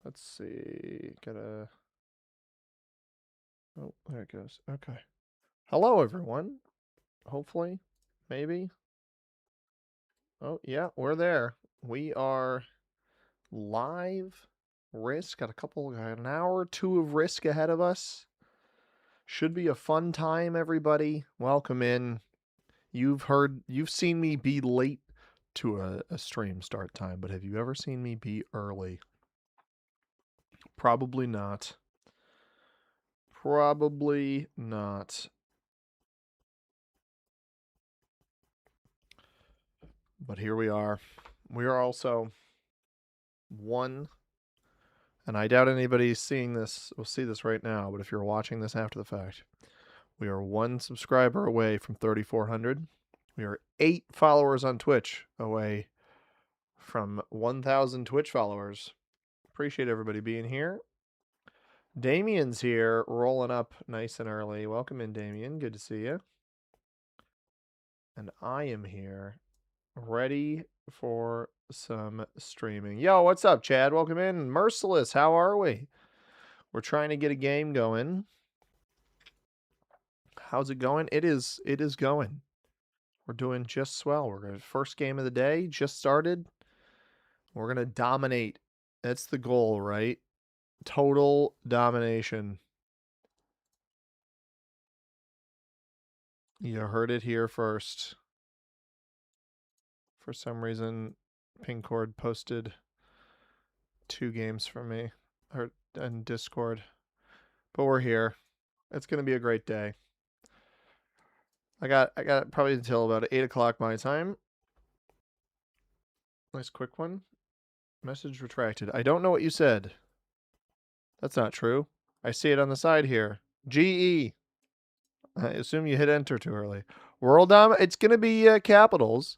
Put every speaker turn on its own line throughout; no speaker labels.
Let's see. Gotta. Oh, there it goes. Okay. Hello, everyone. Hopefully. Maybe. Oh, yeah, we're there. We are live. Risk. Got an hour or two of Risk ahead of us. Should be a fun time, everybody. Welcome in. You've seen me be late to a stream start time, but have you ever seen me be early? Probably not. Probably not. But here we are. We are also one, and I doubt anybody's seeing this will see this right now, but if you're watching this after the fact, we are one subscriber away from 3,400. We are 8 followers on Twitch away from 1,000 Twitch followers. Appreciate everybody being here. Damien's here, rolling up nice and early. Welcome in, Damien. Good to see you. And I am here, ready for some streaming. Yo, what's up, Chad? Welcome in. Merciless, how are we? We're trying to get a game going. How's it going? It is going. We're doing just swell. We're going to first game of the day, just started. We're going to dominate. That's the goal, right? Total domination. You heard it here first. For some reason, Pingcord posted 2 games for me in Discord. But we're here. It's going to be a great day. I got probably until about 8 o'clock my time. Nice quick one. Message retracted. I don't know what you said. That's not true. I see it on the side here. GE. I assume you hit enter too early. World Dom. It's going to be Capitals.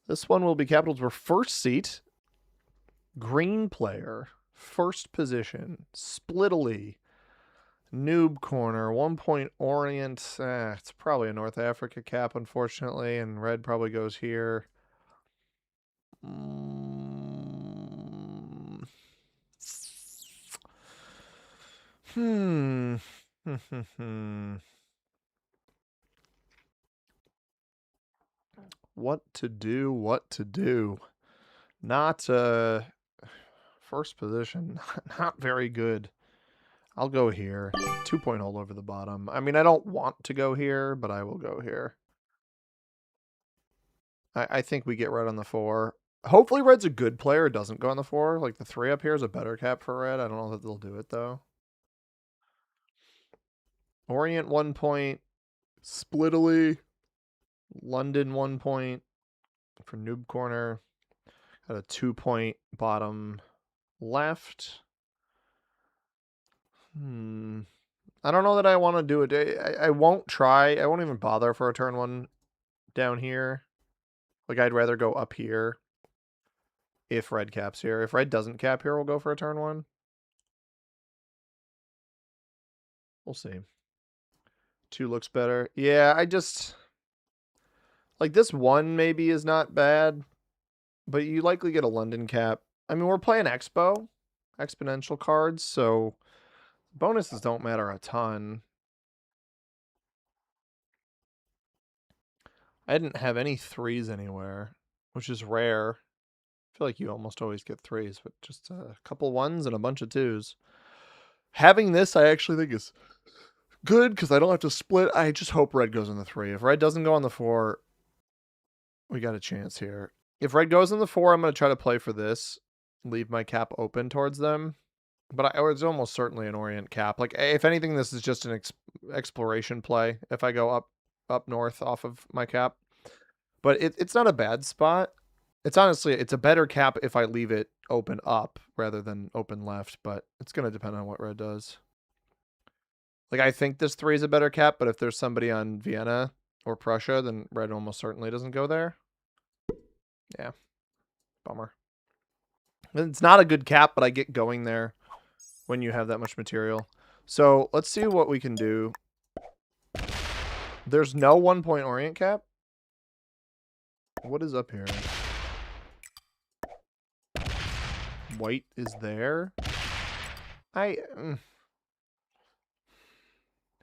This one will be Capitals. We're first seat. Green player. First position. Splittily. Noob corner. 1 point Orient. It's probably a North Africa cap, unfortunately. And red probably goes here. What to do? Not first position. Not very good. I'll go here. 2 point all over the bottom. I mean, I don't want to go here, but I will go here. I think we get red on the 4. Hopefully red's a good player. It doesn't go on the 4. Like the 3 up here is a better cap for red. I don't know that they'll do it though. Orient 1 point. Splittily. London 1 point for noob corner. Got a 2 point bottom left. I don't know that I want to do it. I won't try. I won't even bother for a turn 1 down here. Like, I'd rather go up here if red caps here. If red doesn't cap here, we'll go for a turn 1. We'll see. 2 looks better. Yeah, I just... Like, this 1 maybe is not bad, but you likely get a London cap. I mean, we're playing exponential cards, so bonuses don't matter a ton. I didn't have any 3s anywhere, which is rare. I feel like you almost always get 3s, but just a couple 1s and a bunch of 2s. Having this, I actually think is good because I don't have to split. I just hope red goes on the 3. If red doesn't go on the 4, we got a chance here. If red goes on the 4, I'm going to try to play for this. Leave my cap open towards them. But it's almost certainly an Orient cap. Like, if anything, this is just an exploration play if I go up north off of my cap. But it's not a bad spot. It's honestly, it's a better cap if I leave it open up rather than open left, but it's going to depend on what red does. Like, I think this 3 is a better cap, but if there's somebody on Vienna or Prussia, then red almost certainly doesn't go there. Yeah. Bummer. It's not a good cap, but I get going there when you have that much material. So let's see what we can do. There's no 1 point Orient cap. What is up here? white is there.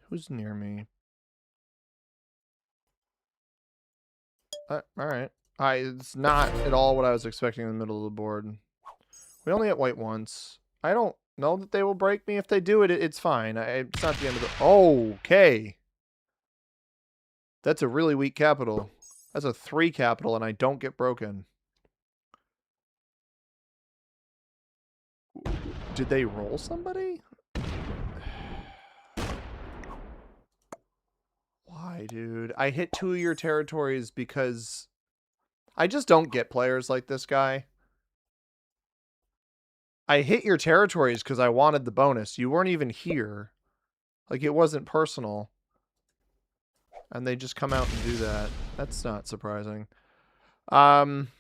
Who's near me? Alright. It's not at all what I was expecting in the middle of the board. We only hit white once. I don't know that they will break me. If they do it, it's fine. It's not the end of the... Okay. That's a really weak capital. That's a 3 capital, and I don't get broken. Did they roll somebody? Why, dude? I hit 2 of your territories because... I just don't get players like this guy. I hit your territories because I wanted the bonus. You weren't even here. Like, it wasn't personal. And they just come out and do that. That's not surprising. If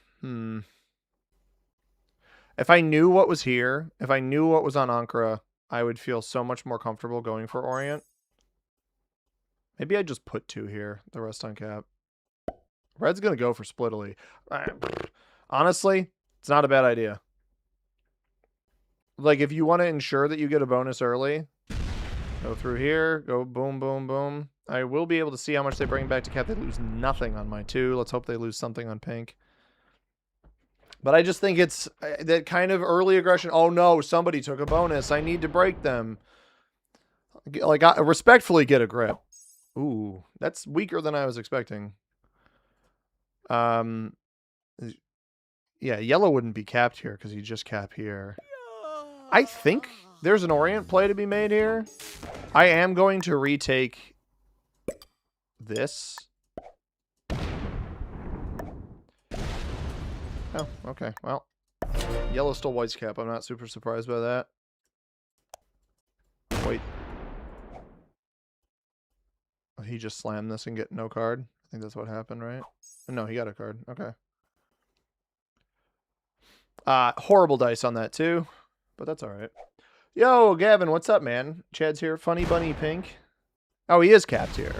I knew what was here, if I knew what was on Ankara, I would feel so much more comfortable going for Orient. Maybe I just put 2 here, the rest on cap. Red's going to go for Splitterly. Honestly, it's not a bad idea. Like, if you want to ensure that you get a bonus early, go through here, go boom, boom, boom. I will be able to see how much they bring back to cap. They lose nothing on my 2. Let's hope they lose something on pink. But I just think it's that kind of early aggression. Oh, no, somebody took a bonus. I need to break them. Like, I respectfully get a grip. Ooh, that's weaker than I was expecting. Yeah, yellow wouldn't be capped here because you just cap here. I think there's an Orient play to be made here. I am going to retake this. Oh, okay. Well, yellow still white's cap. I'm not super surprised by that. Wait. He just slammed this and get no card. I think that's what happened, right? No, he got a card. Okay. Horrible dice on that too, but that's all right. Yo, Gavin, what's up, man? Chad's here. Funny Bunny Pink. Oh, he is capped here.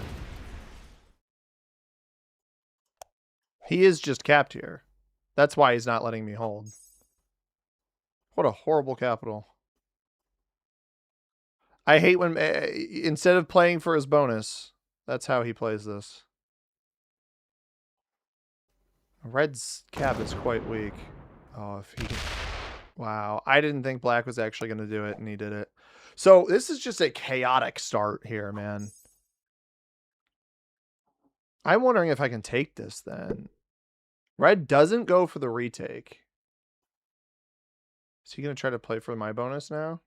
He is just capped here. That's why he's not letting me hold. What a horrible capital. I hate when, instead of playing for his bonus, that's how he plays this. Red's cap is quite weak. Oh, if he can... Wow. I didn't think black was actually going to do it, and he did it. So this is just a chaotic start here, man. I'm wondering if I can take this then. Red doesn't go for the retake. Is he going to try to play for my bonus now?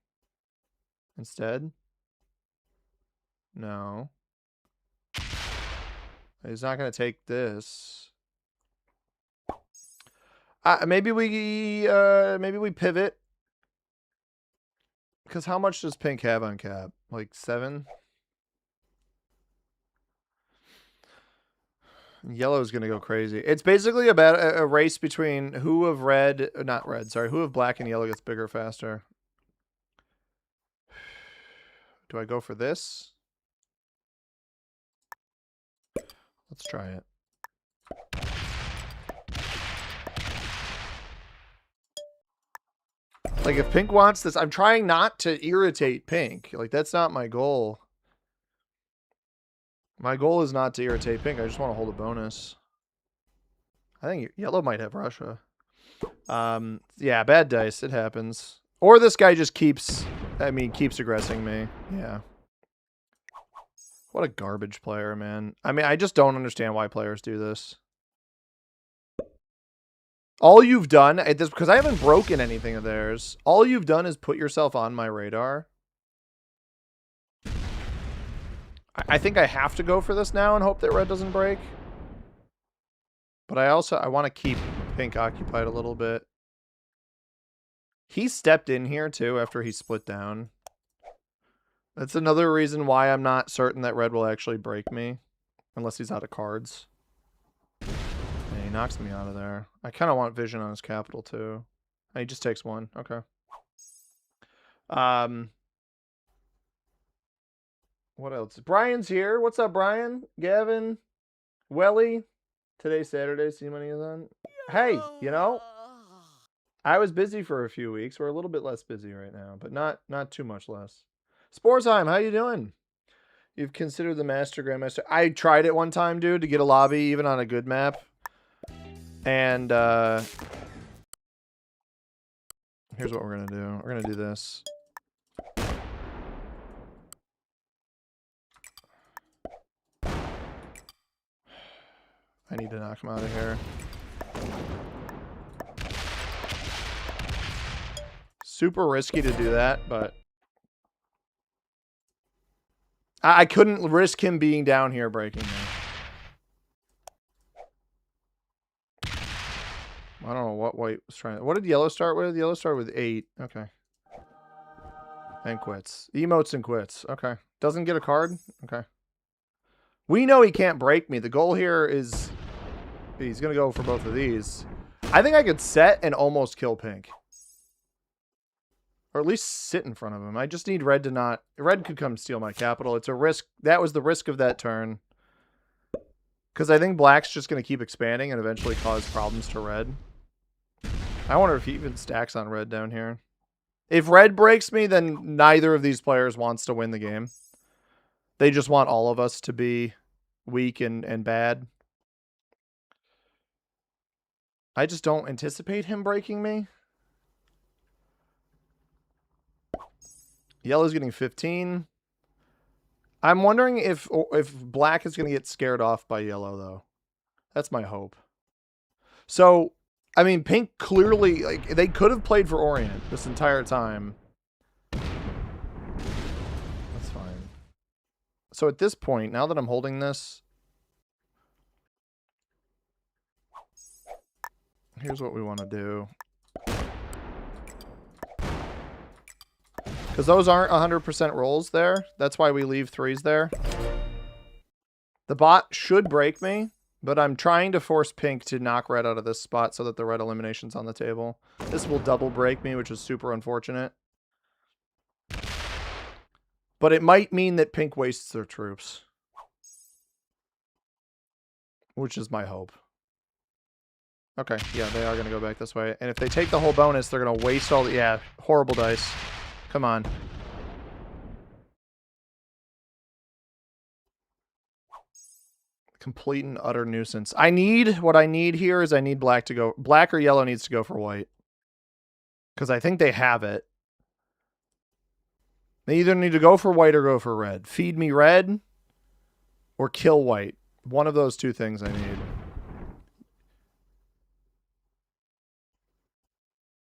Instead? No. He's not going to take this. Maybe we pivot. Because how much does pink have on cap? Like 7? Yellow's going to go crazy. It's basically about a race between who of red, not red, sorry, who of black and yellow gets bigger faster. Do I go for this? Let's try it. Like, if pink wants this, I'm trying not to irritate pink. Like, that's not my goal. My goal is not to irritate pink. I just want to hold a bonus. I think yellow might have Russia. Yeah, bad dice. It happens. Or this guy just keeps aggressing me. Yeah. What a garbage player, man. I mean, I just don't understand why players do this. All you've done, because I haven't broken anything of theirs, all you've done is put yourself on my radar. I think I have to go for this now and hope that red doesn't break. But I want to keep pink occupied a little bit. He stepped in here too after he split down. That's another reason why I'm not certain that red will actually break me. Unless he's out of cards. Yeah, he knocks me out of there. I kind of want vision on his capital too. He just takes 1. Okay. What else? Brian's here. What's up, Brian? Gavin? Welly? Today's Saturday. See how many is on? Hey, you know, I was busy for a few weeks. We're a little bit less busy right now, but not too much less. Sporesheim, how you doing? You've considered the Master Grandmaster. I tried it one time, dude, to get a lobby, even on a good map. And here's what we're gonna do. We're gonna do this. I need to knock him out of here. Super risky to do that, but I couldn't risk him being down here breaking me. I don't know what white was trying. What did yellow start with? Yellow started with 8. Okay. And quits. Emotes and quits. Okay. Doesn't get a card? Okay. We know he can't break me. The goal here is he's going to go for both of these. I think I could set and almost kill pink. Or at least sit in front of him. I just need red to not... Red could come steal my capital. It's a risk. That was the risk of that turn. Because I think black's just going to keep expanding and eventually cause problems to red. I wonder if he even stacks on red down here. If red breaks me, then neither of these players wants to win the game. They just want all of us to be weak and bad. I just don't anticipate him breaking me. Yellow's getting 15. I'm wondering if black is going to get scared off by yellow, though. That's my hope. So, I mean, pink clearly, like, they could have played for Orient this entire time. That's fine. So at this point, now that I'm holding this, here's what we want to do. Because those aren't 100% rolls there. That's why we leave 3s there. The bot should break me, but I'm trying to force pink to knock red out of this spot so that the red elimination's on the table. This will double break me, which is super unfortunate. But it might mean that pink wastes their troops. Which is my hope. Okay, yeah, they are going to go back this way. And if they take the whole bonus, they're going to waste all the... Yeah, horrible dice. Come on. Complete and utter nuisance. What I need here is I need black to go... Black or yellow needs to go for white. Because I think they have it. They either need to go for white or go for red. Feed me red or kill white. One of those two things I need.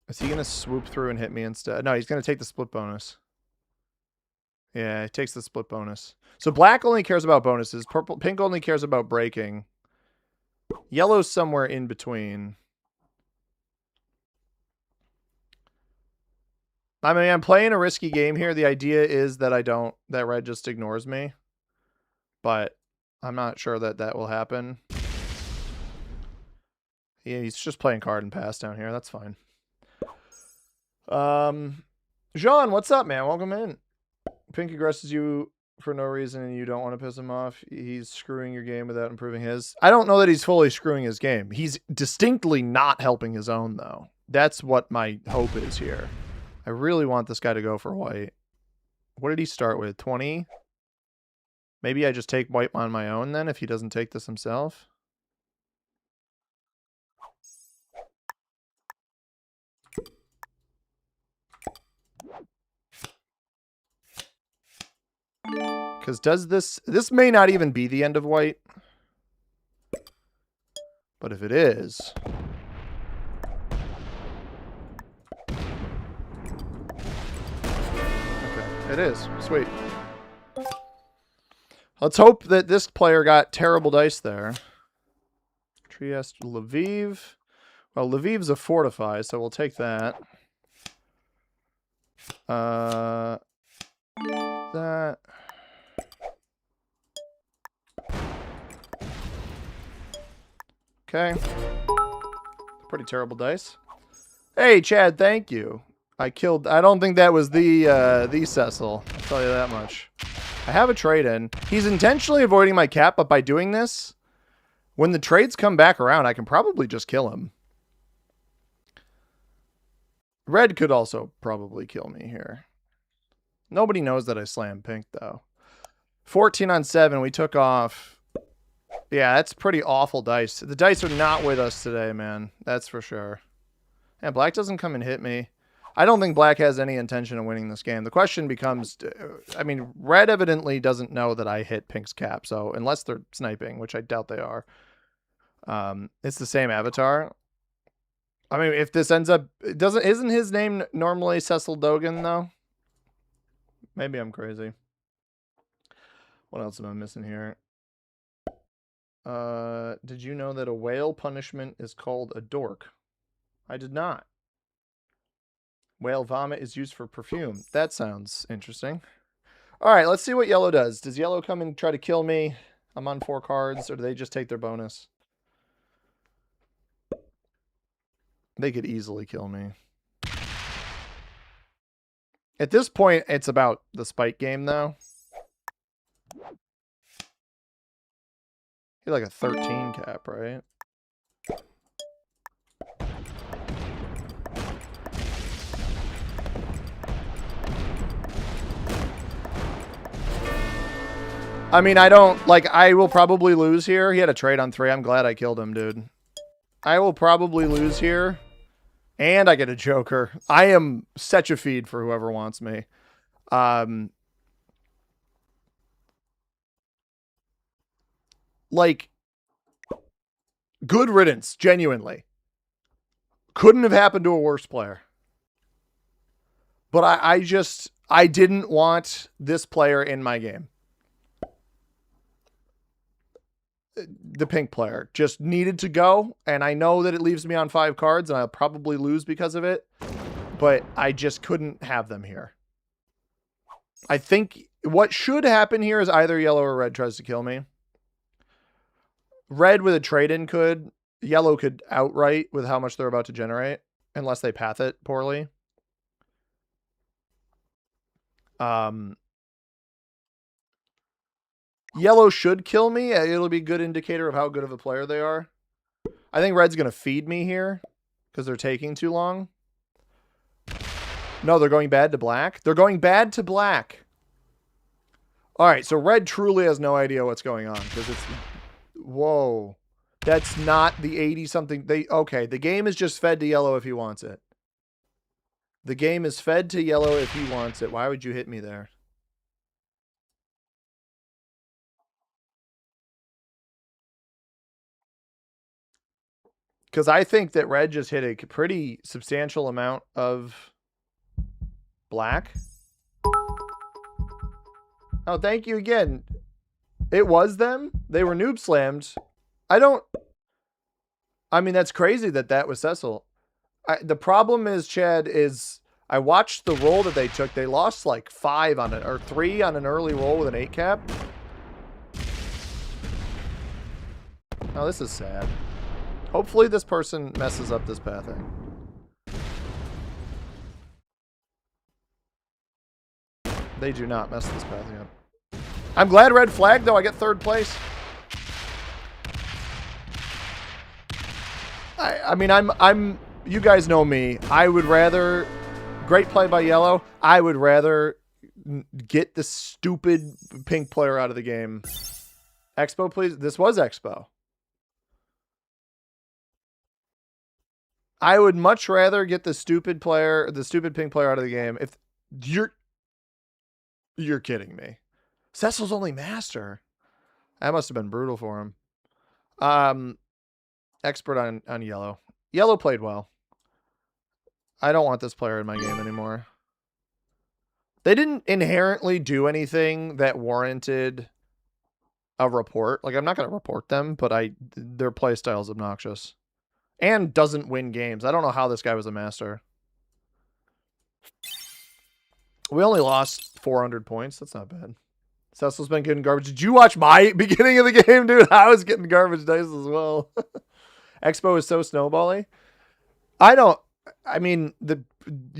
Is he going to swoop through and hit me instead? No, he's going to take the split bonus. Yeah, he takes the split bonus. So black only cares about bonuses. Pink only cares about breaking. Yellow's somewhere in between. I mean, I'm playing a risky game here. The idea is that that red just ignores me. But I'm not sure that that will happen. Yeah, he's just playing card and pass down here. That's fine. Jean, what's up, man? Welcome in. Pink aggresses you for no reason and you don't want to piss him off. He's screwing your game without improving his. I don't know that he's fully screwing his game. He's distinctly not helping his own, though. That's what my hope is here. I really want this guy to go for white. What did he start with? 20? Maybe I just take white on my own then if he doesn't take this himself. Because this may not even be the end of white. But if it is... Okay, it is. Sweet. Let's hope that this player got terrible dice there. Trieste, Lviv. Well, Lviv's a fortify, so we'll take that. That... Okay. Pretty terrible dice. Hey, Chad, thank you. I don't think that was the Cecil. I'll tell you that much. I have a trade in. He's intentionally avoiding my cap, but by doing this, when the trades come back around, I can probably just kill him. Red could also probably kill me here. Nobody knows that I slammed pink, though. 14 on 7. We took off. Yeah, that's pretty awful dice. The dice are not with us today, man. That's for sure. Yeah, black doesn't come and hit me. I don't think black has any intention of winning this game. The question becomes, I mean, red evidently doesn't know that I hit pink's cap. So unless they're sniping, which I doubt they are, it's the same avatar. I mean, if this ends up, isn't his name normally Cecil Dogan though? Maybe I'm crazy. What else am I missing here? Did you know that a whale punishment is called a dork? I did not. Whale vomit is used for perfume. That sounds interesting. All right, let's see what yellow does. Does yellow come and try to kill me? I'm on 4 cards, or do they just take their bonus? They could easily kill me. At this point, it's about the spike game, though. You're like a 13 cap, right? I mean, I don't, like, I will probably lose here. He had a trade on 3. I'm glad I killed him, dude. I will probably lose here. And I get a Joker. I am such a feed for whoever wants me. Like, good riddance, genuinely. Couldn't have happened to a worse player. But I didn't want this player in my game. The pink player just needed to go, and I know that it leaves me on 5 cards, and I'll probably lose because of it, but I just couldn't have them here. I think what should happen here is either yellow or red tries to kill me. Red with a trade-in could. Yellow could outright with how much they're about to generate, unless they path it poorly. Yellow should kill me. It'll be a good indicator of how good of a player they are. I think red's going to feed me here because they're taking too long. No, they're going bad to black. They're going bad to black. All right, so red truly has no idea what's going on because it's... Whoa. That's not the 80-something... Okay, the game is just fed to yellow if he wants it. The game is fed to yellow if he wants it. Why would you hit me there? Because I think that red just hit a pretty substantial amount of black. Oh, thank you again. It was them? They were noob slammed. I mean, that's crazy that was Cecil. The problem is, Chad, is I watched the roll that they took. They lost like 5 on it, or 3 on an early roll with an 8 cap. Oh, this is sad. Hopefully this person messes up this pathing. They do not mess this pathing up. I'm glad red flagged, though. I get 3rd place. I mean, I'm. You guys know me. I would rather. Great play by yellow. I would rather get the stupid pink player out of the game. Expo, please. This was Expo. I would much rather get the stupid pink player out of the game. If you're kidding me. Cecil's only master. That must have been brutal for him. Expert on yellow. Yellow played well. I don't want this player in my game anymore. They didn't inherently do anything that warranted a report. Like, I'm not going to report them, but their playstyle is obnoxious. And doesn't win games. I don't know how this guy was a master. We only lost 400 points. That's not bad. Cecil's been getting garbage. Did you watch my beginning of the game, dude? I was getting garbage dice as well. Expo is so snowbally. I mean,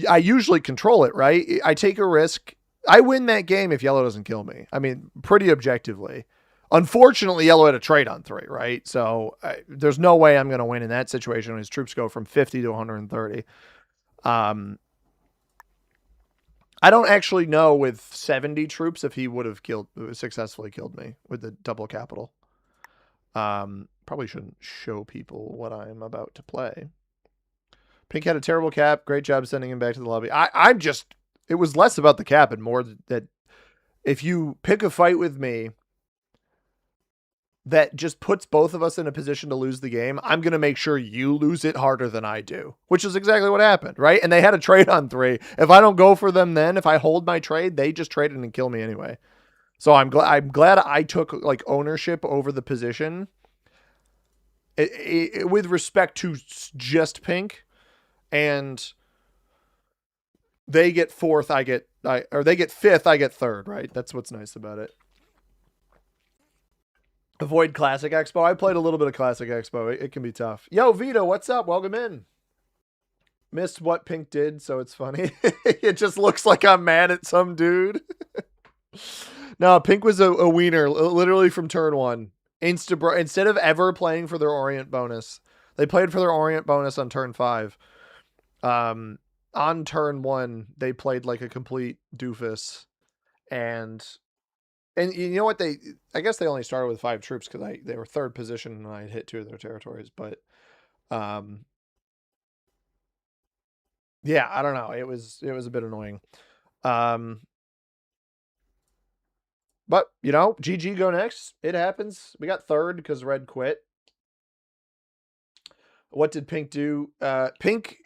I usually control it, right? I take a risk. I win that game if yellow doesn't kill me. I mean, pretty objectively. Unfortunately, yellow had a trade on 3, right? So there's no way I'm going to win in that situation when his troops go from 50 to 130. I don't actually know with 70 troops if he would have successfully killed me with the double capital. Probably shouldn't show people what I'm about to play. Pink had a terrible cap. Great job sending him back to the lobby. I'm just, it was less about the cap and more that if you pick a fight with me that just puts both of us in a position to lose the game, I'm going to make sure you lose it harder than I do, which is exactly what happened, right? And they had a trade on 3. If I don't go for them then, if I hold my trade, they just traded and kill me anyway. So I'm glad I took like ownership over the position with respect to just pink, and they get 4th, or they get 5th, I get 3rd, right? That's what's nice about it. Avoid Classic Expo. I played a little bit of Classic Expo. It can be tough. Yo, Vito, what's up? Welcome in. Missed what Pink did, so it's funny. It just looks like I'm mad at some dude. No, Pink was a wiener, literally from turn 1. Instead of ever playing for their Orient bonus, they played for their Orient bonus on turn 5. On turn 1, they played like a complete doofus, and you know what, I guess they only started with 5 troops because they were 3rd position and I had hit 2 of their territories, but yeah, I don't know, it was a bit annoying. But you know, GG, go next. It happens. We got 3rd because Red quit. What did Pink do? Pink,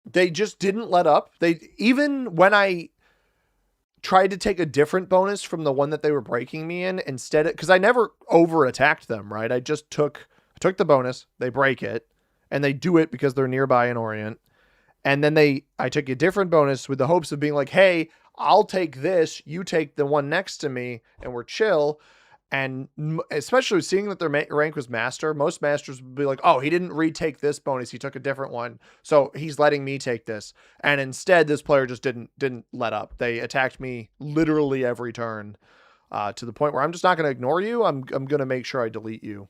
they just didn't let up. Even when I tried to take a different bonus from the one that they were breaking me in, instead, because I never over attacked them, right? I just took the bonus, they break it, and they do it because they're nearby in Orient. And then I took a different bonus with the hopes of being like, hey, I'll take this, you take the one next to me, and we're chill. And especially seeing that their rank was master, most masters would be like, oh, he didn't retake this bonus, he took a different one, so he's letting me take this. And instead, this player just didn't let up. They attacked me literally every turn, to the point where I'm just not going to ignore you. I'm going to make sure I delete you.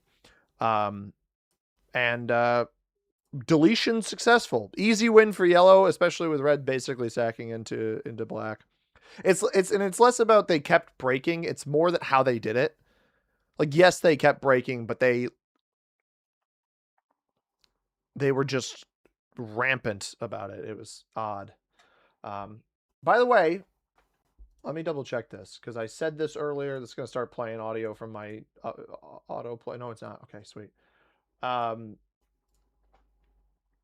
Deletion successful. Easy win for yellow, especially with red basically sacking into black. It's less about they kept breaking. It's more that how they did it. Like, yes, they kept breaking, but they were just rampant about it. It was odd. By the way, let me double check this because I said this earlier. This is going to start playing audio from my autoplay. No, it's not. Okay, sweet.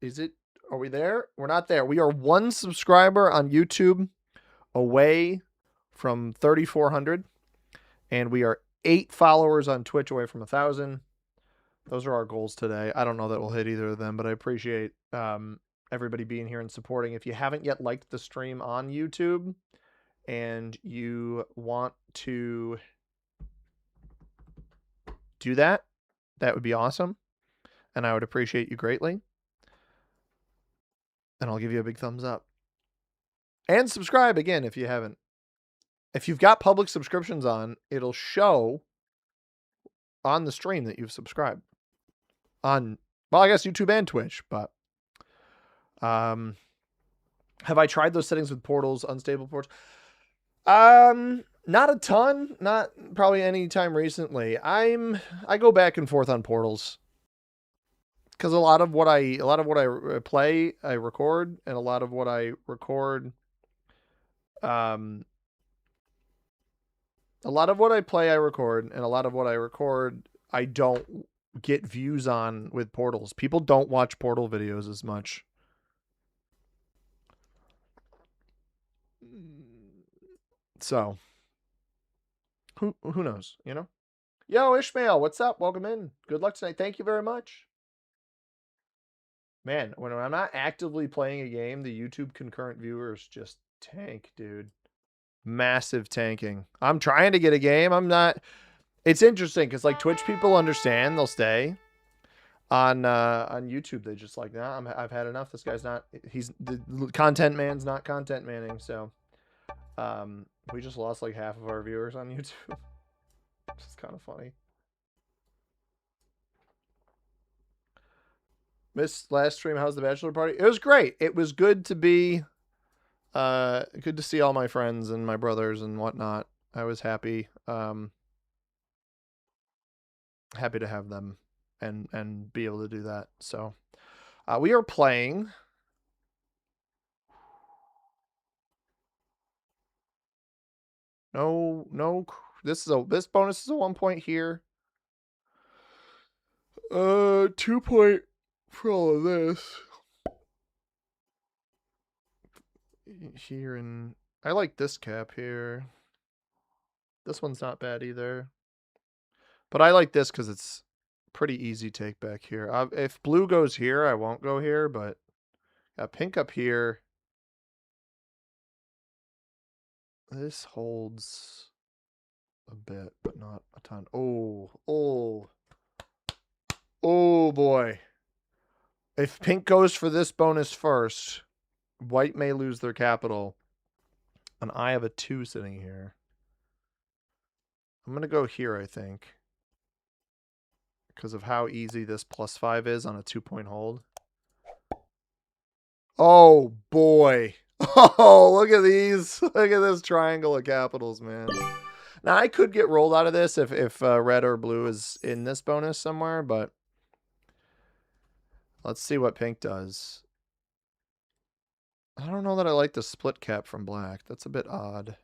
Is it? Are we there? We're not there. We are 1 subscriber on YouTube away from 3,400, and we are 8 followers on Twitch away from 1,000. Those are our goals today. I don't know that we'll hit either of them, but I appreciate everybody being here and supporting. If you haven't yet liked the stream on YouTube and you want to do that, that would be awesome, and I would appreciate you greatly. And I'll give you a big thumbs up. And subscribe again if you haven't. If you've got public subscriptions on, it'll show on the stream that you've subscribed. On, well, I guess YouTube and Twitch, but have I tried those settings with portals, unstable ports? Not a ton, not probably any time recently. I go back and forth on portals because a lot of what I play, I record, and a lot of what I record, a lot of what I play, I record, and a lot of what I record, I don't get views on with portals. People don't watch portal videos as much. So, who knows, you know? Yo, Ishmael, what's up? Welcome in. Good luck tonight. Thank you very much. Man, when I'm not actively playing a game, the YouTube concurrent viewers just tank, dude. Massive tanking. I'm trying to get a game. I'm not. It's interesting because like Twitch people understand, they'll stay. On YouTube, they just like, nah, I've had enough. This guy's not. He's the content man's not content manning. So, we just lost like half of our viewers on YouTube. Which is kind of funny. Missed last stream. How's the bachelor party? It was great. It was good to be, good to see all my friends and my brothers and whatnot. I was happy, happy to have them and be able to do that. So, we are playing. No. This bonus is a 1 point here. 2 point for all of this. Here and I like this cap here. This one's not bad either. But I like this because it's pretty easy take back here. If blue goes here, I won't go here, but pink up here. This holds a bit, but not a ton. Oh boy. If pink goes for this bonus first, white may lose their capital. And I have a 2 sitting here. I'm going to go here, I think. Because of how easy this +5 is on a 2-point hold. Oh, boy. Oh, look at these. Look at this triangle of capitals, man. Now, I could get rolled out of this if red or blue is in this bonus somewhere, but let's see what pink does. I don't know that I like the split cap from black. That's a bit odd.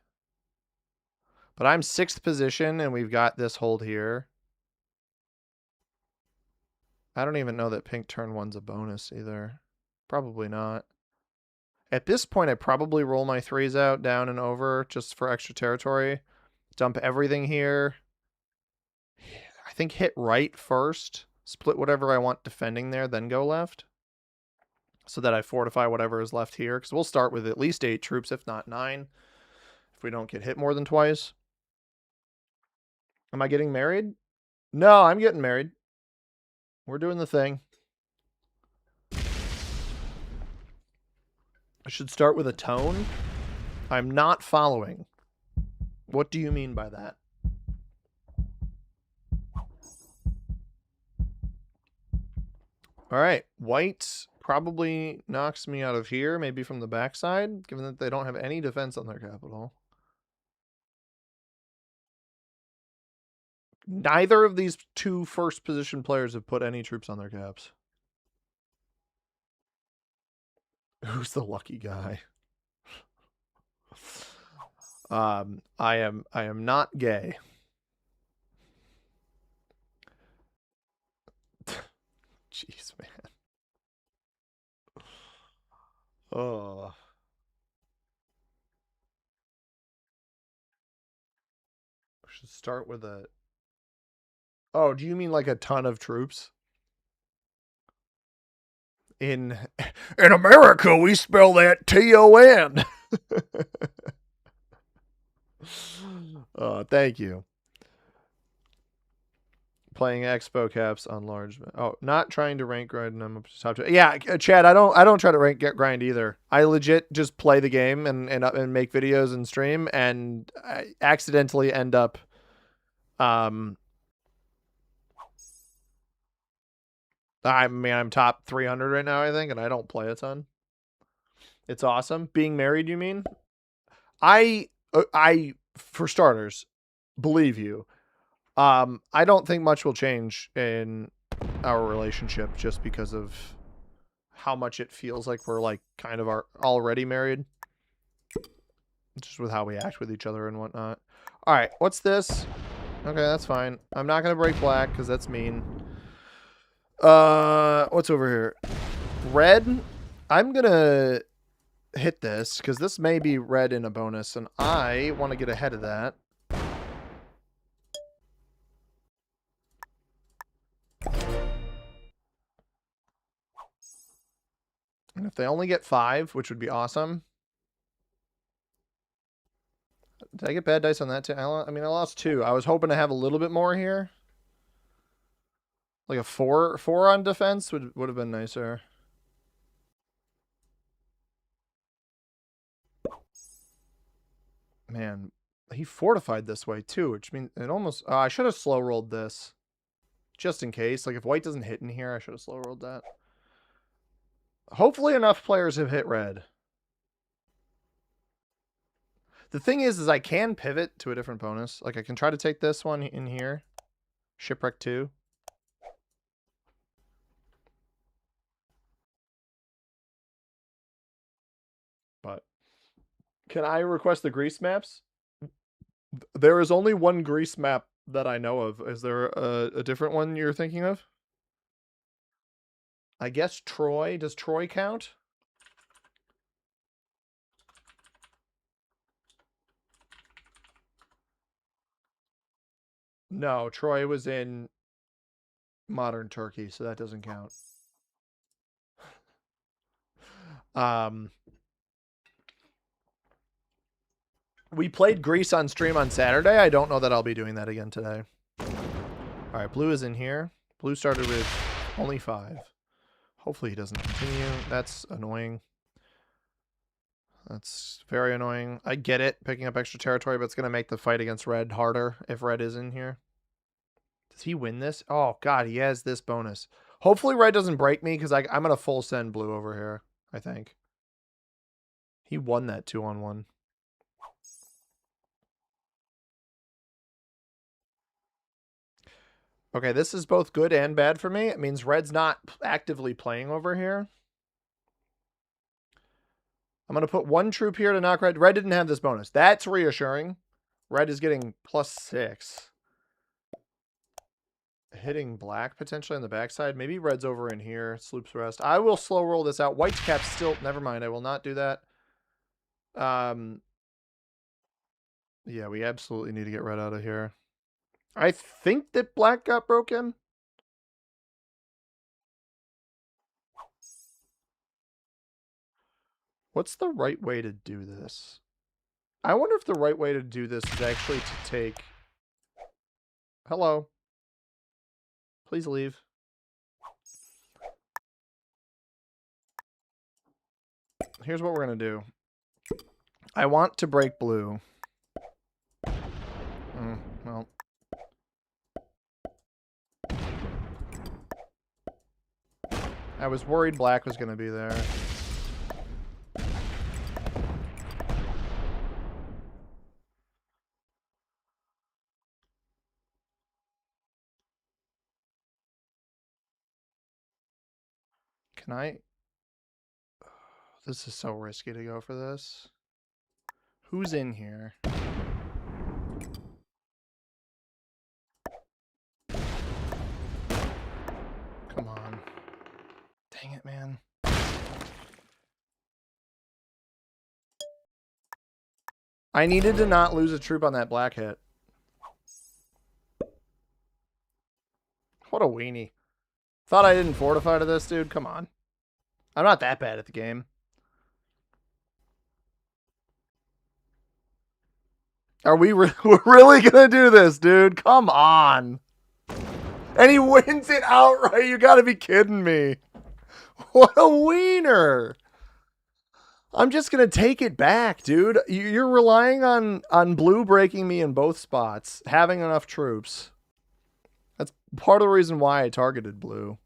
But I'm 6th position, and we've got this hold here. I don't even know that pink turn 1's a bonus either. Probably not. At this point, I probably roll my 3s out, down and over, just for extra territory. Dump everything here. I think hit right first. Split whatever I want defending there, then go left. So that I fortify whatever is left here. Because we'll start with at least 8 troops, if not 9. If we don't get hit more than twice. Am I getting married? No, I'm getting married. We're doing the thing. I should start with a tone. I'm not following. What do you mean by that? All right. White probably knocks me out of here, maybe from the backside, given that they don't have any defense on their capital. Neither of these 2 first position players have put any troops on their caps. Who's the lucky guy? I am not gay. Jeez, man. Oh. I should start with a... Oh, do you mean like a ton of troops? In America, we spell that T-O-N. Thank you. Playing expo caps on large. Oh, not trying to rank grind. And I'm up to top 2. Yeah, Chad, I don't try to rank grind either. I legit just play the game and make videos and stream, and I accidentally end up I'm top 300 right now, I think, and I don't play a ton. It's awesome. Being married, you mean? I for starters, believe you. I don't think much will change in our relationship just because of how much it feels like we're like kind of already married. Just with how we act with each other and whatnot. All right, what's this? Okay, that's fine. I'm not gonna break black because that's mean. What's over here? Red. I'm gonna hit this because this may be red in a bonus, and I want to get ahead of that. And if they only get 5, which would be awesome. Did I get bad dice on that too? I mean, I lost 2. I was hoping to have a little bit more here. Like a 4 on defense would have been nicer. Man, he fortified this way too, which means it almost... I should have slow rolled this. Just in case. Like if white doesn't hit in here, I should have slow rolled that. Hopefully enough players have hit red. The thing is I can pivot to a different bonus. Like I can try to take this one in here. Shipwreck 2. But can I request the grease maps? There is only one grease map that I know of. Is there a different one you're thinking of? I guess Troy. Does Troy count? No, Troy was in Modern Turkey, so that doesn't count. We played Greece on stream on Saturday. I don't know that I'll be doing that again today. All right, blue is in here. Blue started with only 5. Hopefully he doesn't continue. That's annoying. That's very annoying. I get it, picking up extra territory, but it's going to make the fight against red harder if red is in here. Does he win this? Oh, God, he has this bonus. Hopefully red doesn't break me because I'm going to full send blue over here, I think. He won that 2-on-1. Okay, this is both good and bad for me. It means red's not actively playing over here. I'm going to put 1 troop here to knock red. Red didn't have this bonus. That's reassuring. Red is getting +6. Hitting black potentially on the backside. Maybe red's over in here. Sloops rest. I will slow roll this out. White's cap still. Never mind. I will not do that. Yeah, we absolutely need to get red out of here. I think that black got broken. What's the right way to do this? I wonder if the right way to do this is actually to take... Hello. Please leave. Here's what we're going to do. I want to break blue. Well. I was worried black was going to be there. Can I? This is so risky to go for this. Who's in here? Come on. Dang it, man. I needed to not lose a troop on that black hit. What a weenie. Thought I didn't fortify to this, dude? Come on. I'm not that bad at the game. Are we we're really gonna do this, dude? Come on. And he wins it outright. You gotta be kidding me. What a wiener. I'm just gonna take it back, dude. You're relying on blue breaking me in both spots, having enough troops. That's part of the reason why I targeted blue.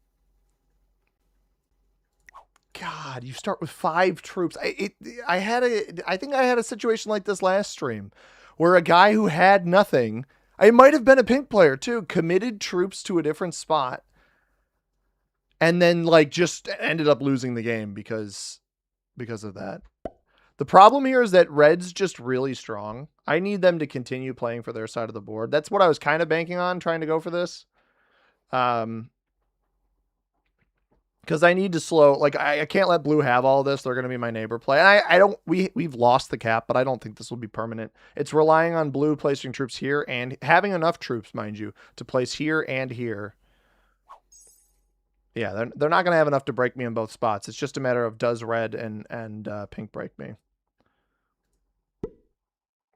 God, you start with 5 troops. I think I had a situation like this last stream where a guy who had nothing, it might have been a pink player too, committed troops to a different spot and then like just ended up losing the game because of that. The problem here is that red's just really strong. I need them to continue playing for their side of the board. That's what I was kind of banking on, trying to go for this. Because I need to slow, like, I can't let blue have all this. They're going to be my neighbor play. And we've lost the cap, but I don't think this will be permanent. It's relying on blue placing troops here and having enough troops, mind you, to place here and here. Yeah, they're not going to have enough to break me in both spots. It's just a matter of does red and pink break me.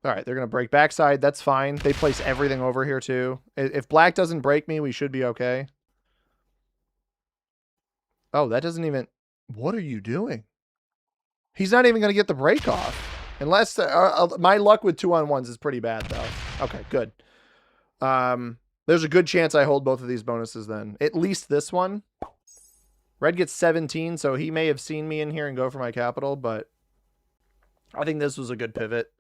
All right, they're going to break backside. That's fine. They place everything over here too. If black doesn't break me, we should be okay. Oh, that doesn't even... What are you doing? He's not even going to get the break off. Unless... my luck with 2-on-1s is pretty bad, though. Okay, good. There's a good chance I hold both of these bonuses then. At least this one. Red gets 17, so he may have seen me in here and go for my capital, but I think this was a good pivot.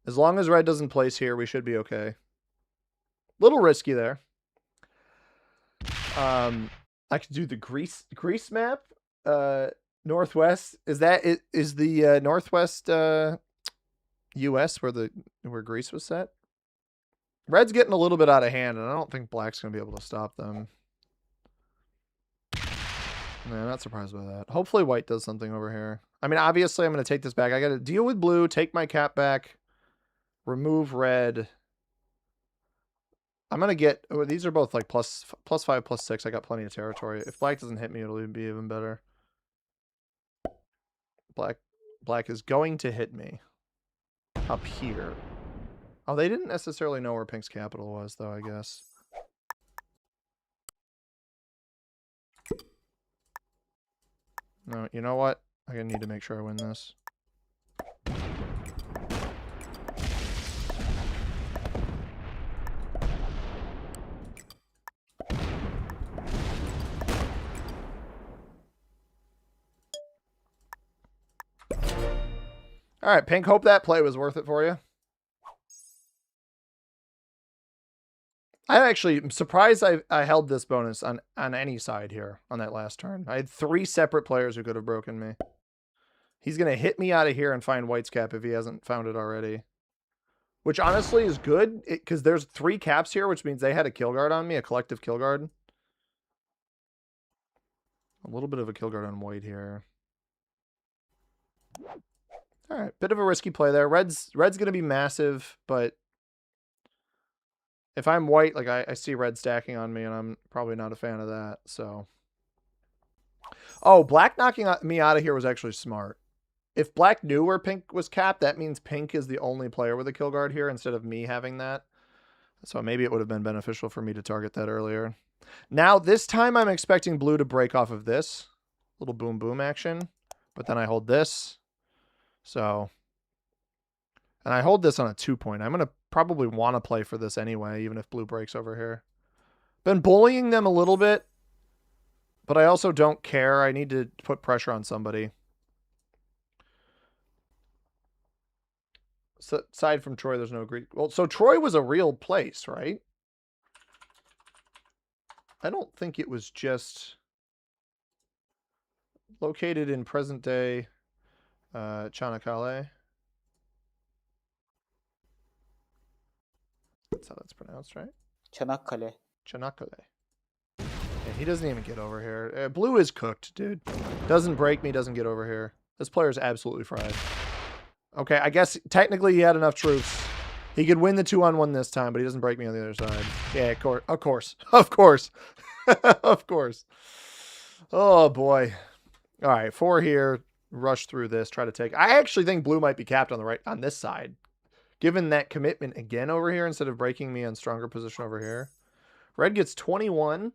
As long as red doesn't place here, we should be okay. Little risky there. I could do the Greece map. Northwest. Is the Northwest US where Greece was set? Red's getting a little bit out of hand, and I don't think black's gonna be able to stop them. No, I'm not surprised by that. Hopefully white does something over here. I mean, obviously I'm gonna take this back. I gotta deal with blue, take my cap back, remove red. I'm gonna get these are both like plus 5, plus 6. I got plenty of territory. If black doesn't hit me, it'll be even better. Black is going to hit me up here. Oh, they didn't necessarily know where pink's capital was, though, I guess. No, you know what? I need to make sure I win this. All right, pink, hope that play was worth it for you. I actually am surprised I held this bonus on any side here on that last turn. I had 3 separate players who could have broken me. He's going to hit me out of here and find white's cap if he hasn't found it already. Which honestly is good, because there's 3 caps here, which means they had a kill guard on me, a collective kill guard. A little bit of a kill guard on white here. All right, bit of a risky play there. Red's going to be massive, but if I'm white, like I see red stacking on me, and I'm probably not a fan of that. So, oh, black knocking me out of here was actually smart. If black knew where pink was capped, that means pink is the only player with a kill guard here instead of me having that. So maybe it would have been beneficial for me to target that earlier. Now, this time I'm expecting blue to break off of this little boom boom action, but then I hold this. So, and I hold this on a 2-point. I'm going to probably want to play for this anyway, even if blue breaks over here. Been bullying them a little bit, but I also don't care. I need to put pressure on somebody. So, aside from Troy, there's no Greek. Well, so Troy was a real place, right? I don't think it was just located in present-day Çanakkale. That's how that's pronounced, right?
Çanakkale.
Çanakkale. Yeah, he doesn't even get over here. Blue is cooked, dude. Doesn't break me, doesn't get over here. This player's absolutely fried. Okay, I guess technically he had enough troops. He could win the 2-on-1 this time, but he doesn't break me on the other side. Yeah, of course. Of course. Of course. Of course. Oh, boy. All right, 4 here. Rush through this. Try to take... I actually think blue might be capped on the right on this side. Given that commitment again over here instead of breaking me on stronger position over here. Red gets 21.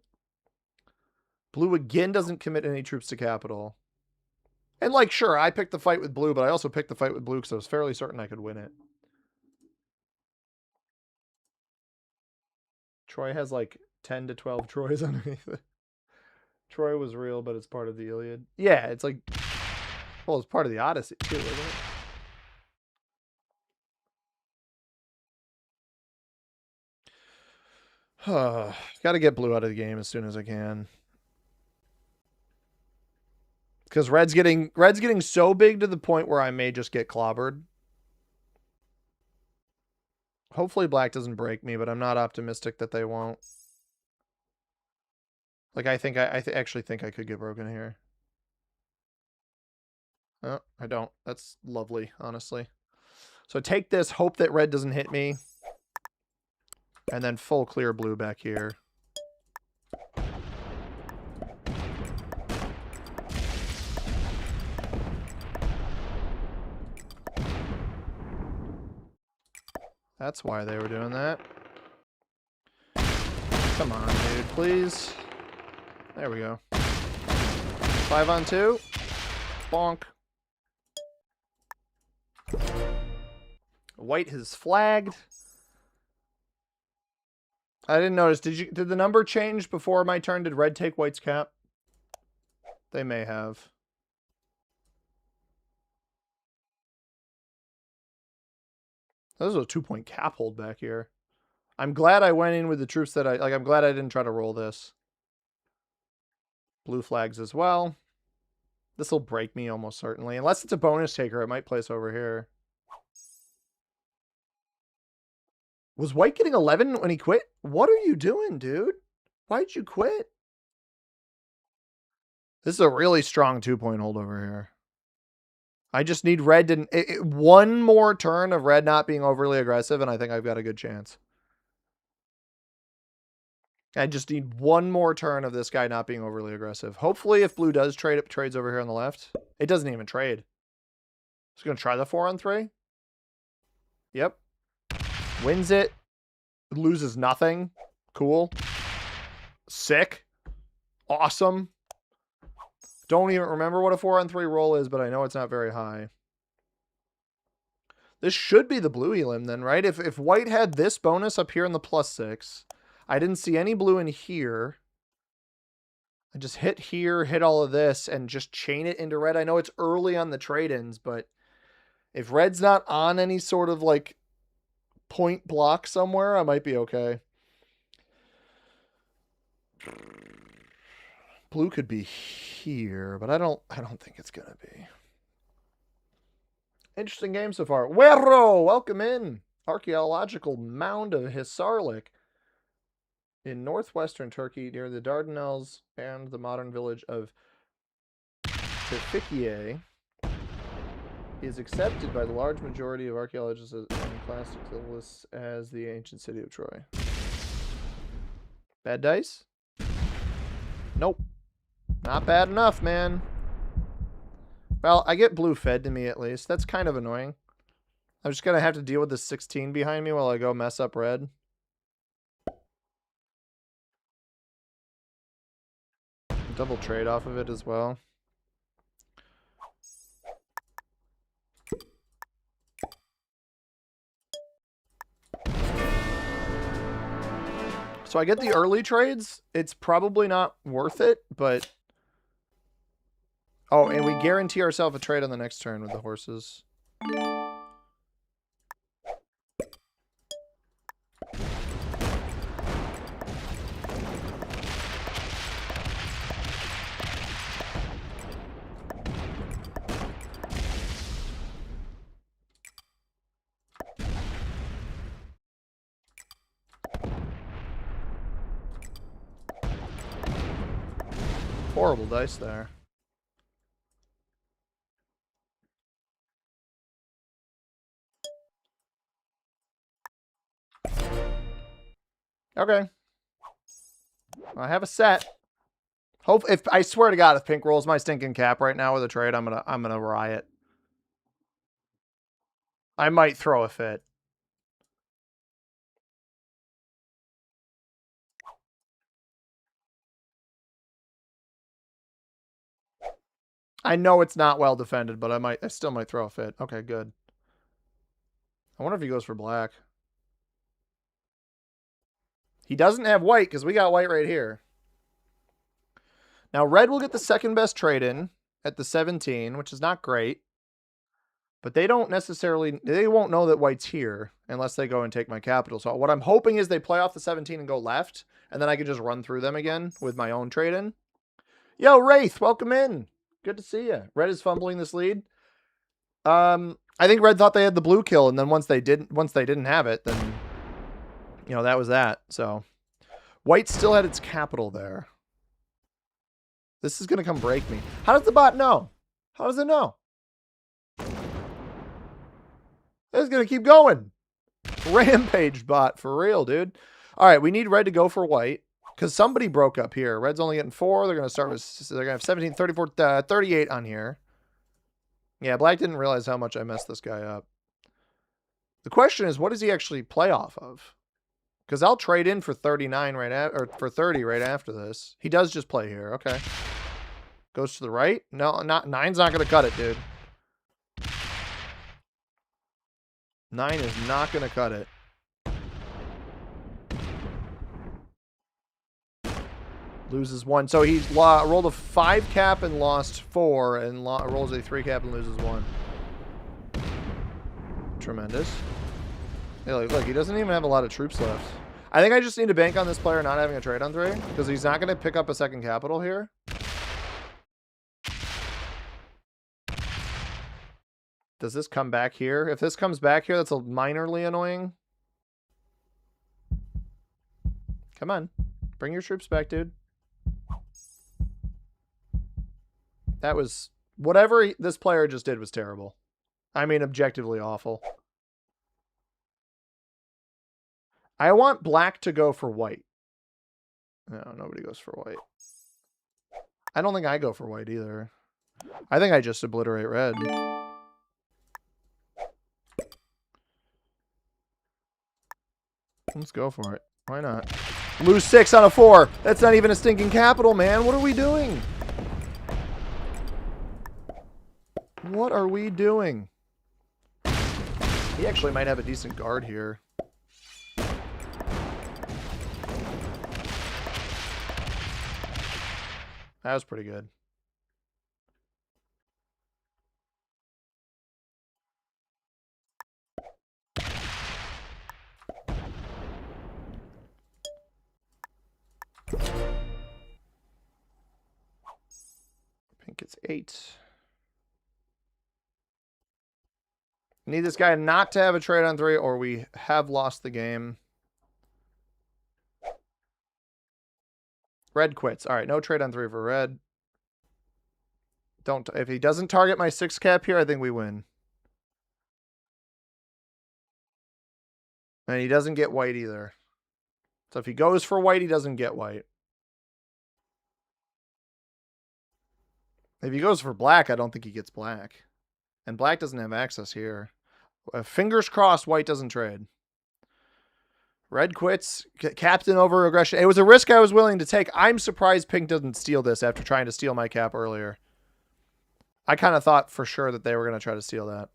Blue again doesn't commit any troops to capital. And like, sure, I picked the fight with blue, but I also picked the fight with blue because I was fairly certain I could win it. Troy has like 10 to 12 Troys underneath it. Troy was real, but it's part of the Iliad. Yeah, it's like, well, it's part of the Odyssey too, isn't it? Got to get blue out of the game as soon as I can. Because red's getting so big to the point where I may just get clobbered. Hopefully black doesn't break me, but I'm not optimistic that they won't. Like, I think I actually think I could get broken here. Oh, I don't. That's lovely, honestly. So take this, hope that red doesn't hit me. And then full clear blue back here. That's why they were doing that. Come on, dude, please. There we go. 5-on-2. Bonk. White has flagged. I didn't notice. Did the number change before my turn? Did red take white's cap? They may have. This was a 2-point cap hold back here. I'm glad I went in with the troops that I'm glad I didn't try to roll this. Blue flags as well. This will break me almost certainly. Unless it's a bonus taker, it might place over here. Was white getting 11 when he quit? What are you doing, dude? Why'd you quit? This is a really strong 2-point hold over here. I just need red to... one more turn of red not being overly aggressive, and I think I've got a good chance. I just need one more turn of this guy not being overly aggressive. Hopefully, if blue does trade, it trades over here on the left. It doesn't even trade. Just going to try the 4-on-3. Yep. Wins it. Loses nothing. Cool. Sick. Awesome. Don't even remember what a 4-on-3 roll is, but I know it's not very high. This should be the blue elim then, right? If white had this bonus up here in the +6, I didn't see any blue in here. I just hit here, hit all of this, and just chain it into red. I know it's early on the trade-ins, but if red's not on any sort of like point block somewhere, I might be okay. Blue could be here, but I don't think it's gonna be. Interesting game so far. Werro, welcome in. Archaeological mound of Hisarlik in northwestern Turkey near the Dardanelles and the modern village of Tefikiye is accepted by the large majority of archaeologists and classicalists as the ancient city of Troy. Bad dice? Nope. Not bad enough, man. Well, I get blue fed to me at least. That's kind of annoying. I'm just going to have to deal with the 16 behind me while I go mess up red. Double trade off of it as well. So I get the early trades. It's probably not worth it, but... Oh, and we guarantee ourselves a trade on the next turn with the horses. Horrible dice there. Okay. I have a set. Hope if I swear to God, if pink rolls my stinking cap right now with a trade, I'm gonna riot. I might throw a fit. I know it's not well defended, but I still might throw a fit. Okay, good. I wonder if he goes for black. He doesn't have white because we got white right here. Now red will get the second best trade in at the 17, which is not great. But they don't necessarily, they won't know that white's here unless they go and take my capital. So what I'm hoping is they play off the 17 and go left, and then I can just run through them again with my own trade in. Yo, Wraith, welcome in. Good to see you. Red is fumbling this lead. I think red thought they had the blue kill, and then once they didn't have it, then you know that was that. So white still had its capital there. This is gonna come break me. How does the bot know? How does it know? It's gonna keep going. Rampage bot for real, dude. All right, we need red to go for white. Because somebody broke up here. Red's only getting 4. They're going to start with... They're going to have 17, 34, 38 on here. Yeah, black didn't realize how much I messed this guy up. The question is, what does he actually play off of? Because I'll trade in for 39 right at, or for 30 right after this. He does just play here. Okay. Goes to the right. No, not 9's not going to cut it, dude. 9 is not going to cut it. Loses 1. So he rolled a 5 cap and lost 4, and rolls a 3 cap and loses 1. Tremendous. Yeah, look, he doesn't even have a lot of troops left. I think I just need to bank on this player not having a trade on 3, because he's not going to pick up a second capital here. Does this come back here? If this comes back here, that's a minorly annoying. Come on. Bring your troops back, dude. That was... Whatever this player just did was terrible. I mean, objectively awful. I want black to go for white. No, nobody goes for white. I don't think I go for white either. I think I just obliterate red. Let's go for it. Why not? Lose 6 on a 4. That's not even a stinking capital, man. What are we doing? What are we doing? He actually might have a decent guard here. That was pretty good. Pink gets 8. Need this guy not to have a trade on 3, or we have lost the game. Red quits. All right, no trade on 3 for red. If he doesn't target my 6 cap here, I think we win. And he doesn't get white either. So if he goes for white, he doesn't get white. If he goes for black, I don't think he gets black. And black doesn't have access here. Fingers crossed, white doesn't trade. Red quits. Captain over aggression. It was a risk I was willing to take. I'm surprised pink doesn't steal this after trying to steal my cap earlier. I kind of thought for sure that they were going to try to steal that.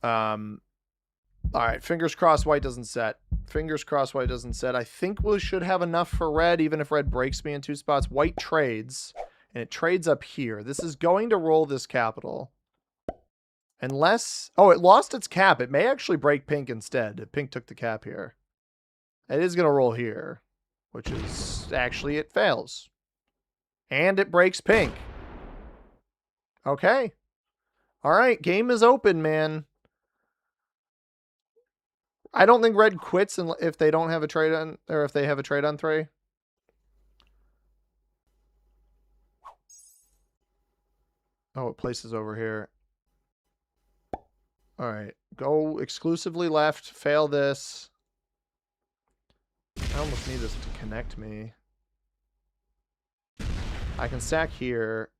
All right, fingers crossed white doesn't set. Fingers crossed white doesn't set. I think we should have enough for red, even if red breaks me in 2 spots. White trades, and it trades up here. This is going to roll this capital. Unless... Oh, it lost its cap. It may actually break pink instead if pink took the cap here. It is going to roll here, which is... Actually, it fails. And it breaks pink. Okay. All right, game is open, man. I don't think red quits if they don't have a trade on, or if they have a trade on 3. Oh, it places over here. All right, go exclusively left. Fail this. I almost need this to connect me. I can stack here.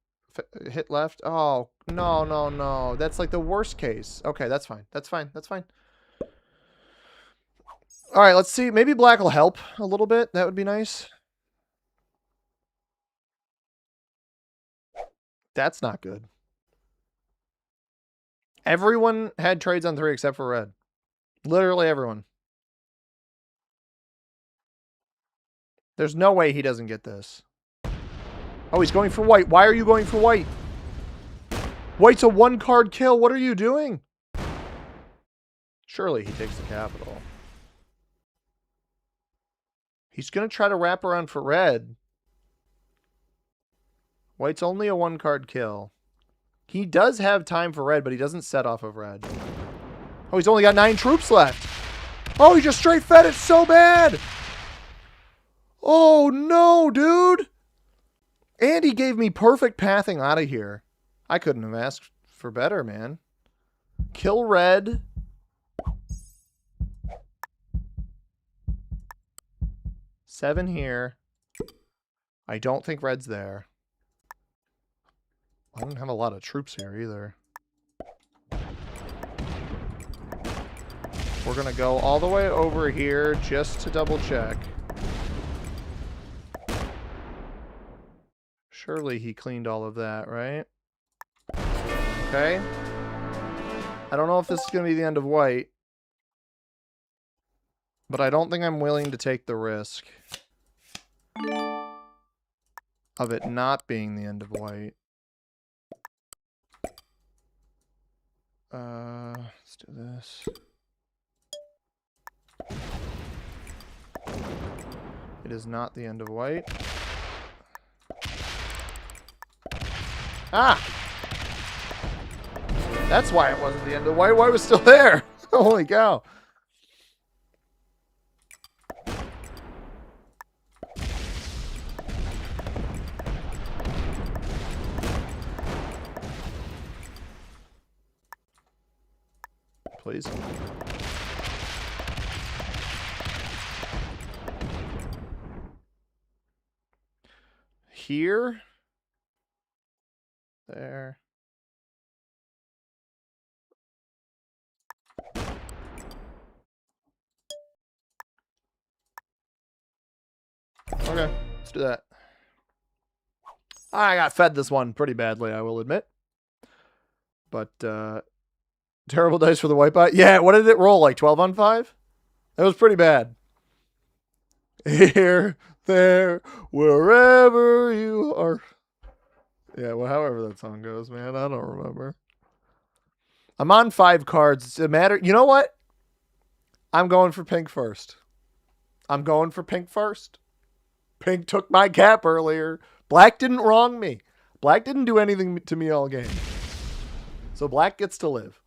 Hit left. Oh, no, no, no. That's like the worst case. Okay, that's fine. That's fine. That's fine. All right, let's see. Maybe black will help a little bit. That would be nice. That's not good. Everyone had trades on 3 except for red. Literally everyone. There's no way he doesn't get this. Oh, he's going for white. Why are you going for white? White's a 1-card kill. What are you doing? Surely he takes the capital. He's going to try to wrap around for red. White's only a 1-card kill. He does have time for red, but he doesn't set off of red. Oh, he's only got 9 troops left. Oh, he just straight fed it so bad. Oh, no, dude. And he gave me perfect pathing out of here. I couldn't have asked for better, man. Kill red. Seven here. I don't think red's there. I don't have a lot of troops here either. We're going to go all the way over here just to double check. Surely he cleaned all of that, right? Okay. I don't know if this is going to be the end of white. But I don't think I'm willing to take the risk. of it not being the end of white. Let's do this. It is not the end of white. Ah! That's why it wasn't the end of white. White was still there. Holy cow. Please. Here. There. Okay, let's do that. I got fed this one pretty badly, I will admit. But, terrible dice for the white bot. Yeah, what did it roll? Like 12 on 5? That was pretty bad. Here, there, wherever you are. Yeah, well, however that song goes, man. I don't remember. I'm on 5 cards. It's a matter. You know what? I'm going for pink first. I'm going for pink first. Pink took my cap earlier. Black didn't wrong me. Black didn't do anything to me all game. So black gets to live.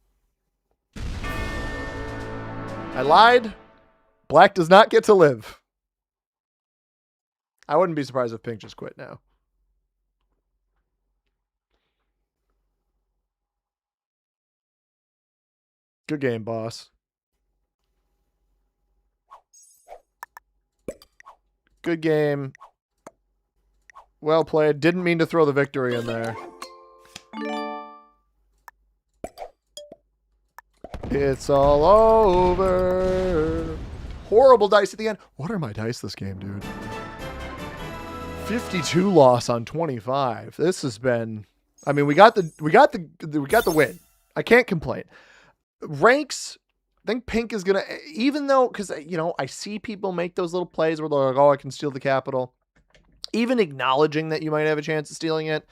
I lied. Black does not get to live. I wouldn't be surprised if pink just quit now. Good game, boss. Good game. Well played. Didn't mean to throw the victory in there. It's all over. Horrible dice at the end. What are my dice this game, dude? 52 loss on 25. This has been. I mean, we got the win. I can't complain. Ranks. I think pink is gonna, even though, because I see people make those little plays where they're like, "Oh, I can steal the capital." Even acknowledging that you might have a chance of stealing it,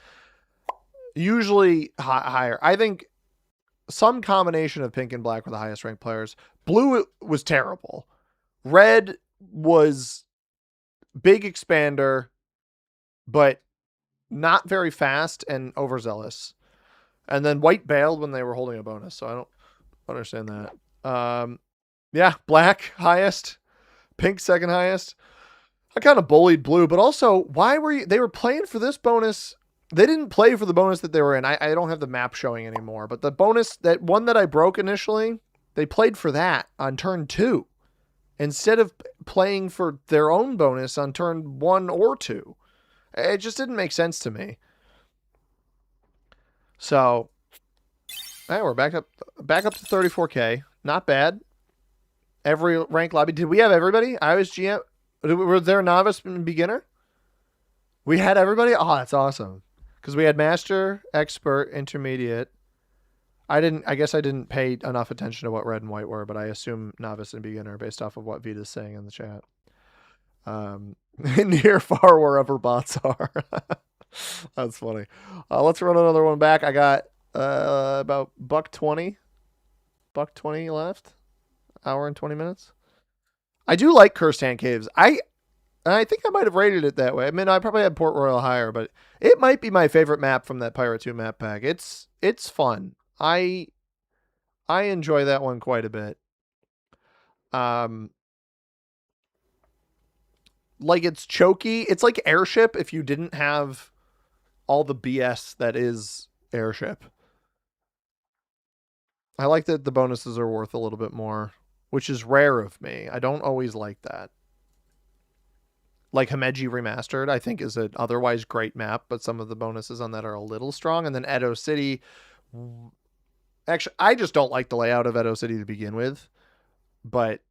usually higher. I think some combination of pink and black were the highest ranked players. Blue was terrible. Red was big expander, but not very fast and overzealous. And then white bailed when they were holding a bonus, so I don't understand that. Yeah, black highest, pink second highest. I kind of bullied blue, but also why were they were playing for this bonus? They didn't play for the bonus that they were in. I don't have the map showing anymore, but the bonus, that one that I broke initially, they played for that on turn 2 instead of playing for their own bonus on turn 1 or 2. It just didn't make sense to me. So, all right, we're back up to 34K. Not bad. Every rank lobby. Did we have everybody? I was GM. Were there novice and beginner? We had everybody? Oh, that's awesome. Because we had master, expert, intermediate. I guess I didn't pay enough attention to what red and white were, but I assume novice and beginner based off of what Vita's saying in the chat. Near far wherever bots are. That's funny. Let's run another one back. I got about $1.20 left. Hour and 20 minutes. I do like Cursed Hand Caves. I think I might have rated it that way. I mean, I probably had Port Royal higher, but it might be my favorite map from that Pirate 2 map pack. It's fun. I enjoy that one quite a bit. Like it's choky. It's like Airship if you didn't have all the BS that is Airship. I like that the bonuses are worth a little bit more, which is rare of me. I don't always like that. Like Himeji Remastered, I think is an otherwise great map, but some of the bonuses on that are a little strong. And then Edo City. Actually, I just don't like the layout of Edo City to begin with. But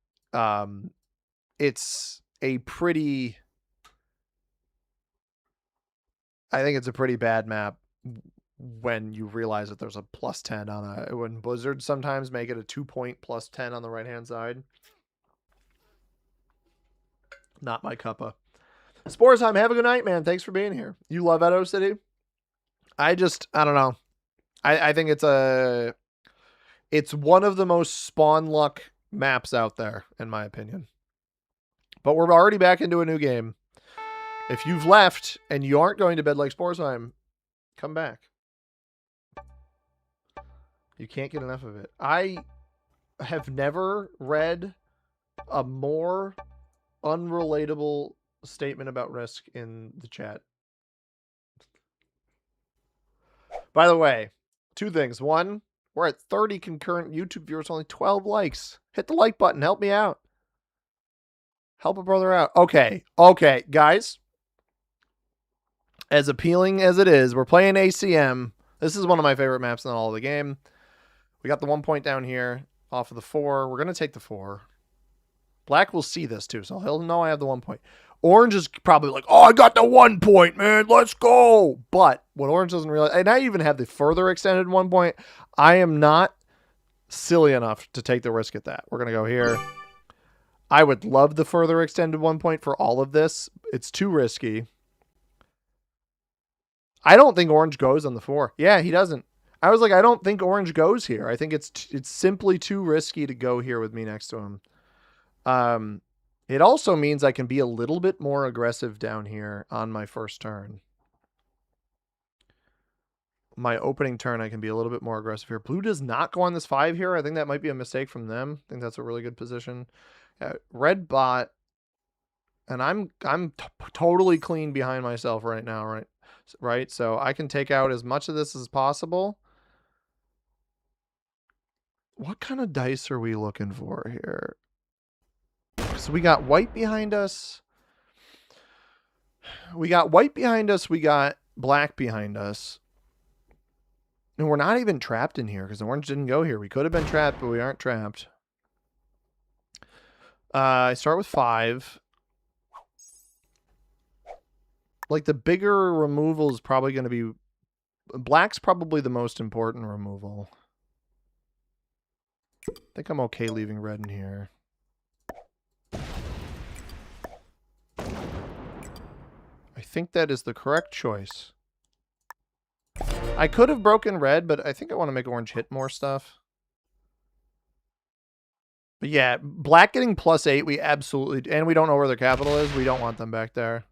it's a pretty... I think it's a pretty bad map when you realize that there's a +10 on when Blizzard sometimes make it a 2-point +10 on the right hand side. Not my cuppa. Sporesheim, have a good night, man. Thanks for being here. You love Edo City? I don't know. I think it's one of the most spawn luck maps out there, in my opinion. But we're already back into a new game. If you've left and you aren't going to bed like Sporesheim, come back. You can't get enough of it. I have never read a more unrelatable statement about Risk in the chat. By the way, two things. One, we're at 30 concurrent YouTube viewers, only 12 likes. Hit the like button. Help me out. Help a brother out. Okay, guys. As appealing as it is, we're playing ACM. This is one of my favorite maps in all of the game. We got the 1 point down here off of the 4. We're going to take the 4. Black will see this too, so he'll know I have the 1 point. Orange is probably like, oh, I got the 1 point, man. Let's go. But what Orange doesn't realize, and I even have the further extended 1 point, I am not silly enough to take the risk at that. We're going to go here. I would love the further extended 1 point for all of this. It's too risky. I don't think Orange goes on the 4. Yeah, he doesn't. I was like, I don't think Orange goes here. I think it's simply too risky to go here with me next to him. It also means I can be a little bit more aggressive down here on my first turn. My opening turn, I can be a little bit more aggressive here. Blue does not go on this 5 here. I think that might be a mistake from them. I think that's a really good position. Red bot, and I'm totally clean behind myself right now, right? So I can take out as much of this as possible. What kind of dice are we looking for here? So we got white behind us. We got white behind us. We got black behind us. And we're not even trapped in here because the orange didn't go here. We could have been trapped, but we aren't trapped. I start with 5. Like the bigger removal is probably going to be... Black's probably the most important removal. I think I'm okay leaving red in here. I think that is the correct choice. I could have broken red, but I think I want to make orange hit more stuff. But yeah, black getting +8, we absolutely... And we don't know where their capital is. We don't want them back there.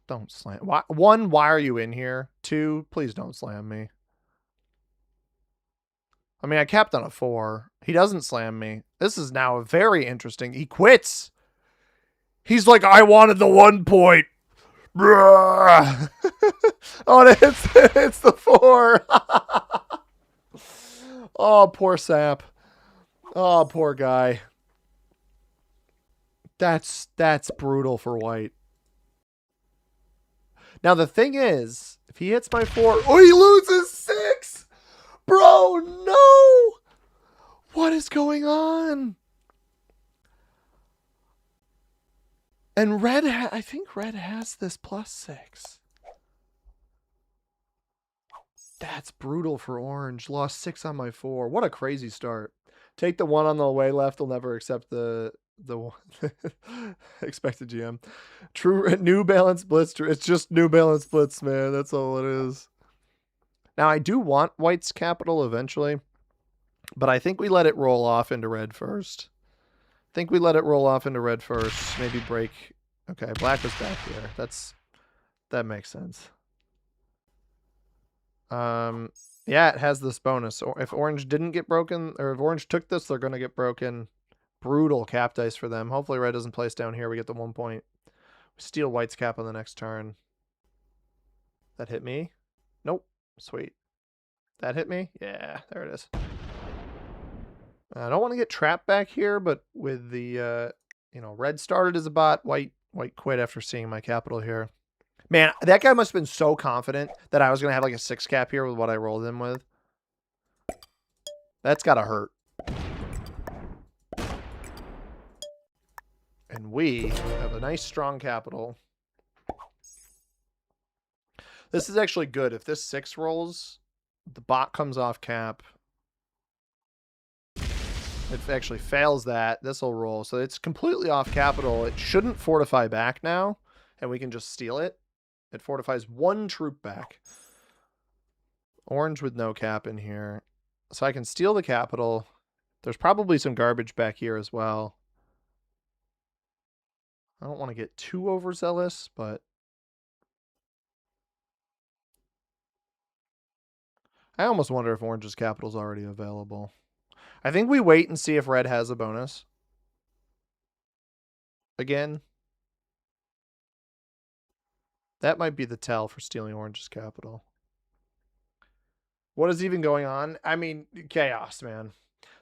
Don't slam. Why, 1, why are you in here? 2, please don't slam me. I mean, I capped on a 4. He doesn't slam me. This is now very interesting. He quits. He's like, I wanted the 1 point. Oh, it's the 4. Oh, poor sap. Oh, poor guy. That's brutal for white. Now, the thing is, if he hits my 4... Oh, he loses 6! Bro, no! What is going on? And red, I think red has this +6. That's brutal for orange. Lost 6 on my 4. What a crazy start. Take the 1 on the way left. They'll never accept the expected GM. True New Balance Blitz. It's just New Balance Blitz, man. That's all it is. Now, I do want white's capital eventually, but I think we let it roll off into red first. Maybe break. Okay, black was back here. That makes sense. Yeah, it has this bonus. So if orange didn't get broken, or if orange took this, they're going to get broken. Brutal cap dice for them. Hopefully red doesn't place down here. We get the 1 point. We steal white's cap on the next turn. That hit me? Nope. Sweet. That hit me? Yeah, there it is. I don't want to get trapped back here, but with the, red started as a bot. White quit after seeing my capital here. Man, that guy must have been so confident that I was going to have like a 6 cap here with what I rolled him with. That's got to hurt. And we have a nice strong capital. This is actually good. If this 6 rolls, the bot comes off cap. It actually fails that. This will roll. So it's completely off capital. It shouldn't fortify back now, and we can just steal it. It fortifies 1 troop back. Orange with no cap in here. So I can steal the capital. There's probably some garbage back here as well. I don't want to get too overzealous, but I almost wonder if Orange's capital is already available. I think we wait and see if Red has a bonus. Again. That might be the tell for stealing Orange's capital. What is even going on? I mean, chaos, man.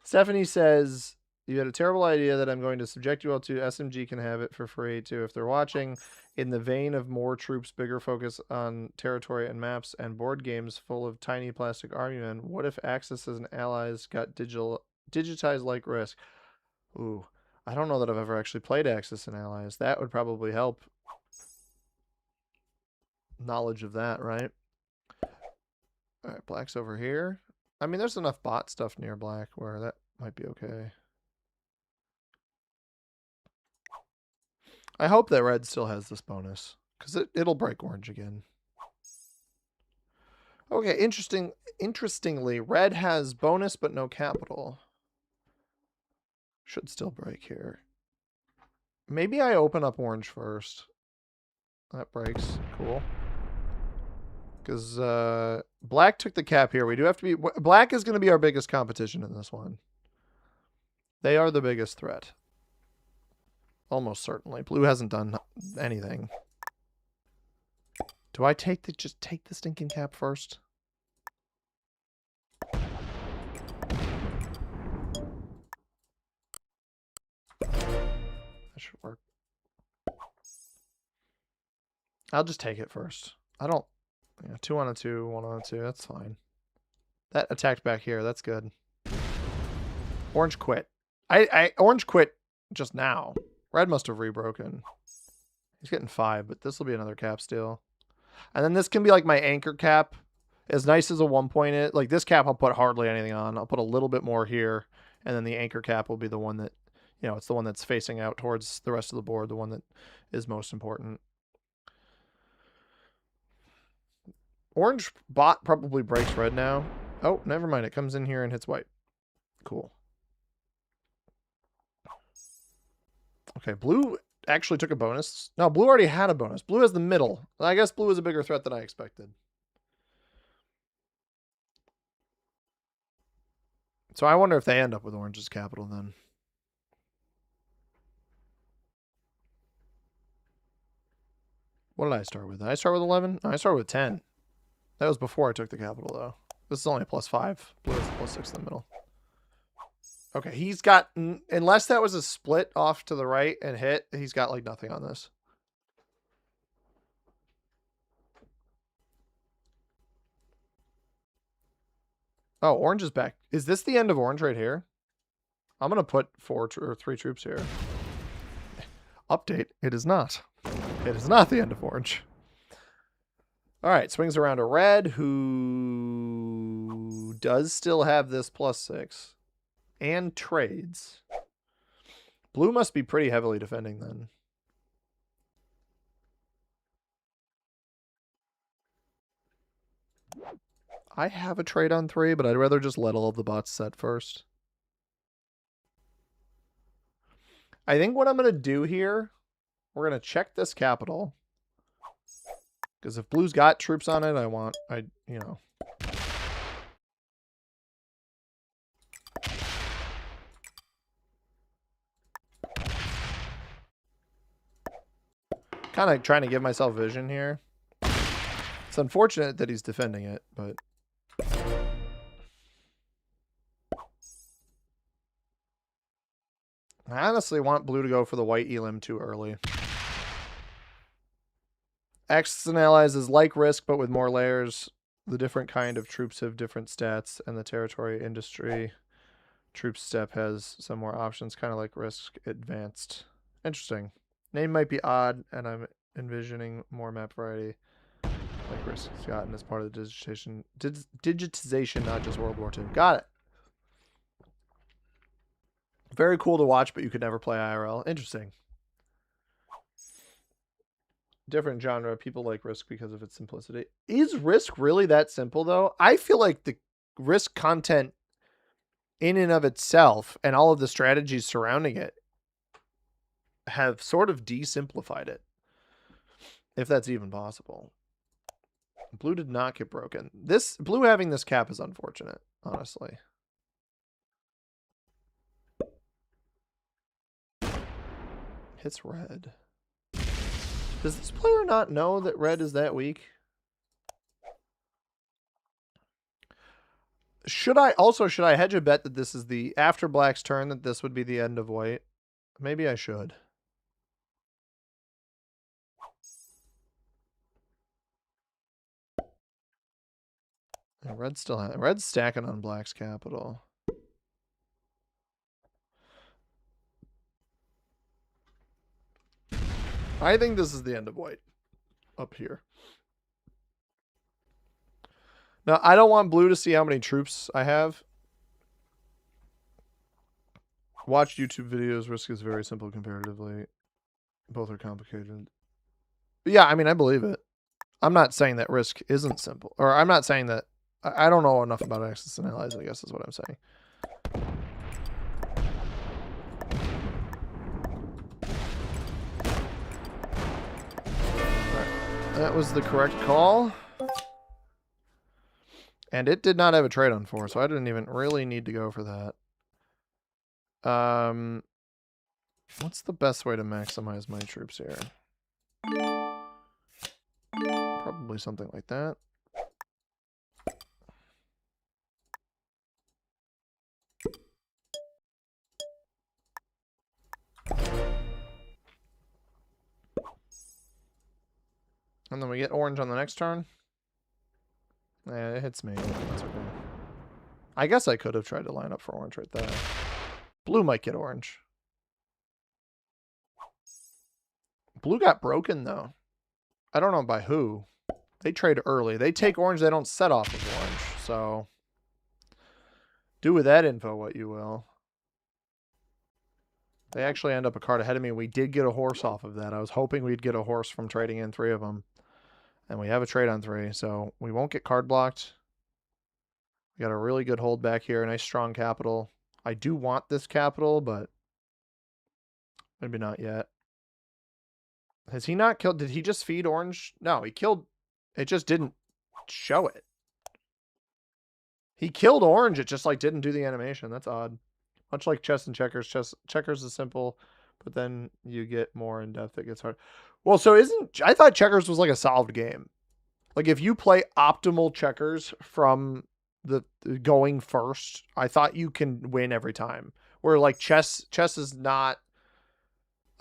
Stephanie says, you had a terrible idea that I'm going to subject you all to. SMG can have it for free, too, if they're watching. In the vein of more troops, bigger focus on territory and maps, and board games full of tiny plastic army men, what if Axis and allies got digitized like Risk? Ooh, I don't know that I've ever actually played Axis and allies. That would probably help. Knowledge of that, right? All right, black's over here. I mean, there's enough bot stuff near black where that might be okay. I hope that red still has this bonus, because it'll break orange again. Okay, interestingly, red has bonus but no capital. Should still break here. Maybe I open up orange first. That breaks. Cool. Because black took the cap here. We do have to be... Black is going to be our biggest competition in this one. They are the biggest threat. Almost certainly. Blue hasn't done anything. Do I just take the stinking cap first? That should work. I'll just take it first. I don't... Yeah, 2 on a 2, 1 on a 2. That's fine. That attacked back here. That's good. Orange quit. Orange quit just now. Red must have rebroken. He's getting 5, but this will be another cap steal. And then this can be like my anchor cap. As nice as a 1 point is. Like this cap I'll put hardly anything on. I'll put a little bit more here. And then the anchor cap will be the one that, you know, it's the one that's facing out towards the rest of the board. The one that is most important. Orange bot probably breaks red now. Oh, never mind. It comes in here and hits white. Cool. Okay, blue actually took a bonus. No, blue already had a bonus. Blue has the middle. I guess blue is a bigger threat than I expected. So I wonder if they end up with orange's capital then. What did I start with? Did I start with 11? No, I started with 10. That was before I took the capital, though. This is only a +5. Blue has a +6 in the middle. Okay, he's got... Unless that was a split off to the right and hit, he's got, like, nothing on this. Oh, orange is back. Is this the end of orange right here? I'm going to put 4 or 3 troops here. Update. It is not. It is not the end of orange. All right, swings around to red, who does still have this +6 and trades. Blue must be pretty heavily defending then. I have a trade on 3, but I'd rather just let all of the bots set first. I think what I'm going to do here, we're going to check this capital. Because if blue's got troops on it, you know. Kind of trying to give myself vision here. It's unfortunate that he's defending it, but... I honestly want blue to go for the white elim too early. Axis and allies is like Risk, but with more layers. The different kind of troops have different stats, and the territory industry troop step has some more options, kind of like Risk Advanced. Interesting. Name might be odd, and I'm envisioning more map variety like Risk's gotten as part of the digitization, not just World War II. Got it. Very cool to watch, but you could never play IRL. Interesting. Different genre. People like Risk because of its simplicity. Is Risk really that simple, though? I feel like the Risk content in and of itself and all of the strategies surrounding it have sort of de-simplified it. If that's even possible. Blue did not get broken. Blue having this cap is unfortunate, honestly. Hits red. Does this player not know that red is that weak? Should I hedge a bet that this is the after black's turn, that this would be the end of white? Maybe I should. And red's stacking on black's capital. I think this is the end of white up here. Now, I don't want blue to see how many troops I have. Watch YouTube videos. Risk is very simple comparatively. Both are complicated. But yeah, I mean, I believe it. I'm not saying that Risk isn't simple. Or I'm not saying that... I don't know enough about Axis and Allies, I guess is what I'm saying. Right. That was the correct call. And it did not have a trade on 4, so I didn't even really need to go for that. What's the best way to maximize my troops here? Probably something like that. And then we get orange on the next turn. Yeah, it hits me. That's okay. I guess I could have tried to line up for orange right there. Blue might get orange. Blue got broken, though. I don't know by who. They trade early. They take orange. They don't set off of orange. So do with that info what you will. They actually end up a card ahead of me. We did get a horse off of that. I was hoping we'd get a horse from trading in 3 of them. And we have a trade on 3, so we won't get card blocked. We got a really good hold back here. A nice strong capital. I do want this capital, but maybe not yet. Has he not killed? Did he just feed orange? No, he killed. It just didn't show it. He killed orange. It just like didn't do the animation. That's odd. Much like chess and checkers. Checkers is simple, but then you get more in depth. It gets hard. Well, so I thought checkers was like a solved game. Like if you play optimal checkers from the going first, I thought you can win every time. Where like chess is not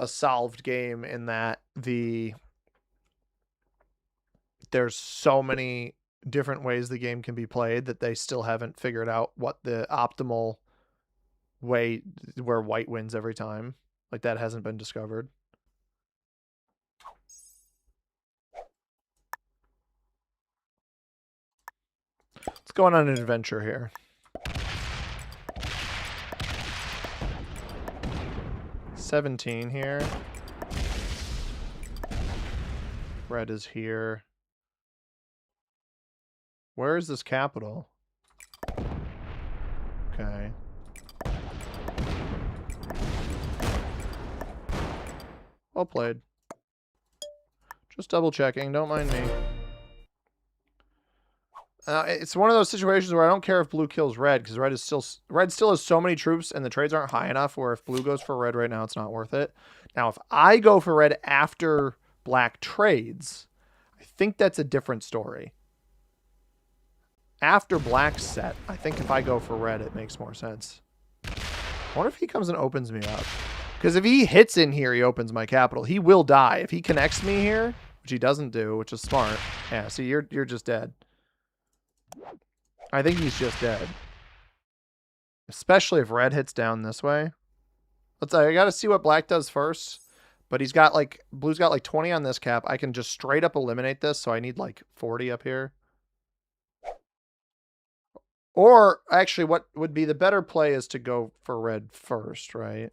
a solved game in that there's so many different ways the game can be played that they still haven't figured out what the optimal way where white wins every time. Like that hasn't been discovered. Let's go on an adventure here. $17 here. Red is here. Where is this capital? Okay. Well played. Just double checking. Don't mind me. It's one of those situations where I don't care if blue kills red, because red still has so many troops and the trades aren't high enough where if blue goes for red right now, it's not worth it. Now, if I go for red after black trades, I think that's a different story. After black's set, I think if I go for red, it makes more sense. I wonder if he comes and opens me up. Because if he hits in here, he opens my capital. He will die. If he connects me here, which he doesn't do, which is smart. Yeah, see, you're just dead. I think he's just dead. Especially if red hits down this way. I got to see what black does first. But he's got like, blue's got like 20 on this cap. I can just straight up eliminate this. So I need like 40 up here. Or actually, what would be the better play is to go for red first, right?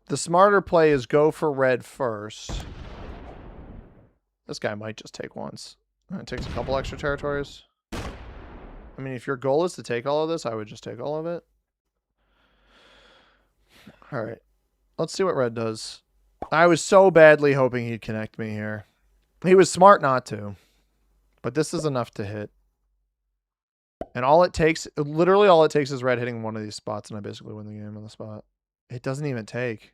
The smarter play is go for red first. This guy might just take once. It takes a couple extra territories. I mean, if your goal is to take all of this, I would just take all of it. All right. Let's see what red does. I was so badly hoping he'd connect me here. He was smart not to. But this is enough to hit. And all it takes, literally all it takes is red hitting one of these spots, and I basically win the game on the spot. It doesn't even take.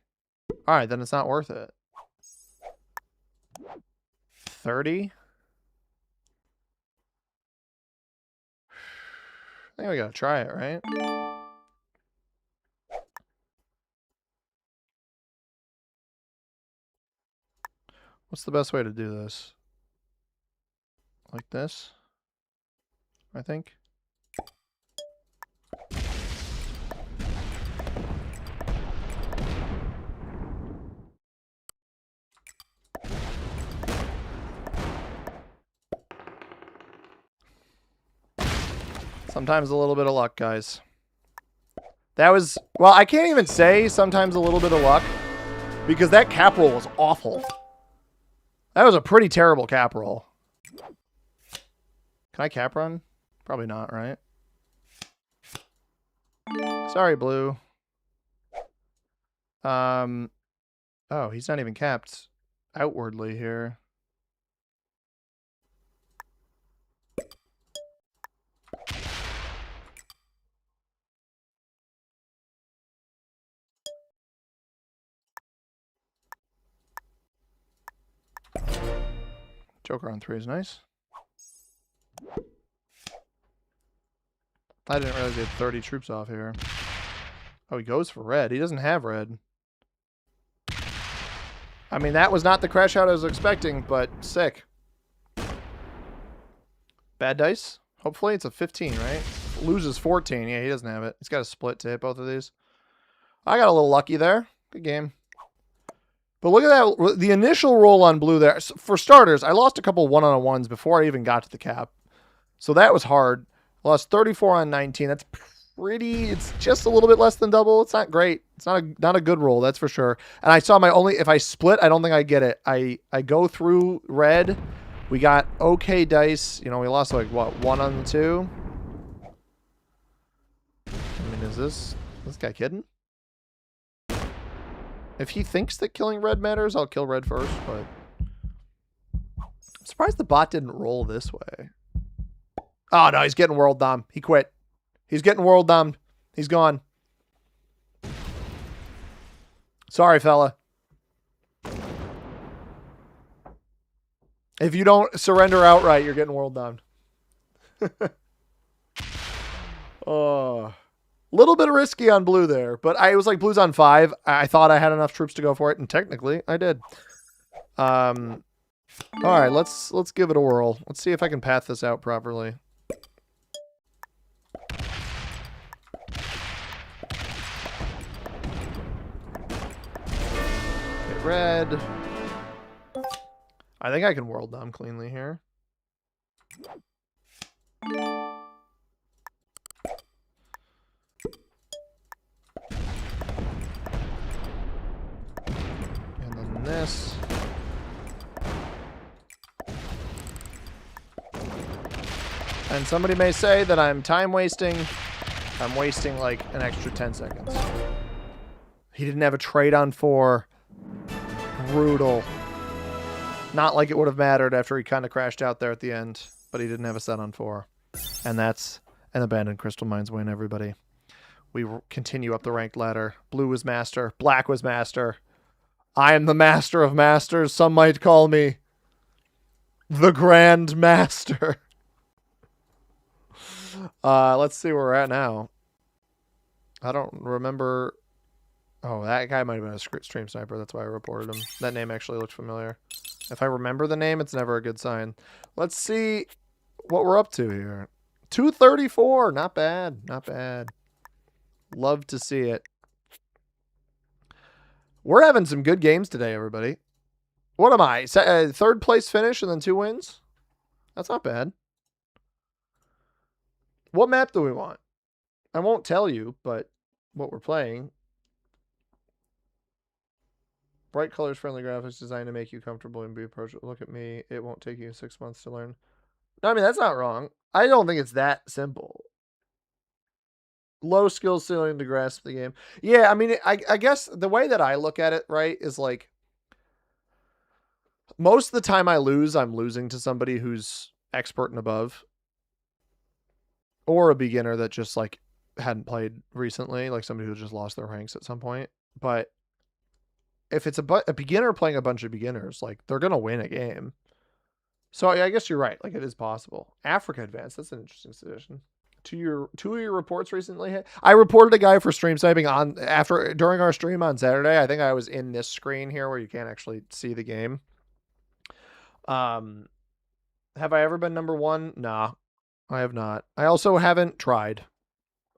All right, then it's not worth it. 30? I think we gotta try it, right? What's the best way to do this? Like this, I think. Sometimes a little bit of luck, guys. That was, well, I can't even say sometimes a little bit of luck because that cap roll was awful. That was a pretty terrible cap roll. Can I cap run? Probably not, right? Sorry, blue. Oh, he's not even capped outwardly here. Joker on 3 is nice. I didn't realize he had 30 troops off here. Oh, he goes for red. He doesn't have red. I mean, that was not the crash out I was expecting, but sick. Bad dice. Hopefully it's a 15, right? Loses 14. Yeah, he doesn't have it. He's got a split to hit both of these. I got a little lucky there. Good game. But look at that. The initial roll on blue there. For starters, I lost a couple one-on-ones before I even got to the cap. So that was hard. Lost 34 on 19. That's pretty. It's just a little bit less than double. It's not great. It's not a good roll, that's for sure. And I saw my only, if I split, I don't think I get it. I go through red. We got okay dice. You know, we lost like, what, 1 on the 2? I mean, is this guy kidding? If he thinks that killing red matters, I'll kill red first, but I'm surprised the bot didn't roll this way. Oh, no, he's getting world dom. He quit. He's getting world dommed. He's gone. Sorry, fella. If you don't surrender outright, you're getting world dommed. Oh. Little bit risky on blue there, but I was like, blue's on 5. I thought I had enough troops to go for it, and technically I did. All right, let's give it a whirl. Let's see if I can path this out properly. Hit red. I think I can world dom cleanly here. This. And somebody may say that I'm time wasting. I'm wasting like an extra 10 seconds. He didn't have a trade on 4. Brutal. Not like it would have mattered after he kind of crashed out there at the end, but he didn't have a set on 4. And that's an abandoned crystal mines win, everybody. We continue up the ranked ladder. Blue was master. Black was master. I am the master of masters. Some might call me the Grand Master. Let's see where we're at now. I don't remember. Oh, that guy might have been a stream sniper. That's why I reported him. That name actually looked familiar. If I remember the name, it's never a good sign. Let's see what we're up to here. 234. Not bad. Not bad. Love to see it. We're having some good games today, everybody. What am I? Third place finish and then 2 wins? That's not bad. What map do we want? I won't tell you, but what we're playing. Bright colors, friendly graphics, designed to make you comfortable and be approachable. Look at me. It won't take you 6 months to learn. No, I mean, that's not wrong. I don't think it's that simple. Low skill ceiling to grasp the game. Yeah, I mean, I guess the way that I look at it, right, is like most of the time I lose, I'm losing to somebody who's expert and above, or a beginner that just like hadn't played recently, like somebody who just lost their ranks at some point. But if it's a beginner playing a bunch of beginners, like they're gonna win a game. So I guess you're right. Like it is possible. Africa Advanced. That's an interesting suggestion. Two of your reports recently. I reported a guy for stream sniping on after during our stream on Saturday. I think I was in this screen here where you can't actually see the game. Have I ever been number one? Nah, I have not. I also haven't tried.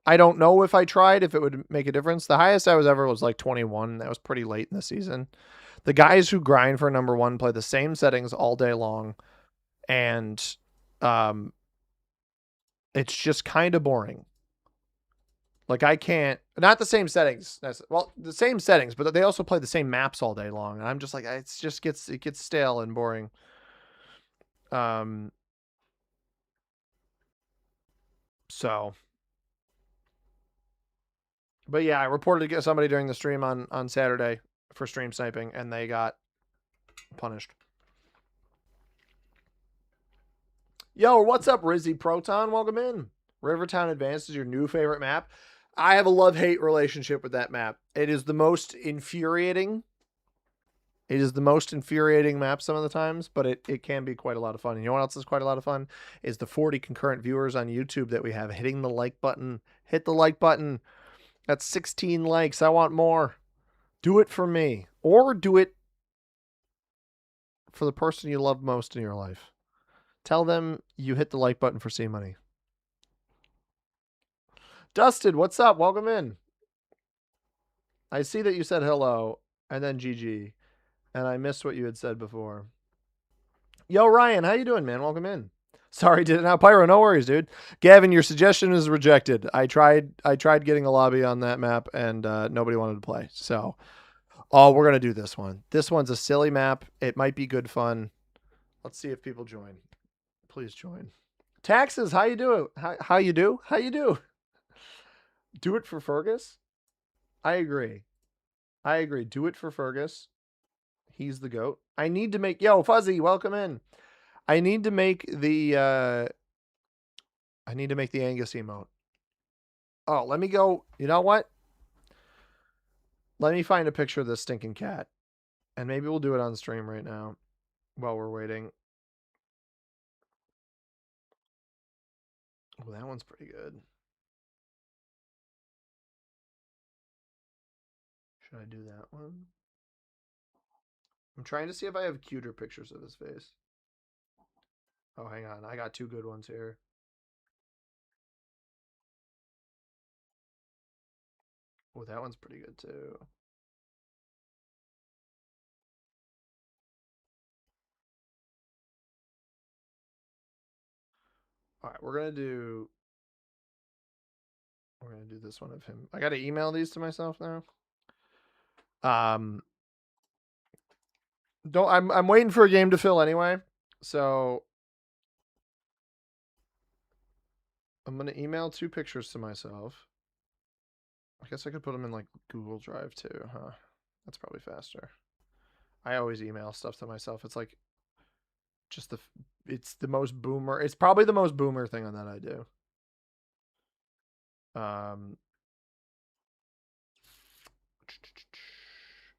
I don't know if I tried if it would make a difference. The highest I was ever was like 21. That was pretty late in the season. The guys who grind for number one play the same settings all day long, and it's just kind of boring. Like I can't, not the same settings. Well, the same settings, but they also play the same maps all day long, and I'm just like, it gets stale and boring. So, but yeah, I reported to get somebody during the stream on Saturday for stream sniping, and they got punished. Yo, what's up, Rizzy Proton? Welcome in. Rivertown Advanced is your new favorite map. I have a love-hate relationship with that map. It is the most infuriating. It is the most infuriating map some of the times, but it can be quite a lot of fun. And you know what else is quite a lot of fun? Is the 40 concurrent viewers on YouTube that we have hitting the like button. Hit the like button. That's 16 likes. I want more. Do it for me. Or do it for the person you love most in your life. Tell them you hit the like button for C-Money. Dustin, what's up? Welcome in. I see that you said hello and then GG, and I missed what you had said before. Yo, Ryan, how you doing, man? Welcome in. Sorry, did it now, Pyro. No worries, dude. Gavin, your suggestion is rejected. I tried getting a lobby on that map, and nobody wanted to play. So, we're gonna do this one. This one's a silly map. It might be good fun. Let's see if people join. Please join. Taxes, how you doing? How you do? How you do? Do it for Fergus. I agree. Do it for Fergus. He's the GOAT. I need to make Fuzzy, welcome in. I need to make the Angus emote. Oh, let me go. You know what? Let me find a picture of this stinking cat. And maybe we'll do it on stream right now while we're waiting. Oh, that one's pretty good. Should I do that one? I'm trying to see if I have cuter pictures of his face. Oh, hang on. I got two good ones here. Oh, that one's pretty good too. All right, we're gonna do this one of him. I gotta email these to myself now. I'm waiting for a game to fill anyway, so I'm gonna email two pictures to myself. I guess I could put them in like Google Drive too, huh? That's probably faster. I always email stuff to myself. It's like just it's the most boomer. It's probably the most boomer thing on that I do.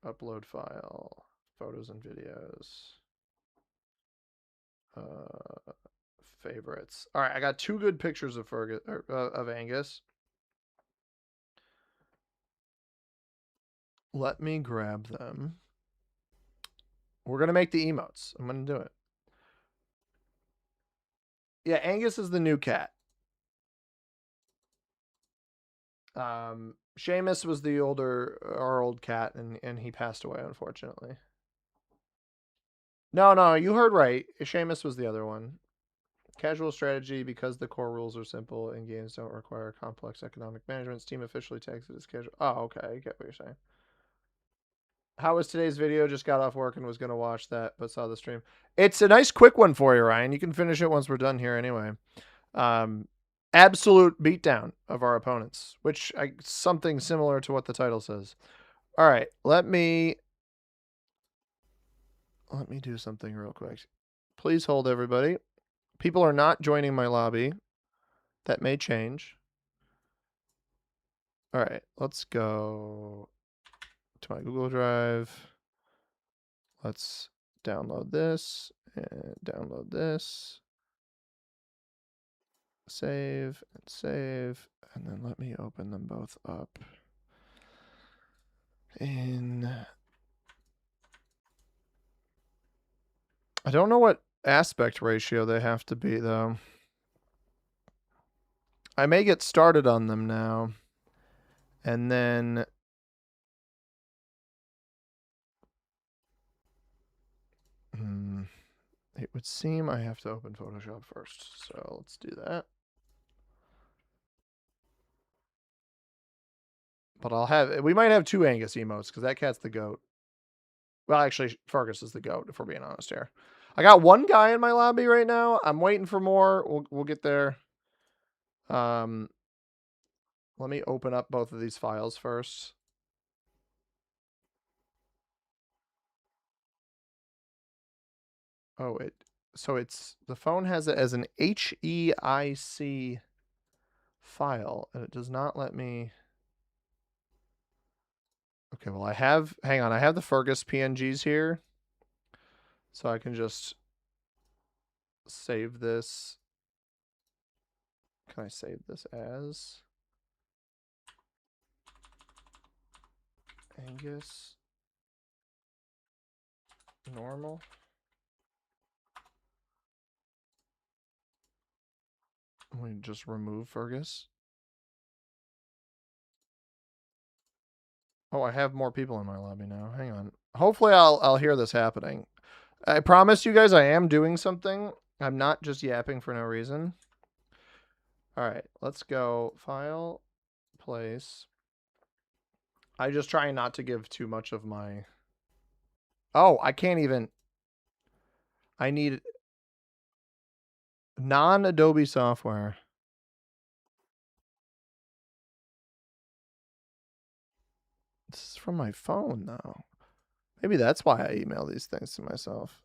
Upload file, photos and videos. Favorites. All right, I got two good pictures of Fergus of Angus. Let me grab them. We're gonna make the emotes. I'm gonna do it. Yeah, Angus is the new cat. Seamus was our old cat, and he passed away, unfortunately. No, you heard right. Seamus was the other one. Casual strategy because the core rules are simple and games don't require complex economic management. Steam officially tags it as casual. Oh, okay. I get what you're saying. How was today's video? Just got off work and was going to watch that, but saw the stream. It's a nice quick one for you, Ryan. You can finish it once we're done here anyway. Absolute beatdown of our opponents, which something similar to what the title says. All right, let me do something real quick. Please hold, everybody. People are not joining my lobby. That may change. All right, let's go to my Google Drive. Let's download this and download this. Save and save. And then let me open them both up in... I don't know what aspect ratio they have to be, though. I may get started on them now. And then... it would seem I have to open Photoshop first. So let's do that. But we might have two Angus emotes, because that cat's the goat. Well, actually, Fergus is the goat, if we're being honest here. I got one guy in my lobby right now. I'm waiting for more. We'll get there. Let me open up both of these files first. Oh, so it's the phone has it as an HEIC file, and it does not let me. Okay, well, hang on, I have the Fergus PNGs here. So I can just save this. Can I save this as Angus normal? We just remove Fergus. Oh, I have more people in my lobby now. Hang on. Hopefully I'll hear this happening. I promise you guys I am doing something. I'm not just yapping for no reason. All right, let's go file, place. I just try not to give too much of my... Oh, I can't even... I need non-Adobe software. This is from my phone, though. Maybe that's why I email these things to myself.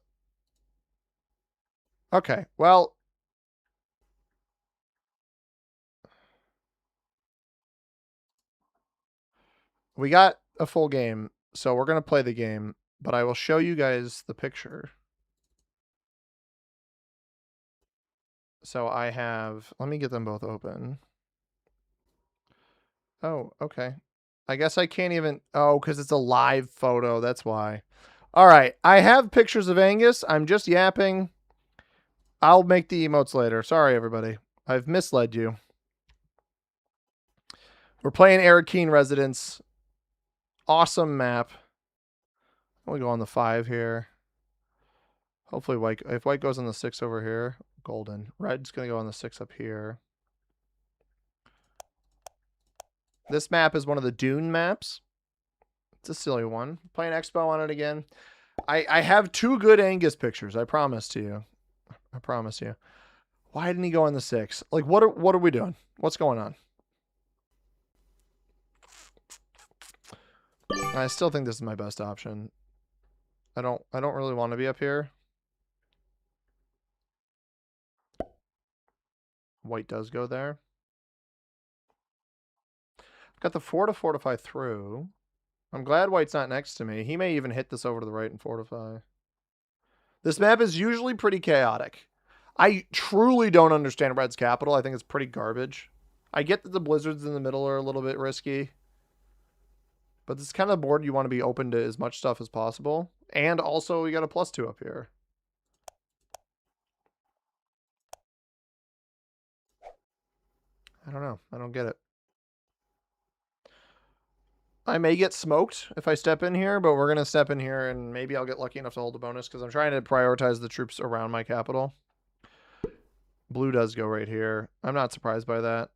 Okay, well... We got a full game, so we're going to play the game, but I will show you guys the picture. So I have... Let me get them both open. Oh, okay. I guess I can't even... Oh, because it's a live photo. That's why. All right. I have pictures of Angus. I'm just yapping. I'll make the emotes later. Sorry, everybody. I've misled you. We're playing Arakeen Residence. Awesome map. We go on the 5 here. Hopefully, white. If white goes on the 6 over here, golden. Red's going to go on the 6 up here. This map is one of the Dune maps. It's a silly one. Playing Expo on it again. I have 2 good Angus pictures. I promise to you. I promise you. Why didn't he go on the 6? Like, what are we doing? What's going on? I still think this is my best option. I don't really want to be up here. White does go there. I've got the 4 to fortify through. I'm glad white's not next to me. He may even hit this over to the right and fortify. This map is usually pretty chaotic. I truly don't understand red's capital. I think it's pretty garbage. I get that the blizzards in the middle are a little bit risky. But this is kind of the board you want to be open to as much stuff as possible. And also, we got a +2 up here. I don't know. I don't get it. I may get smoked if I step in here, but we're going to step in here and maybe I'll get lucky enough to hold a bonus because I'm trying to prioritize the troops around my capital. Blue does go right here. I'm not surprised by that.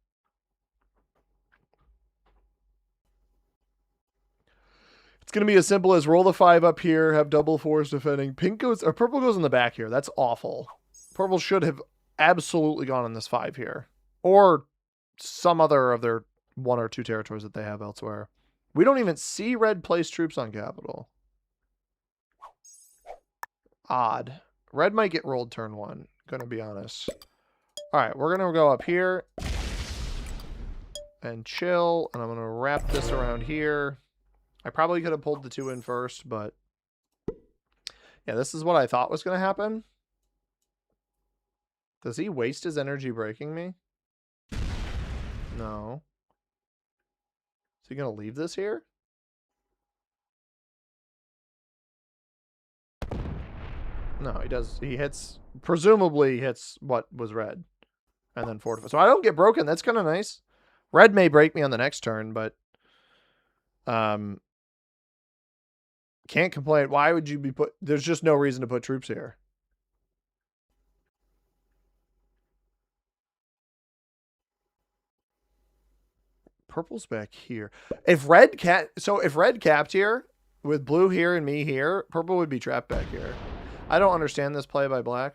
It's going to be as simple as roll the 5 up here, have double 4s defending. Pink goes, or purple goes in the back here. That's awful. Purple should have absolutely gone on this 5 here. Or some other of their 1 or 2 territories that they have elsewhere. We don't even see red place troops on capital. Odd. Red might get rolled turn 1, gonna be honest. Alright, we're gonna go up here and chill, and I'm gonna wrap this around here. I probably could have pulled the 2 in first, but yeah, this is what I thought was gonna happen. Does he waste his energy breaking me? No. Is he gonna leave this here? No, he does. He hits, presumably hits what was red. And then fortify. So I don't get broken. That's kind of nice. Red may break me on the next turn, but can't complain. Why would you be put... There's just no reason to put troops here. Purple's back here. If red capped here with blue here and me here, purple would be trapped back here. I don't understand this play by black.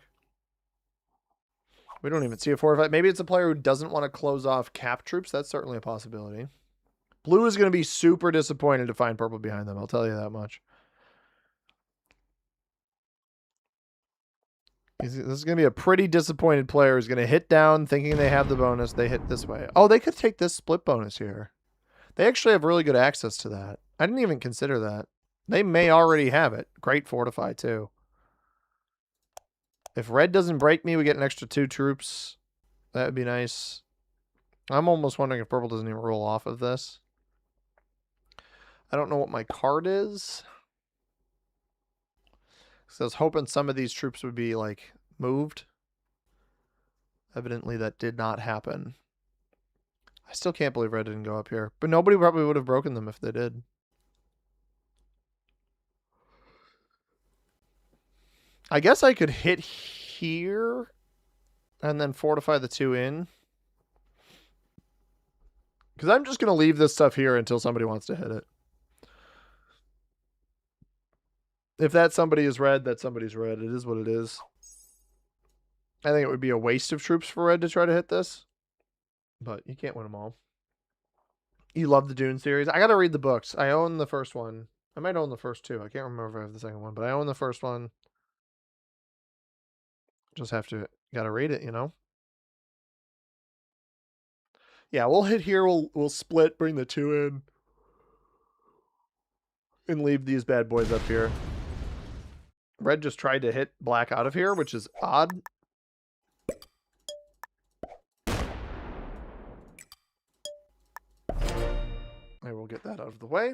We don't even see a fortify. Maybe it's a player who doesn't want to close off cap troops. That's certainly a possibility. Blue is going to be super disappointed to find purple behind them. I'll tell you that much. This is going to be a pretty disappointed player who's going to hit down thinking they have the bonus. They hit this way. Oh, they could take this split bonus here. They actually have really good access to that. I didn't even consider that. They may already have it. Great fortify, too. If red doesn't break me, we get an extra 2 troops. That would be nice. I'm almost wondering if purple doesn't even roll off of this. I don't know what my card is. So I was hoping some of these troops would be, like, moved. Evidently, that did not happen. I still can't believe red didn't go up here. But nobody probably would have broken them if they did. I guess I could hit here and then fortify the 2 in. Because I'm just going to leave this stuff here until somebody wants to hit it. If that somebody is red, that somebody's red. It is what it is. I think it would be a waste of troops for red to try to hit this. But you can't win them all. You love the Dune series. I got to read the books. I own the first one. I might own the first 2. I can't remember if I have the second one. But I own the first one. Just got to read it, you know? Yeah, we'll hit here. We'll split, bring the 2 in. And leave these bad boys up here. Red just tried to hit black out of here, which is odd. I will get that out of the way.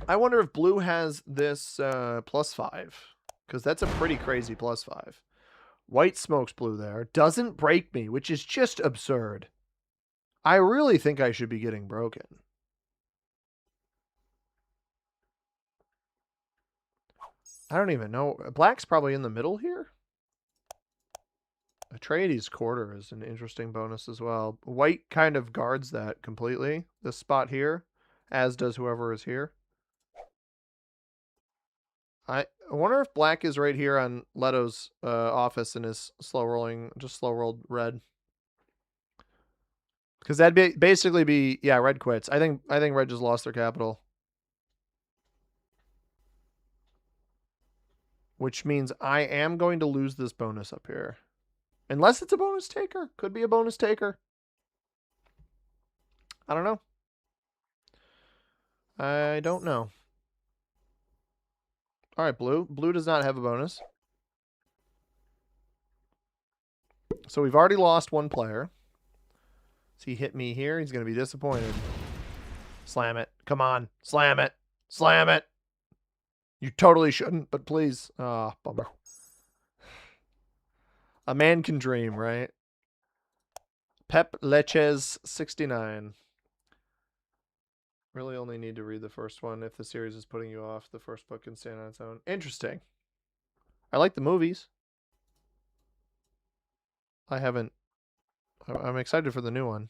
I wonder if blue has this +5. Because that's a pretty crazy +5. White smokes blue there. Doesn't break me, which is just absurd. I really think I should be getting broken. I don't even know. Black's probably in the middle here. Atreides quarter is an interesting bonus as well. White kind of guards that completely. This spot here, as does whoever is here. I wonder if black is right here on Leto's office and is slow rolling, just slow rolled red. Because that'd basically be, yeah, red quits. I think red just lost their capital. Which means I am going to lose this bonus up here. Unless it's a bonus taker. Could be a bonus taker. I don't know. I don't know. All right, blue. Blue does not have a bonus. So we've already lost 1 player. So he hit me here. He's going to be disappointed. Slam it. Come on. Slam it. Slam it. You totally shouldn't, but please. Ah, bummer. A man can dream, right? Pep Leches 69. Really only need to read the first one. If the series is putting you off, the first book can stand on its own. Interesting. I like the movies. I haven't. I'm excited for the new one.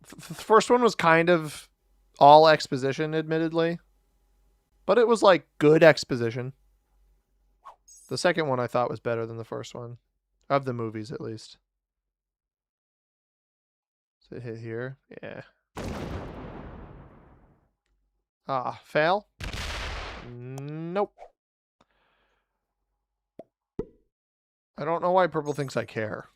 The first one was kind of all exposition, admittedly, but it was like good exposition. The second one I thought was better than the first one, of the movies at least. Does it hit here? Yeah. Ah, fail? Nope. I don't know why purple thinks I care.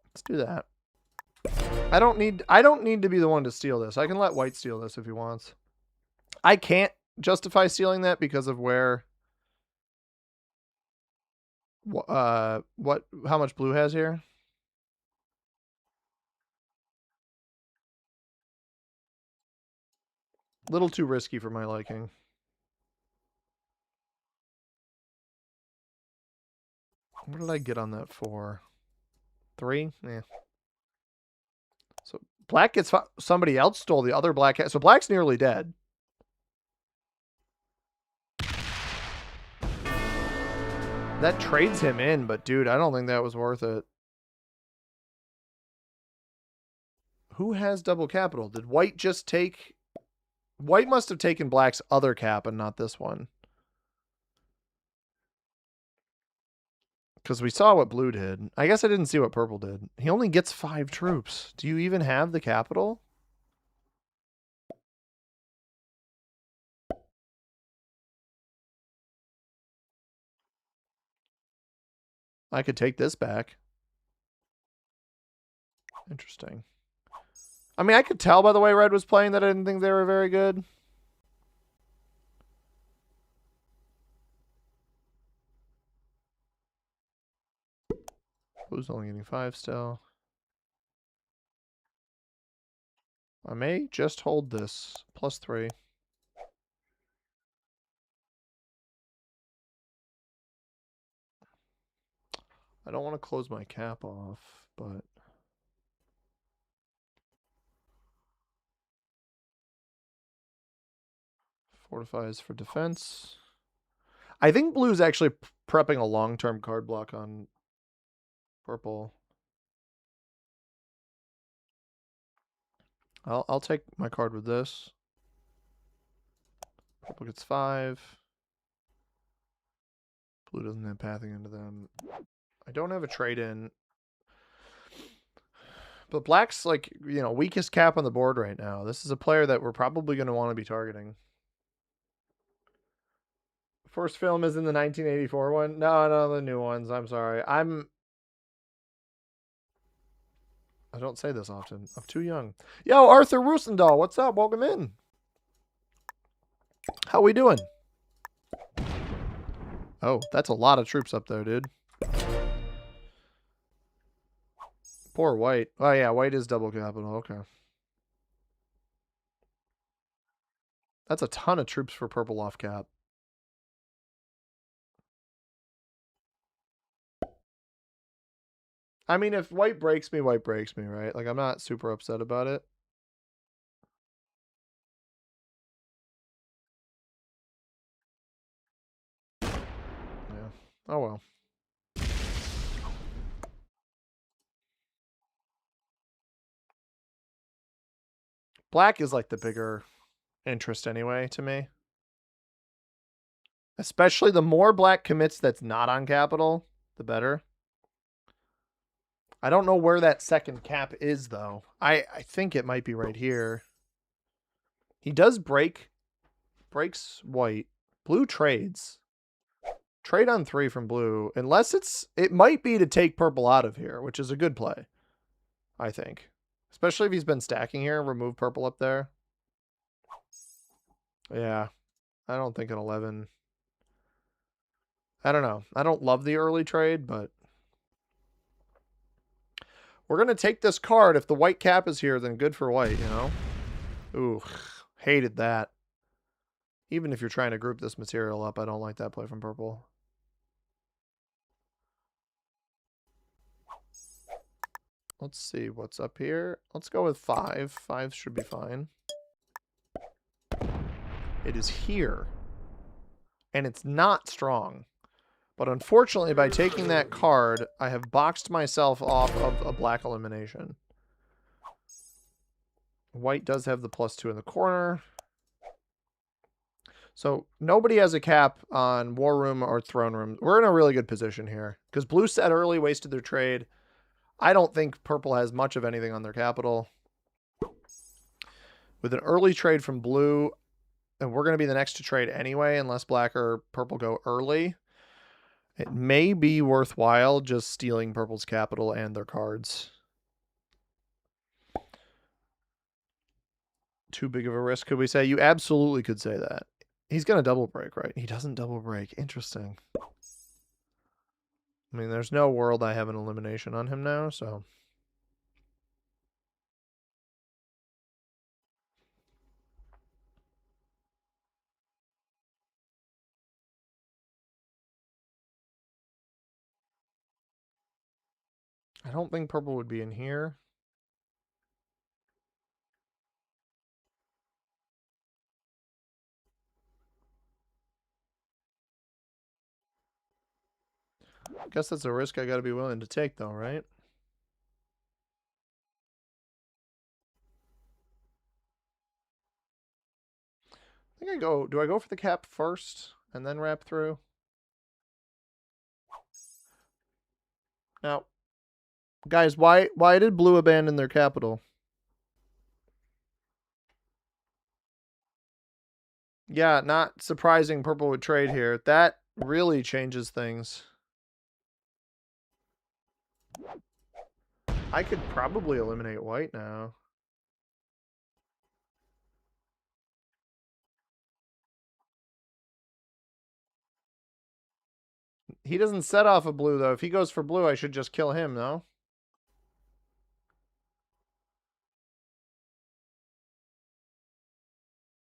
Let's do that. I don't need to be the one to steal this. I can let white steal this if he wants. I can't justify stealing that because of where how much blue has here. Little too risky for my liking. What did I get on that for? 3? Yeah. So black gets somebody else stole the other black. So black's nearly dead. That trades him in, but dude, I don't think that was worth it. Who has double capital? Did white just take... White must have taken black's other cap and not this one. Because we saw what blue did. I guess I didn't see what purple did. He only gets 5 troops. Do you even have the capital? I could take this back. Interesting. I mean, I could tell by the way red was playing that I didn't think they were very good. Blue's only getting 5 still. I may just hold this. +3. I don't want to close my cap off, but... Fortifies for defense. I think blue's actually prepping a long-term card block on purple. I'll take my card with this. Purple gets 5. Blue doesn't have pathing into them. I don't have a trade-in. But black's like, you know, weakest cap on the board right now. This is a player that we're probably going to want to be targeting. First film is in the 1984 one? No, the new ones. I'm sorry. I don't say this often. I'm too young. Yo, Arthur Roosendahl, what's up? Welcome in. How we doing? Oh, that's a lot of troops up there, dude. Poor white. Oh, yeah, white is double capital. Okay. That's a ton of troops for purple off cap. I mean, if white breaks me, right? Like, I'm not super upset about it. Yeah. Oh, well. Black is like the bigger interest anyway to me. Especially the more black commits that's not on capital, the better. I don't know where that second cap is, though. I think it might be right here. He does breaks white. Blue trades. Trade on 3 from blue. Unless it might be to take purple out of here, which is a good play, I think. Especially if he's been stacking here. Remove purple up there. Yeah. I don't think an 11. I don't know. I don't love the early trade, but... We're going to take this card. If the white cap is here, then good for white, you know? Ooh, hated that. Even if you're trying to group this material up, I don't like that play from purple. Let's see what's up here. Let's go with 5. 5 should be fine. It is here. And it's not strong. But unfortunately, by taking that card, I have boxed myself off of a black elimination. White does have the +2 in the corner. So nobody has a cap on War Room or Throne Room. We're in a really good position here. Because blue set early, wasted their trade. I don't think purple has much of anything on their capital. With an early trade from blue, and we're going to be the next to trade anyway, unless black or purple go early. It may be worthwhile just stealing purple's capital and their cards. Too big of a risk, could we say? You absolutely could say that. He's going to double break, right? He doesn't double break. Interesting. I mean, there's no world I have an elimination on him now, so... I don't think purple would be in here. I guess that's a risk I got to be willing to take, though, right? I think I go... Do I go for the cap first and then wrap through? Now, guys, why did blue abandon their capital? Yeah, not surprising purple would trade here. That really changes things. I could probably eliminate white now. He doesn't set off a blue, though. If he goes for blue, I should just kill him, no?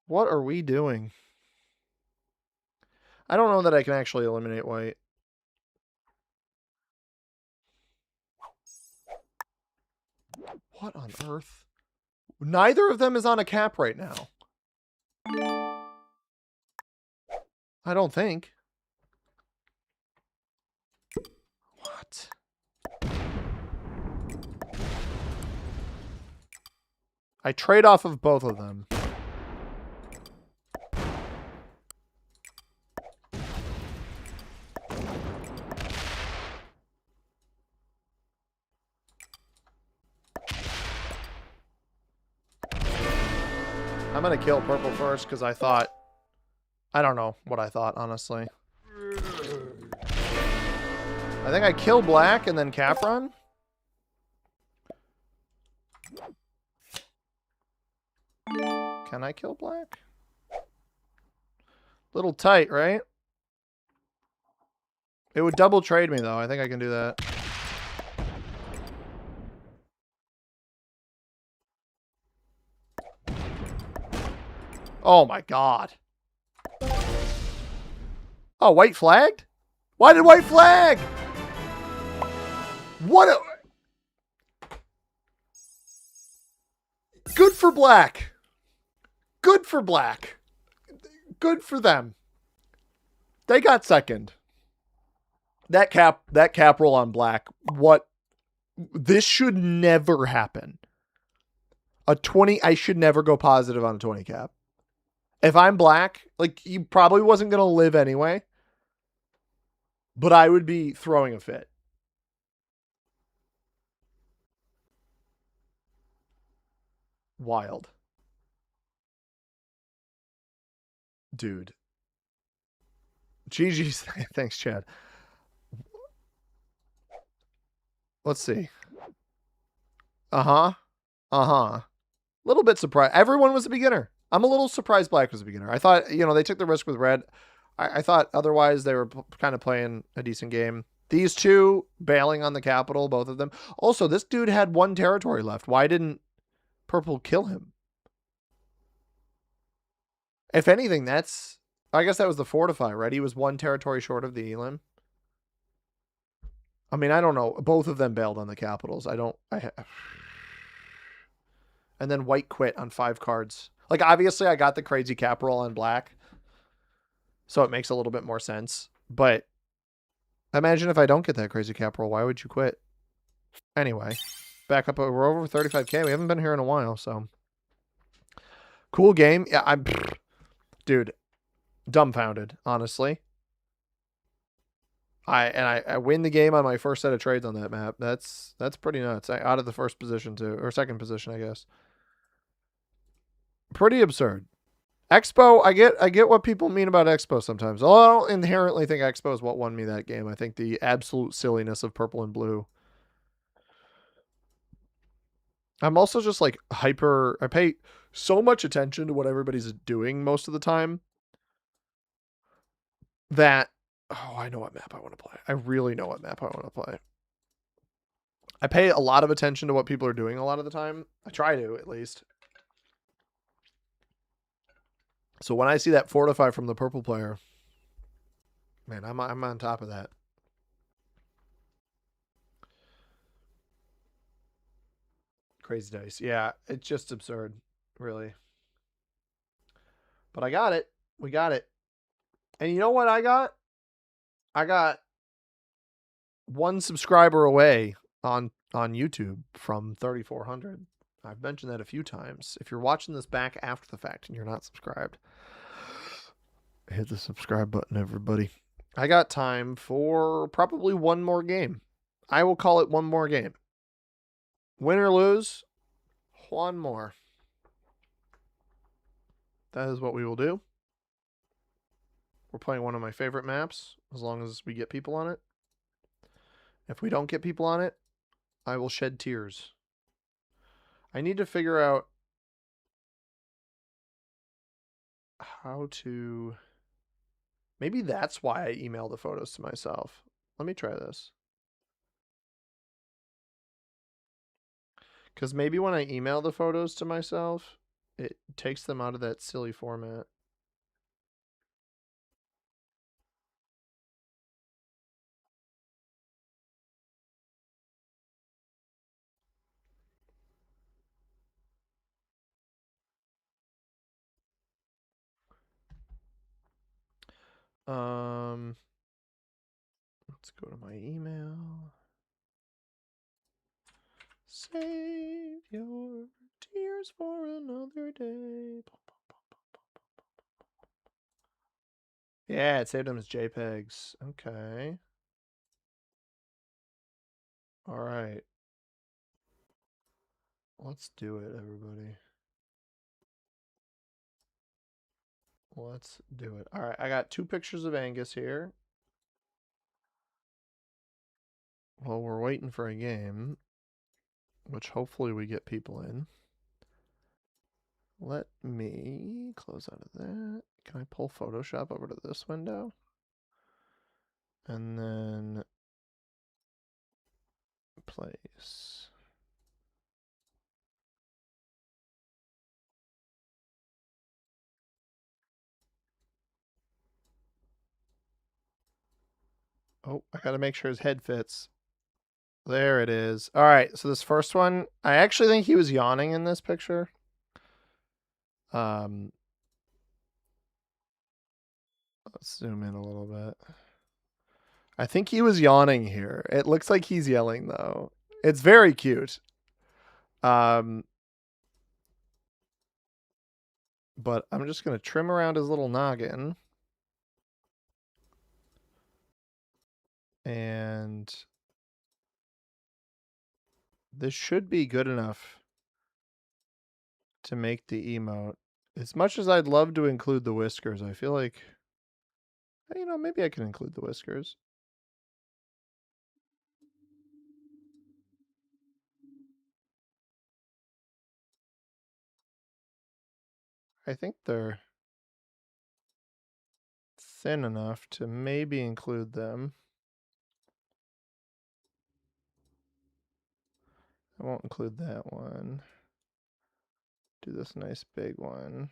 What are we doing? I don't know that I can actually eliminate white. What on earth? Neither of them is on a cap right now. I don't think. What? I trade off of both of them. I'm going to kill purple first because I thought... I don't know what I thought, honestly. I think I kill black and then cap run. Can I kill black? Little tight, right? It would double trade me, though. I think I can do that. Oh my god. Oh, white flagged? Why did white flag? What a... Good for black. Good for black. Good for them. They got second. That cap roll on black. What? This should never happen. A 20, I should never go positive on a 20 cap. If I'm black, like, he probably wasn't going to live anyway. But I would be throwing a fit. Wild. Dude. GG's. Thanks, Chad. Let's see. Uh-huh. Uh-huh. A little bit surprised. Everyone was a beginner. I'm a little surprised black was a beginner. I thought, you know, they took the risk with red. I thought otherwise they were kind of playing a decent game. These two bailing on the capital, both of them. Also, this dude had 1 territory left. Why didn't purple kill him? If anything, that's... I guess that was the fortify, right? He was 1 territory short of the elim. I mean, I don't know. Both of them bailed on the Capitals. I don't. And then White quit on 5 cards. Like, obviously, I got the crazy cap roll on black, so it makes a little bit more sense. But imagine if I don't get that crazy cap roll. Why would you quit? Anyway, back up. We're over 35K. We haven't been here in a while, so cool game. Yeah, dude, dumbfounded, honestly. I win the game on my first set of trades on that map. That's pretty nuts. Out of the first position too, or second position, I guess. Pretty absurd. Expo, I get what people mean about Expo sometimes. Although I don't inherently think Expo is what won me that game. I think the absolute silliness of purple and blue. I'm also just like hyper. I pay so much attention to what everybody's doing most of the time that, oh, I know what map I want to play. I really know what map I want to play. I pay a lot of attention to what people are doing a lot of the time. I try to, at least. So when I see that fortify from the purple player, man, I'm on top of that. Crazy dice. Yeah, it's just absurd, really. But I got it. We got it. And you know what I got? I got 1 subscriber away on YouTube from 3,400. I've mentioned that a few times. If you're watching this back after the fact and you're not subscribed, hit the subscribe button, everybody. I got time for probably one more game. I will call it one more game. Win or lose, one more. That is what we will do. We're playing one of my favorite maps, as long as we get people on it. If we don't get people on it, I will shed tears. I need to figure out how to... Maybe that's why I email the photos to myself. Let me try this. Because maybe when I email the photos to myself, it takes them out of that silly format. Let's go to my email. Save your tears for another day. Yeah, it saved them as JPEGs. Okay. All right. Let's do it, everybody. Let's do it. All right, I got 2 pictures of Angus here. Well, we're waiting for a game, which hopefully we get people in. Let me close out of that. Can I pull Photoshop over to this window? And then place. Oh, I gotta make sure his head fits. There it is. All right, so this first one, I actually think he was yawning in this picture. Let's zoom in a little bit. I think he was yawning here. It looks like he's yelling though. It's very cute. But I'm just gonna trim around his little noggin. And this should be good enough to make the emote. As much as I'd love to include the whiskers, I feel like, you know, maybe I can include the whiskers. I think they're thin enough to maybe include them. I won't include that one. Do this nice big one.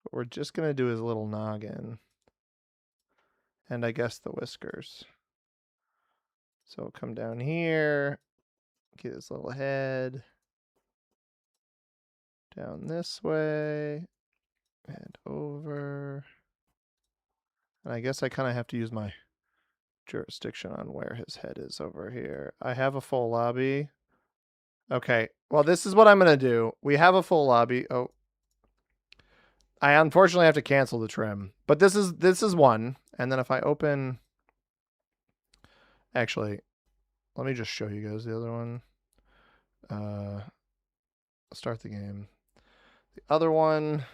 What we're just gonna do is a little noggin. And I guess the whiskers. So come down here, get his little head. Down this way. And over. And I guess I kind of have to use my jurisdiction on where his head is over here. I have a full lobby. Okay. Well, this is what I'm going to do. We have a full lobby. Oh. I unfortunately have to cancel the trim. But this is one. And then if I open... Actually, let me just show you guys the other one. Start the game. The other one...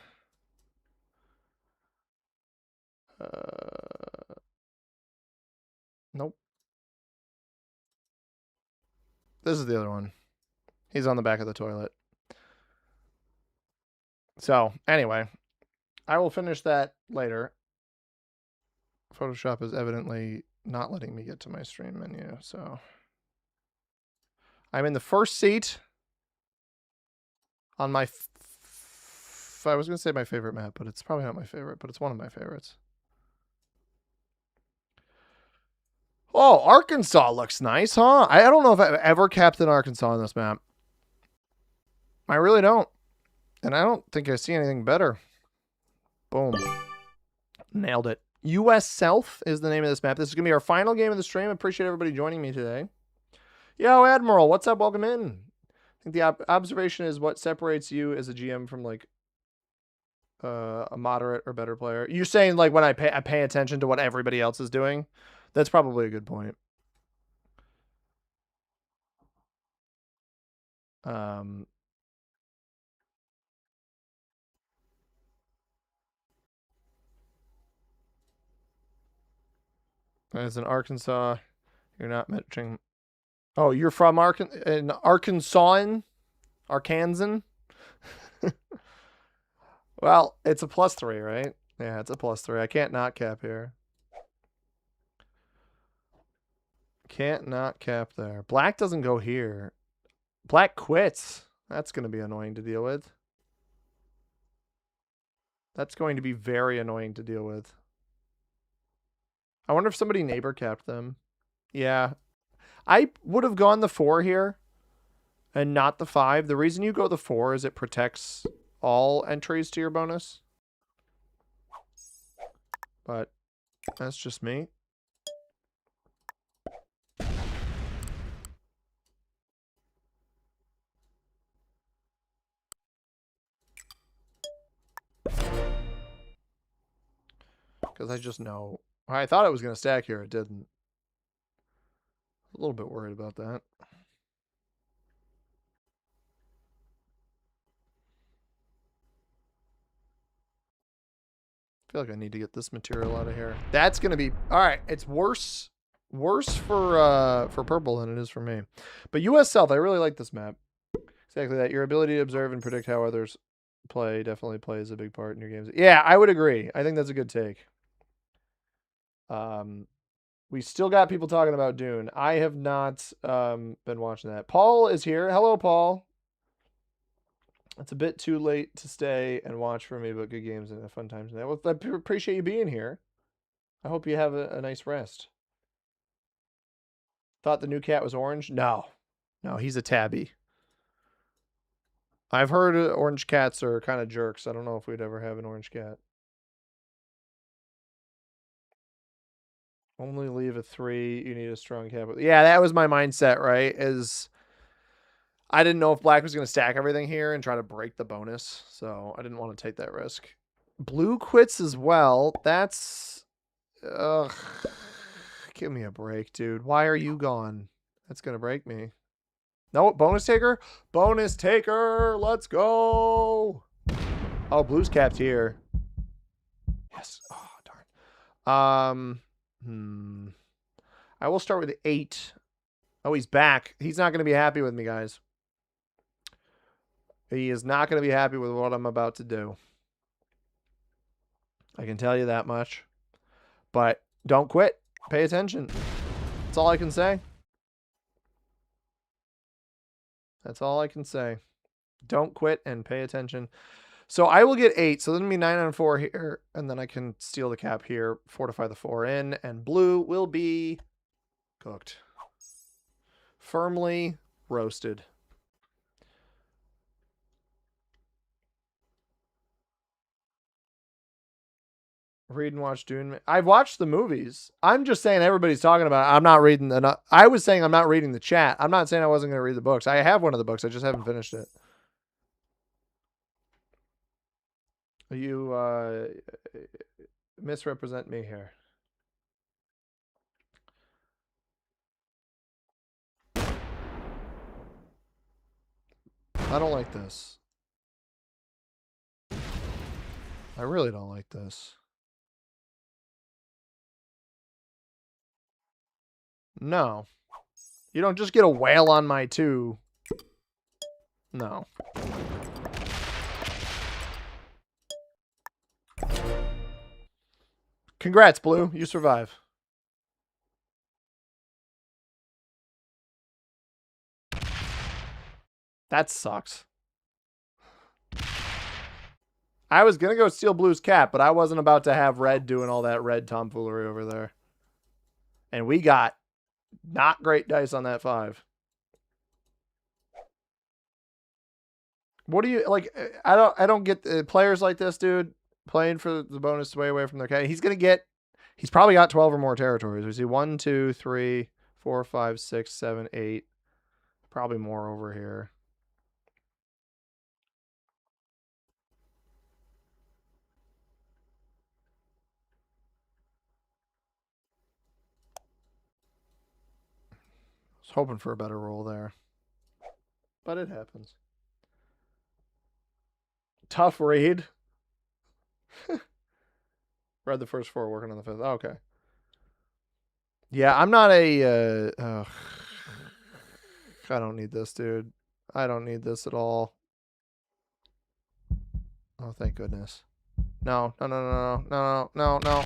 Nope. This is the other one. He's on the back of the toilet. So, anyway, I will finish that later. Photoshop is evidently not letting me get to my stream menu, so... I'm in the first seat on my... I was going to say my favorite map, but it's probably not my favorite, but it's one of my favorites. Oh, Arkansas looks nice, huh? I don't know if I've ever captained Arkansas on this map. I really don't. And I don't think I see anything better. Boom. Nailed it. US South is the name of this map. This is going to be our final game of the stream. I appreciate everybody joining me today. Yo, Admiral, what's up? Welcome in. I think the observation is what separates you as a GM from, like, a moderate or better player. You're saying, like, when I pay attention to what everybody else is doing? That's probably a good point. As in Arkansas, you're not mentioning... Oh, you're from Arkansan? Arkansan? Well, it's a +3, right? Yeah, it's a +3. I can't not cap here. Can't not cap there. Black doesn't go here. Black quits. That's going to be annoying to deal with. That's going to be very annoying to deal with. I wonder if somebody neighbor capped them. Yeah. I would have gone the 4 here and not the 5. The reason you go the 4 is it protects all entries to your bonus. But that's just me. Because I just know. I thought it was going to stack here. It didn't. A little bit worried about that. I feel like I need to get this material out of here. That's going to be... All right, it's worse for purple than it is for me. But US South, I really like this map. Exactly that. Your ability to observe and predict how others play definitely plays a big part in your games. Yeah, I would agree. I think that's a good take. We still got people talking about Dune. I have not been watching that. Paul is here. Hello, Paul. It's a bit too late to stay and watch for me, but good games and a fun time tonight. Well, I appreciate you being here. I hope you have a nice rest. Thought the new cat was orange? No. No, he's a tabby. I've heard orange cats are kind of jerks. I don't know if we'd ever have an orange cat. Only leave a 3. You need a strong cat. Yeah, that was my mindset, right? I didn't know if black was going to stack everything here and try to break the bonus, so I didn't want to take that risk. Blue quits as well. That's... Ugh. Give me a break, dude. Why are you gone? That's going to break me. No, bonus taker? Bonus taker! Let's go! Oh, blue's capped here. Yes. Oh, darn. I will start with 8. Oh, he's back. He's not going to be happy with me, guys. He is not going to be happy with what I'm about to do. I can tell you that much. But don't quit. Pay attention. That's all I can say. That's all I can say. Don't quit and pay attention. So I will get 8. So then be 9 on 4 here, and then I can steal the cap here, fortify the 4 in, and blue will be cooked. Firmly roasted. Read and watch Dune. I've watched the movies. I'm just saying everybody's talking about it. I'm not reading the. I was saying I'm not reading the chat. I'm not saying I wasn't going to read the books. I have one of the books. I just haven't finished it. You misrepresent me here. I don't like this. I really don't like this. No. You don't just get a whale on my 2. No. Congrats, Blue. You survive. That sucks. I was going to go steal Blue's cap, but I wasn't about to have Red doing all that red tomfoolery over there. And we got not great dice on that 5. What do you like? I don't get players like this, dude, playing for the bonus way away from their cat. He's probably got 12 or more territories. We see 1, 2, 3, 4, 5, 6, 7, 8. Probably more over here. I was hoping for a better roll there. But it happens. Tough read. Read the first 4, working on the 5th. Oh, okay. Yeah, I'm not a... I don't need this, dude. I don't need this at all. Oh, thank goodness. No, no, no, no, no, no, no, no.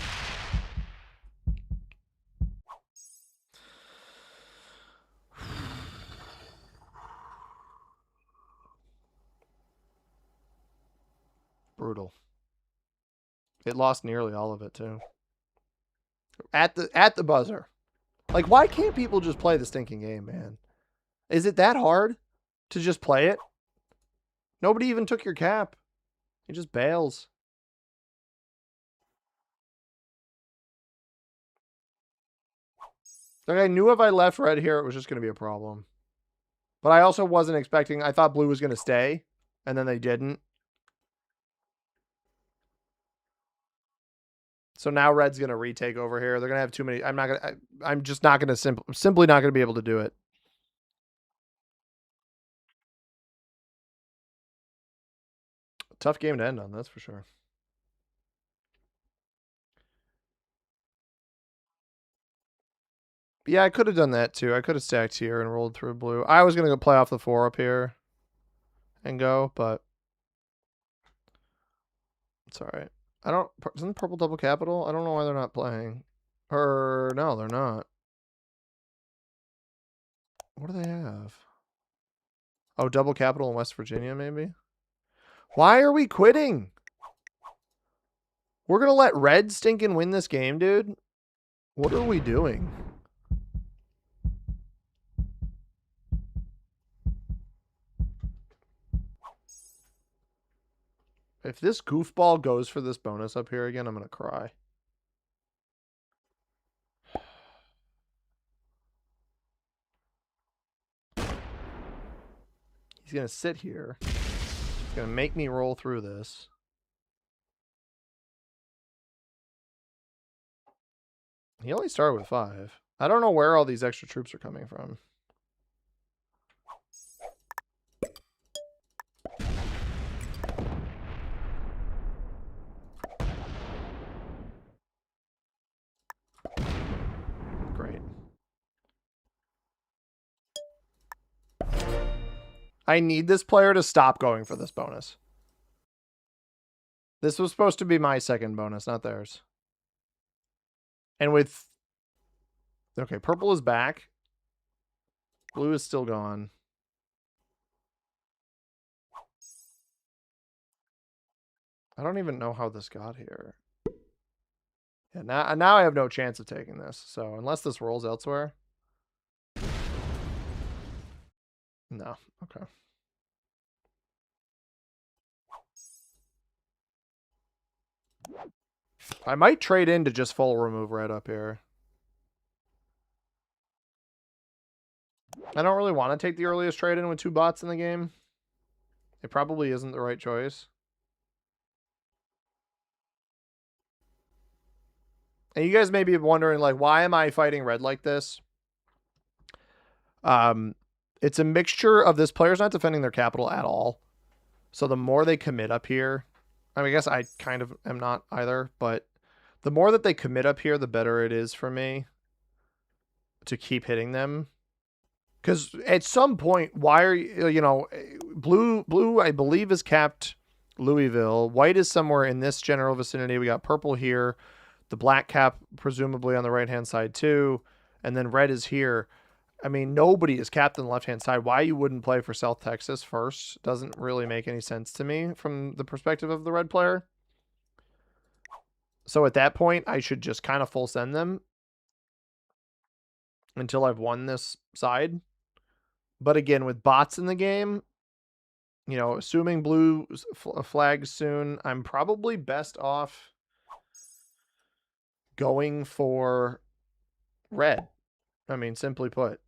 Brutal. It lost nearly all of it too. At the buzzer. Like, why can't people just play the stinking game, man? Is it that hard to just play it? Nobody even took your cap. He just bails. Like, I knew if I left red here, it was just going to be a problem. But I also wasn't expecting... I thought blue was going to stay, and then they didn't. So now red's going to retake over here. They're going to have too many... I'm just not going to... simply not going to be able to do it. Tough game to end on, that's for sure. Yeah, I could have done that too. I could have stacked here and rolled through blue. I was going to go play off the 4 up here and go, but it's all right. Isn't purple double capital? I don't know why they're not playing. Or, no, they're not. What do they have? Oh, double capital in West Virginia, maybe? Why are we quitting? We're going to let red stinking win this game, dude? What are we doing? If this goofball goes for this bonus up here again, I'm going to cry. He's going to sit here. He's going to make me roll through this. He only started with 5. I don't know where all these extra troops are coming from. Great. I need this player to stop going for this bonus. This was supposed to be my second bonus, not theirs. And with... Okay, purple is back. Blue is still gone. I don't even know how this got here. Yeah, now I have no chance of taking this. So unless this rolls elsewhere. No. Okay. I might trade in to just full remove red up here. I don't really want to take the earliest trade in with 2 bots in the game. It probably isn't the right choice. And you guys may be wondering, like, why am I fighting red like this? It's a mixture of this player's not defending their capital at all. So the more they commit up here, I mean, I guess I kind of am not either, but the more that they commit up here, the better it is for me to keep hitting them. Because at some point, why are you, blue, I believe, is capped Louisville. White is somewhere in this general vicinity. We got purple here. The black cap, presumably on the right-hand side, too. And then red is here. I mean, nobody is capped on the left-hand side. Why you wouldn't play for South Texas first doesn't really make any sense to me from the perspective of the red player. So at that point, I should just kind of full send them until I've won this side. But again, with bots in the game, assuming blue flags soon, I'm probably best off going for red. I mean, simply put.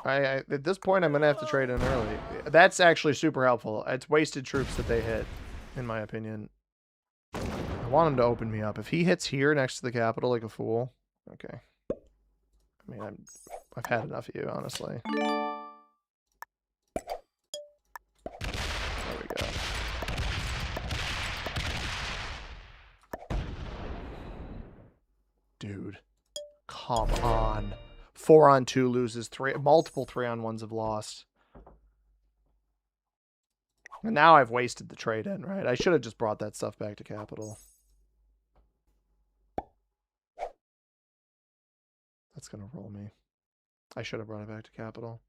At this point, I'm going to have to trade in early. That's actually super helpful. It's wasted troops that they hit, in my opinion. I want him to open me up. If he hits here next to the capital like a fool, okay. I mean, I've had enough of you, honestly. There we go. Dude, come on. 4-on-2 loses. Multiple 3-on-1s have lost. And now I've wasted the trade in, right? I should have just brought that stuff back to capital. That's going to roll me. I should have brought it back to capital.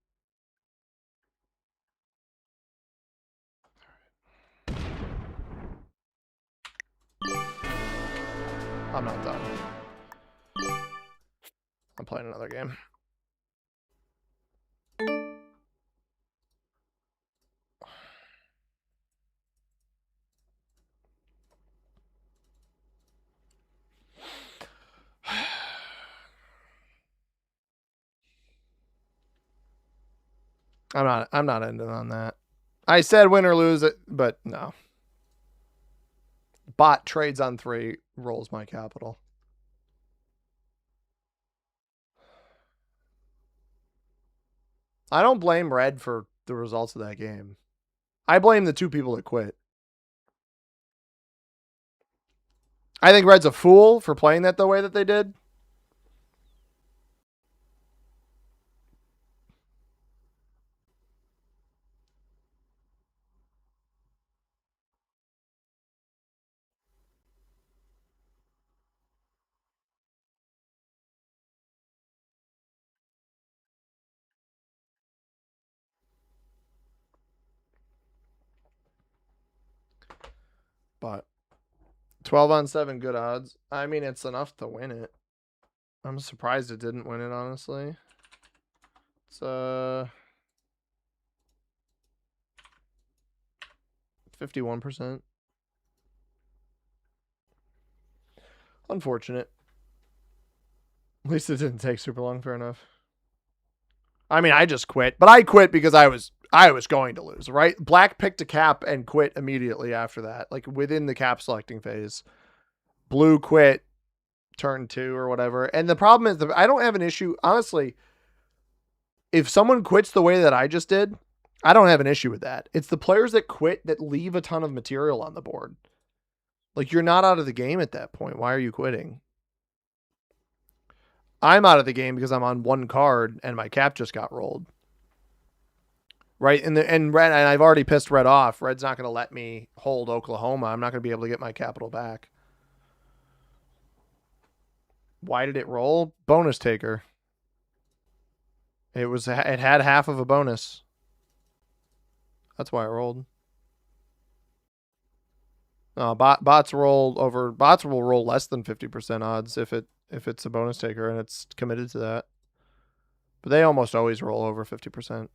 I'm not done. I'm playing another game. I'm not ending on that. I said win or lose it, but no. Bot trades on 3, rolls my capital. I don't blame red for the results of that game. I blame the 2 people that quit. I think red's a fool for playing that the way that they did. But 12-on-7 good odds. I mean, it's enough to win it. I'm surprised it didn't win it, honestly. It's 51%. Unfortunate. At least it didn't take super long. Fair enough. I mean, I just quit, but I quit because I was going to lose, right? Black picked a cap and quit immediately after that, like within the cap selecting phase. Blue quit turn 2 or whatever. And the problem is that I don't have an issue. Honestly, if someone quits the way that I just did, I don't have an issue with that. It's the players that quit that leave a ton of material on the board. Like, you're not out of the game at that point. Why are you quitting? I'm out of the game because I'm on 1 card and my cap just got rolled. Right? And red, and I've already pissed red off. Red's not going to let me hold Oklahoma. I'm not going to be able to get my capital back. Why did it roll? Bonus taker. It had half of a bonus. That's why it rolled. Bots will roll less than 50% odds if it's a bonus taker and it's committed to that. But they almost always roll over 50%.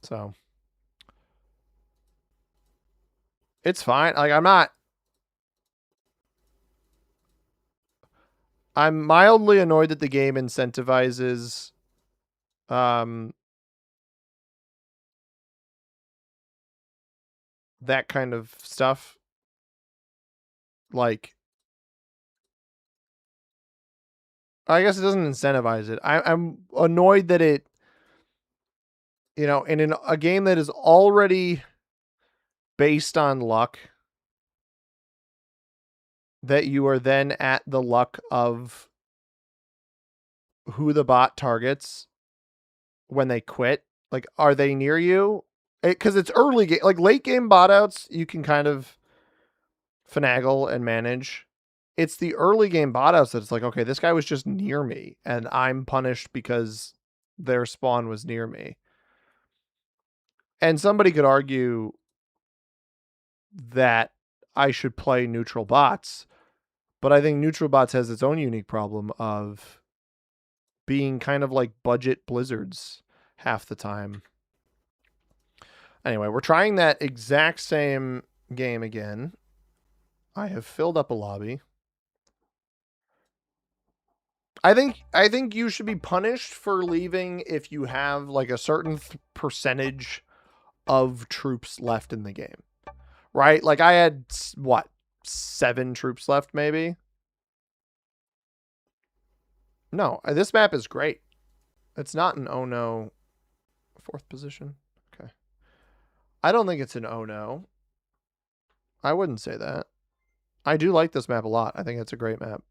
So it's fine. Like I'm mildly annoyed that the game incentivizes that kind of stuff. Like, I guess it doesn't incentivize it. I'm annoyed that it, in a game that is already based on luck, that you are then at the luck of who the bot targets when they quit. Like, are they near you? Because it's early game, like late game bot outs, you can kind of finagle and manage. It's the early game bot outs that it's like, okay, this guy was just near me and I'm punished because their spawn was near me. And somebody could argue that I should play neutral bots, but I think neutral bots has its own unique problem of being kind of like budget blizzards half the time. Anyway, we're trying that exact same game again. I have filled up a lobby. I think you should be punished for leaving if you have like a certain percentage of troops left in the game. Right? Like I had what? 7 troops left maybe? No, this map is great. It's not an oh no 4th position. Okay. I don't think it's an oh no. I wouldn't say that. I do like this map a lot. I think it's a great map.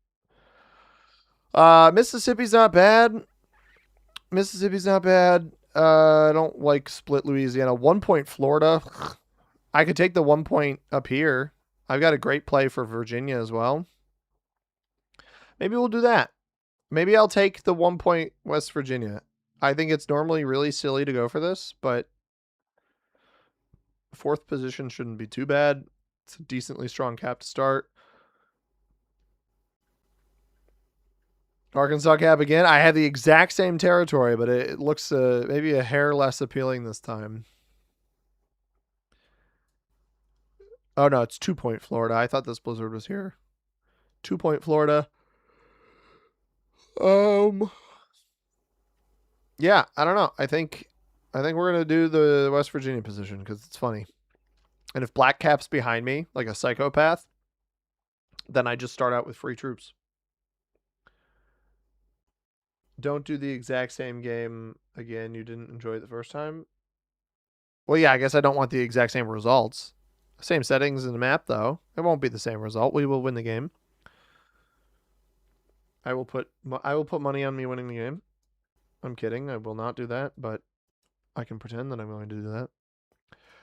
Mississippi's not bad. I don't like split Louisiana. 1 point Florida. I could take the 1 point up here. I've got a great play for Virginia as well. Maybe we'll do that. Maybe I'll take the 1 point West Virginia. I think it's normally really silly to go for this, but 4th position shouldn't be too bad. It's a decently strong cap to start. Arkansas cap again. I had the exact same territory, but it looks maybe a hair less appealing this time. Oh, no, it's 2 point Florida. I thought this blizzard was here. 2 point Florida. Yeah, I don't know. I think we're going to do the West Virginia position because it's funny. And if black cap's behind me, like a psychopath, then I just start out with free troops. Don't do the exact same game again. You didn't enjoy it the first time. Well, yeah, I guess I don't want the exact same results. Same settings in the map, though. It won't be the same result. We will win the game. I will put money on me winning the game. I'm kidding. I will not do that, but I can pretend that I'm going to do that.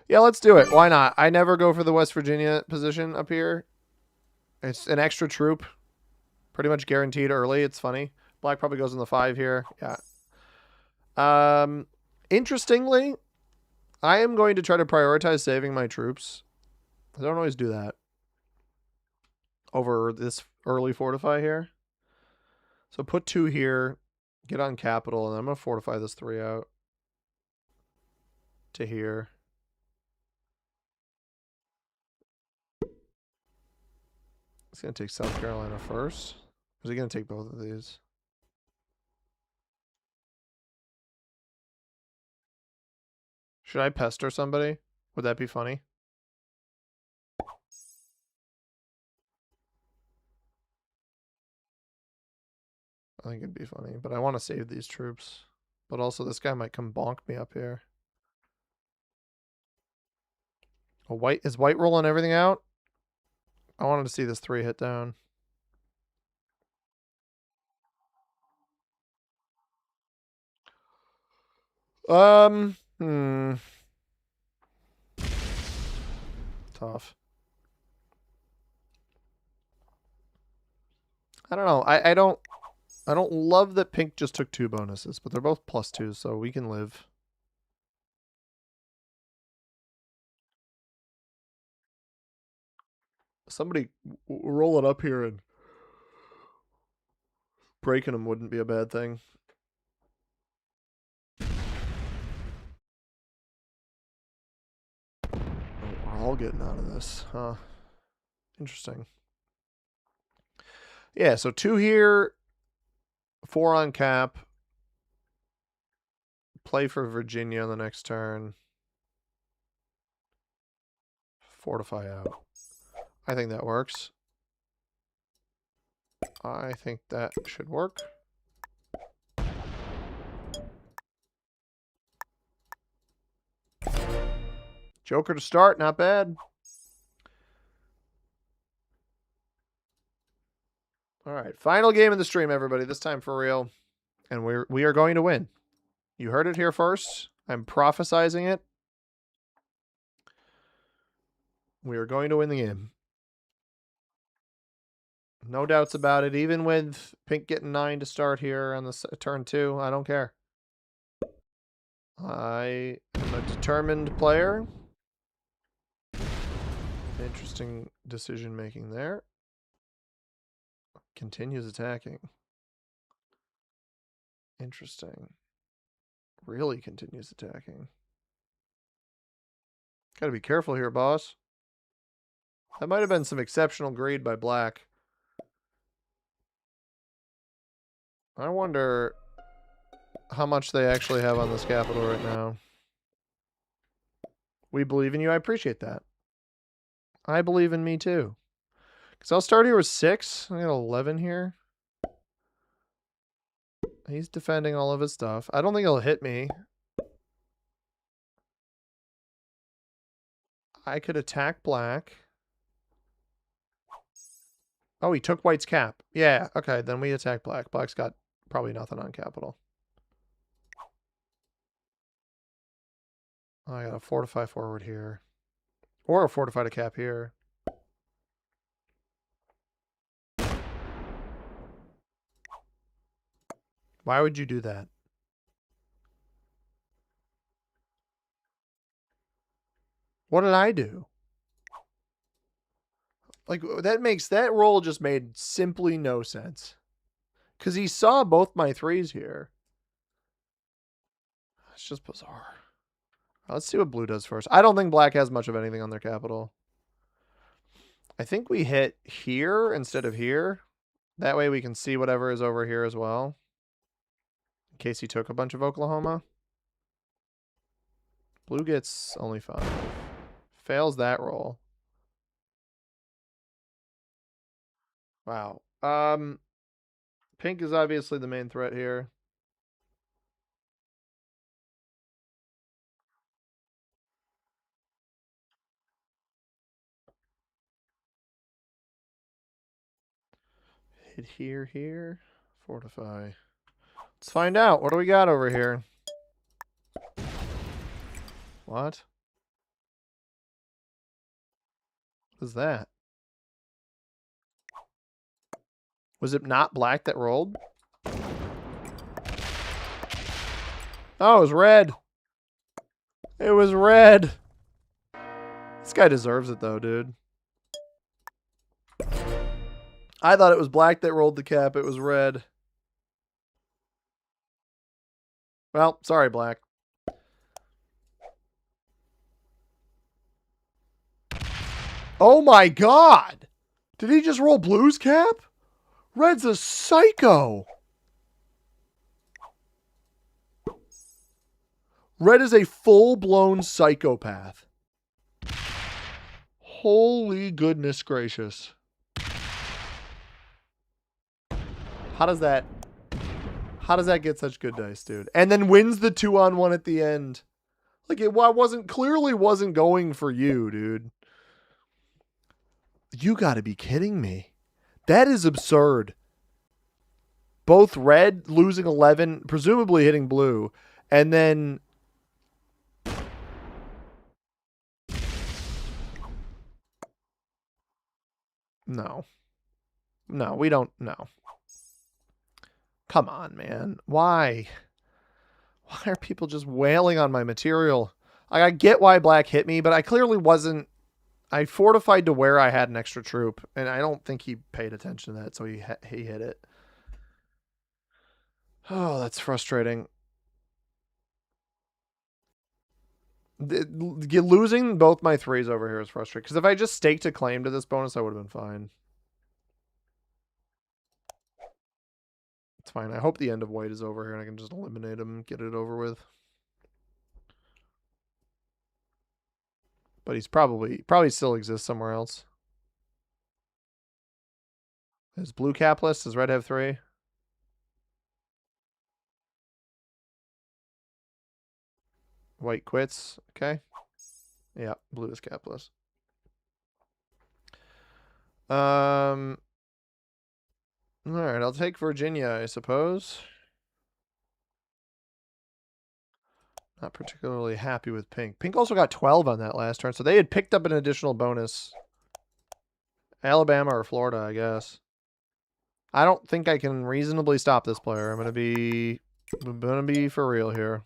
Yeah, let's do it. Why not? I never go for the West Virginia position up here. It's an extra troop. Pretty much guaranteed early. It's funny. Black probably goes in the 5 here. Yeah. Interestingly, I am going to try to prioritize saving my troops. I don't always do that over this early fortify here. So put 2 here, get on capital, and I'm going to fortify this 3 out to here. It's going to take South Carolina first. Is he going to take both of these? Should I pester somebody? Would that be funny? I think it'd be funny, but I want to save these troops. But also this guy might come bonk me up here. Is white rolling everything out? I wanted to see this 3 hit down. Tough. I don't know. I don't love that pink just took 2 bonuses, but they're both +2, so we can live. Somebody rolling up here and breaking them wouldn't be a bad thing. Oh, we're all getting out of this, huh? Interesting. Yeah, so 2 here, 4 on cap. Play for Virginia on the next turn. Fortify out. I think that works. I think that should work. Joker to start, not bad. All right, final game of the stream, everybody. This time for real, and we are going to win. You heard it here first. I'm prophesizing it. We are going to win the game. No doubts about it. Even with Pink getting 9 to start here on the turn 2, I don't care. I am a determined player. Interesting decision making there. Continues attacking. Interesting. Really continues attacking. Gotta be careful here, boss. That might have been some exceptional greed by black. I wonder how much they actually have on this capital right now. We believe in you. I appreciate that. I believe in me too. Because I'll start here with 6. I got 11 here. He's defending all of his stuff. I don't think he'll hit me. I could attack black. Oh, he took white's cap. Yeah, okay, then we attack black. Black's got probably nothing on capital. Oh, I got a fortify forward here. Or a fortify to cap here. Why would you do that? What did I do? Like, that roll just made simply no sense. Because he saw both my 3s here. It's just bizarre. Let's see what blue does first. I don't think black has much of anything on their capital. I think we hit here instead of here. That way we can see whatever is over here as well. In case he took a bunch of Oklahoma. Blue gets only 5. Fails that roll. Wow. Pink is obviously the main threat here. Hit here. Fortify. Let's find out. What do we got over here? What? What is that? Was it not black that rolled? Oh, it was red. It was red. This guy deserves it though, dude. I thought it was black that rolled the cap. It was red. Well, sorry, black. Oh my god! Did he just roll blue's cap? Red's a psycho. Red is a full-blown psychopath. Holy goodness gracious. How does that get such good dice, dude? And then wins the 2-on-1 at the end. Like, it clearly wasn't going for you, dude. You gotta be kidding me. That is absurd. Both red losing 11, presumably hitting blue, and then... No. No, we don't. No. Come on, man. Why? Why are people just wailing on my material? I get why black hit me, but I clearly wasn't I fortified to where I had an extra troop, and I don't think he paid attention to that, so he hit it. Oh, that's frustrating. Losing both my 3s over here is frustrating, because if I just staked a claim to this bonus, I would have been fine. It's fine. I hope the end of white is over here, and I can just eliminate him and get it over with. But he's probably still exists somewhere else. Is blue capless? Does red have 3? White quits. Okay. Yeah, blue is capless. All right, I'll take Virginia, I suppose. Not particularly happy with pink. Pink also got 12 on that last turn, so they had picked up an additional bonus. Alabama or Florida, I guess. I don't think I can reasonably stop this player. I'm gonna be for real here.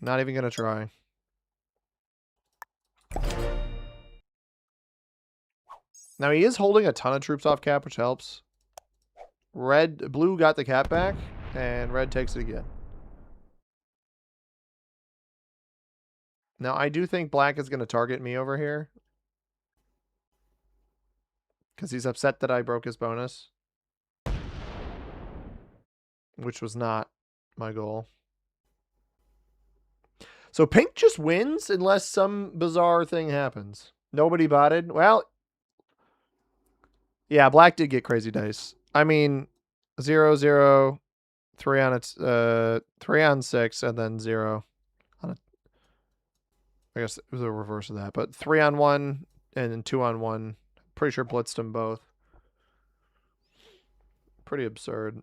Not even gonna try. Now he is holding a ton of troops off cap, which helps. Blue got the cap back, and red takes it again. Now I do think black is gonna target me over here, because he's upset that I broke his bonus, which was not my goal. So pink just wins unless some bizarre thing happens. Nobody botted. Well, yeah, black did get crazy dice. I mean, 0, 0, 3 on its 3 on 6, and then 0 on a. I guess it was a reverse of that, but 3 on 1 and then 2 on 1. Pretty sure blitzed them both. Pretty absurd.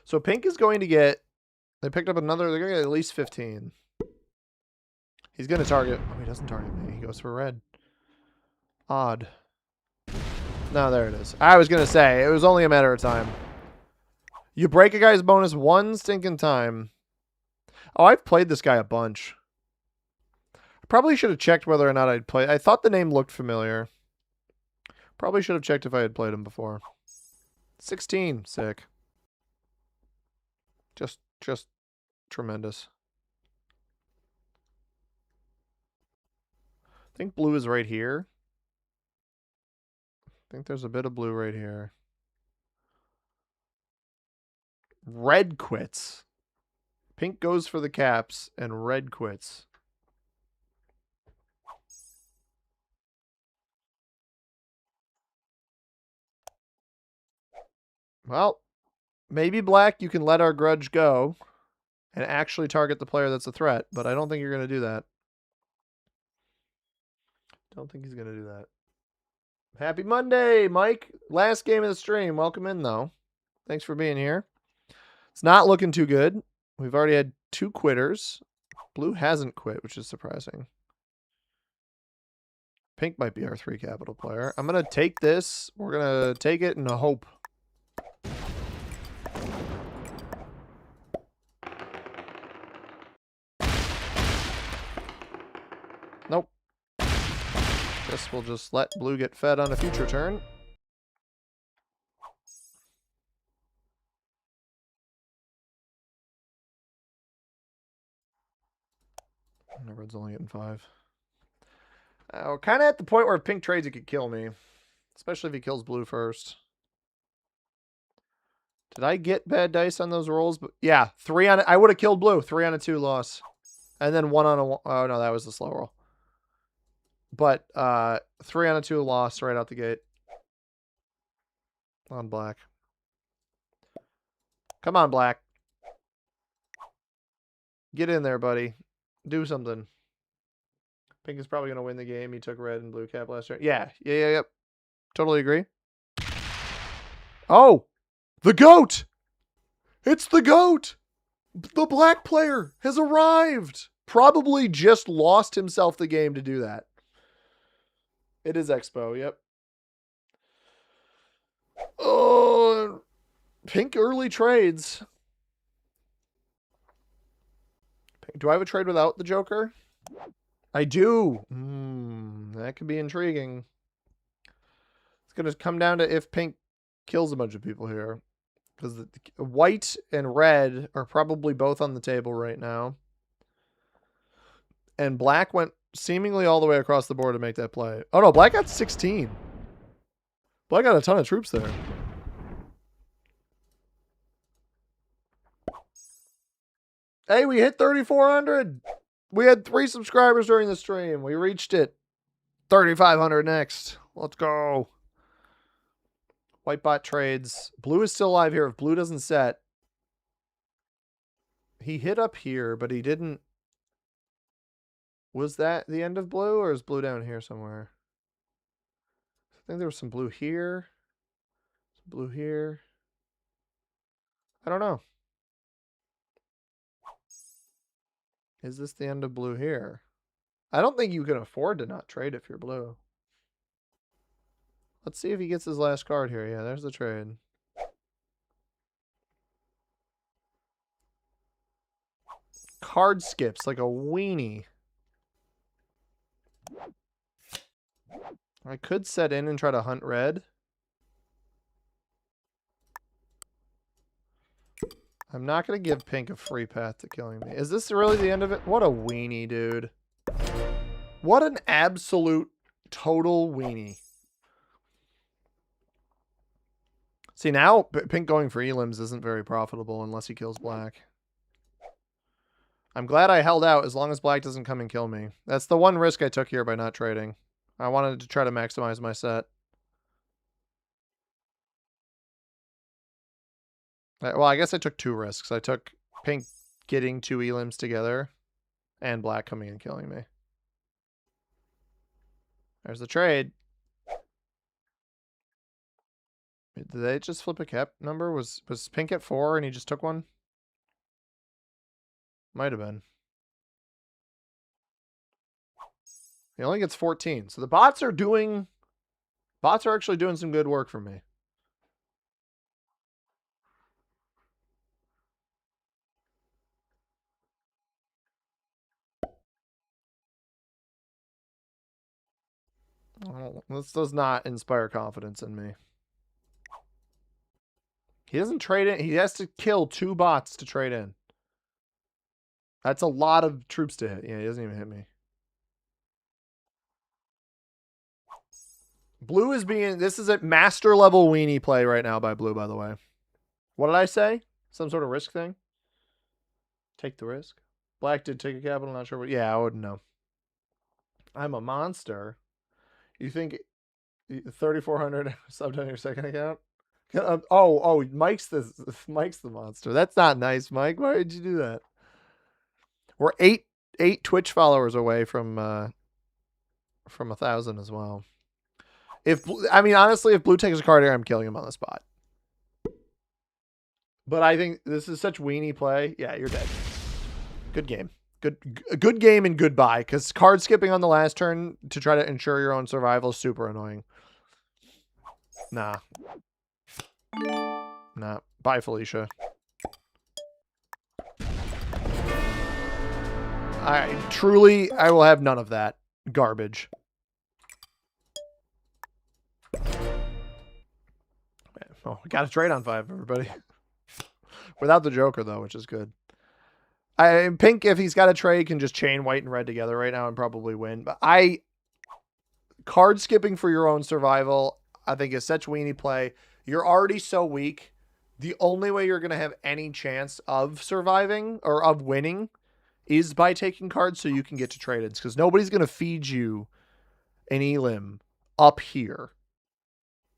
So pink is going to get. They picked up another. They're going to get at least 15. He's going to target. Oh, he doesn't target me. He goes for red. Odd. No, there it is. I was going to say, it was only a matter of time. You break a guy's bonus one stinking time. Oh, I've played this guy a bunch. I probably should have checked whether or not I'd played. I thought the name looked familiar. Probably should have checked if I had played him before. 16. Sick. Just tremendous. I think blue is right here. I think there's a bit of blue right here. Red quits. Pink goes for the caps, and red quits. Well, maybe black, you can let our grudge go and actually target the player that's a threat, but I don't think you're going to do that. Don't think he's going to do that. Happy Monday, Mike. Last game of the stream. Welcome in, though. Thanks for being here. It's not looking too good. We've already had 2 quitters. Blue hasn't quit, which is surprising. Pink might be our 3 capital player. I'm going to take this. We're going to take it and hope. Nope. Guess we'll just let blue get fed on a future turn. And red's only getting 5. We're kind of at the point where if pink trades, it could kill me. Especially if he kills blue first. Did I get bad dice on those rolls? But yeah, 3 on it. I would have killed blue. 3 on a 2 loss. And then 1 on a 1. Oh, no, that was the slow roll. But 3 on a 2 loss right out the gate. On black. Come on, black. Get in there, buddy. Do something. Pink is probably going to win the game. He took red and blue cap last turn. Yeah. Yep. Totally agree. Oh! The GOAT! It's the GOAT! The black player has arrived! Probably just lost himself the game to do that. It is Expo, yep. Oh, Pink early trades. Do I have a trade without the Joker? I do. That could be intriguing. It's going to come down to if Pink kills a bunch of people here. Because white and red are probably both on the table right now. And black went seemingly all the way across the board to make that play. Oh, no. Black got 16. Black got a ton of troops there. Hey, we hit 3,400. We had 3 subscribers during the stream. We reached it. 3,500 next. Let's go. White bot trades. Blue is still alive here. If blue doesn't set. He hit up here, but he didn't. Was that the end of blue, or is blue down here somewhere? I think there was some blue here. Some blue here. I don't know. Is this the end of blue here? I don't think you can afford to not trade if you're blue. Let's see if he gets his last card here. Yeah, there's the trade. Card skips like a weenie. I could set in and try to hunt red. I'm not going to give pink a free path to killing me. Is this really the end of it? What a weenie, dude. What an absolute total weenie. See, now pink going for elims isn't very profitable unless he kills black. I'm glad I held out as long as black doesn't come and kill me. That's the one risk I took here by not trading. I wanted to try to maximize my set. Well, I guess I took 2 risks. I took pink getting 2 elims together and black coming and killing me. There's the trade. Did they just flip a cap number? Was pink at 4 and he just took one? Might have been. He only gets 14. So the bots are actually doing some good work for me. This does not inspire confidence in me. He doesn't trade in. He has to kill 2 bots to trade in. That's a lot of troops to hit. Yeah, he doesn't even hit me. Blue is being... This is a master level weenie play right now by blue, by the way. What did I say? Some sort of risk thing? Take the risk? Black did take a capital, not sure what... Yeah, I wouldn't know. I'm a monster. You think 3,400 subbed on your second account? Mike's the monster. That's not nice, Mike. Why did you do that? We're eight Twitch followers away from 1,000 as well. Honestly, if blue takes a card here, I'm killing him on the spot. But I think this is such weenie play. Yeah, you're dead. Good game. Good game and goodbye. Because card skipping on the last turn to try to ensure your own survival is super annoying. Nah. Bye, Felicia. I will have none of that garbage. Oh, we got a trade on 5, everybody. Without the Joker, though, which is good. Pink, if he's got a trade, can just chain white and red together right now and probably win. But card skipping for your own survival, I think is such weenie play. You're already so weak. The only way you're going to have any chance of surviving or of winning is by taking cards so you can get to trade-ins. Because nobody's going to feed you an elim up here.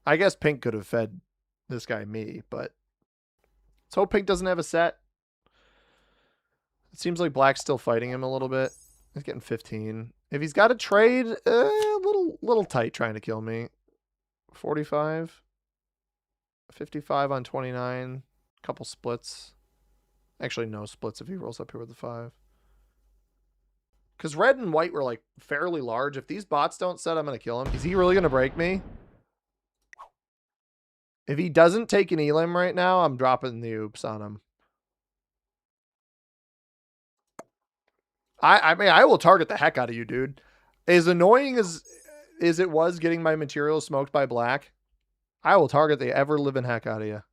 I guess Pink could have fed this guy me, but let's hope Pink doesn't have a set. It seems like Black's still fighting him a little bit. He's getting 15. If he's got a trade, a little tight trying to kill me. 45. 55 on 29. Couple splits. Actually, no splits if he rolls up here with the 5. Because red and white were like fairly large. If these bots don't set, I'm going to kill him. Is he really going to break me? If he doesn't take an elim right now, I'm dropping the oops on him. I mean, I will target the heck out of you, dude. As annoying as it was getting my materials smoked by black, I will target the ever-living heck out of you.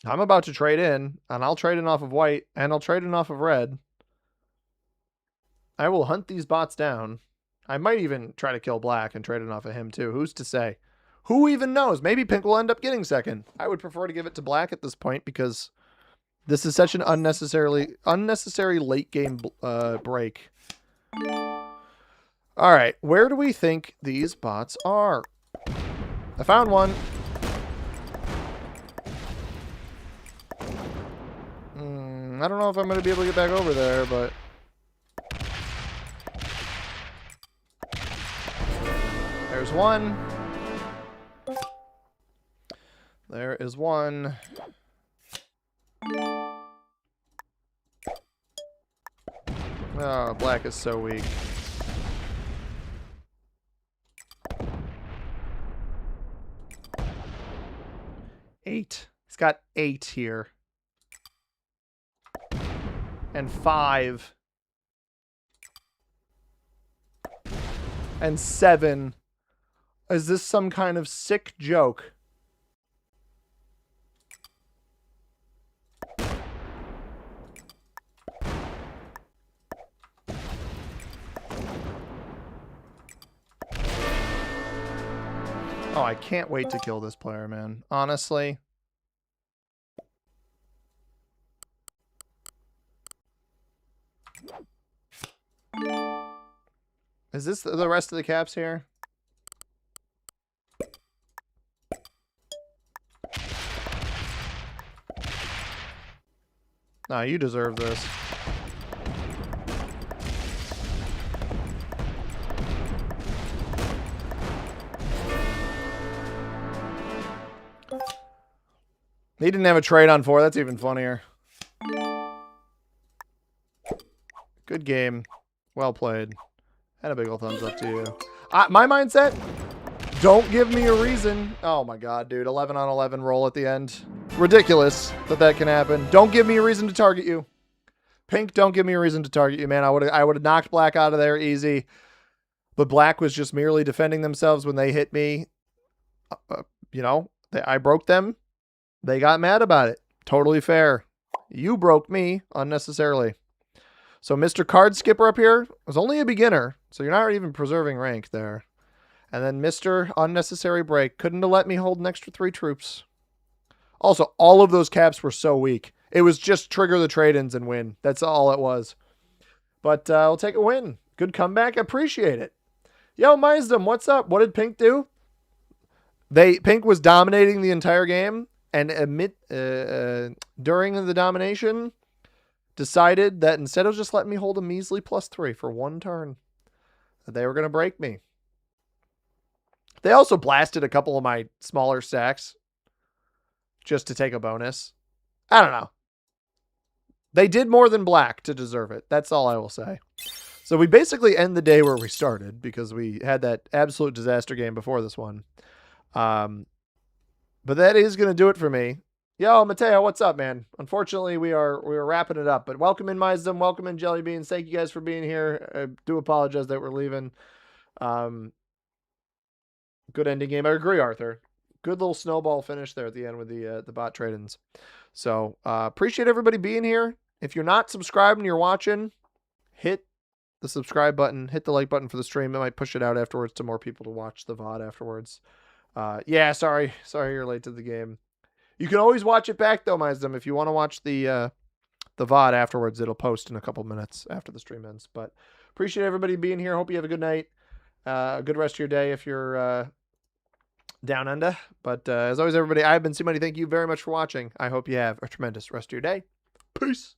I'm about to trade in, and I'll trade in off of white, and I'll trade in off of red. I will hunt these bots down. I might even try to kill black and trade it off of him, too. Who's to say? Who even knows? Maybe Pink will end up getting second. I would prefer to give it to black at this point because this is such an unnecessary late game break. All right, where do we think these bots are? I found one. I don't know if I'm going to be able to get back over there, but... There's one. There is one. Oh, black is so weak. Eight. He's got 8 here. And 5. And 7. Is this some kind of sick joke? Oh, I can't wait to kill this player, man. Honestly. Is this the rest of the caps here? Nah, you deserve this. He didn't have a trade on 4. That's even funnier. Good game. Well played. And a big ol' thumbs up to you. My mindset, don't give me a reason. Oh my god, dude. 11 on 11 roll at the end. Ridiculous that can happen. Don't give me a reason to target you. Pink, don't give me a reason to target you, man. I would have knocked black out of there easy. But black was just merely defending themselves when they hit me. You know, I broke them. They got mad about it. Totally fair. You broke me unnecessarily. So Mr. Card Skipper up here was only a beginner, so you're not even preserving rank there. And then Mr. Unnecessary Break couldn't have let me hold an extra 3 troops. Also, all of those caps were so weak. It was just trigger the trade-ins and win. That's all it was. But I'll take a win. Good comeback. Appreciate it. Yo, Mizdom, what's up? What did Pink do? Pink was dominating the entire game, and during the domination, decided that instead of just letting me hold a measly +3 for 1 turn, that they were going to break me. They also blasted a couple of my smaller stacks just to take a bonus. I don't know. They did more than black to deserve it. That's all I will say. So we basically end the day where we started because we had that absolute disaster game before this one. But that is going to do it for me. Yo, Mateo, what's up, man? Unfortunately, we are wrapping it up. But welcome in, Mizdom. Welcome in, Jelly Beans. Thank you guys for being here. I do apologize that we're leaving. Good ending game. I agree, Arthur. Good little snowball finish there at the end with the bot trade-ins. So appreciate everybody being here. If you're not subscribed and you're watching, hit the subscribe button. Hit the like button for the stream. It might push it out afterwards to more people to watch the VOD afterwards. Yeah, sorry you're late to the game. You can always watch it back though, Mizdom. If you want to watch the VOD afterwards, it'll post in a couple minutes after the stream ends. But appreciate everybody being here. Hope you have a good night. A good rest of your day if you're down under. But as always, everybody, I've been C-Money. Thank you very much for watching. I hope you have a tremendous rest of your day. Peace.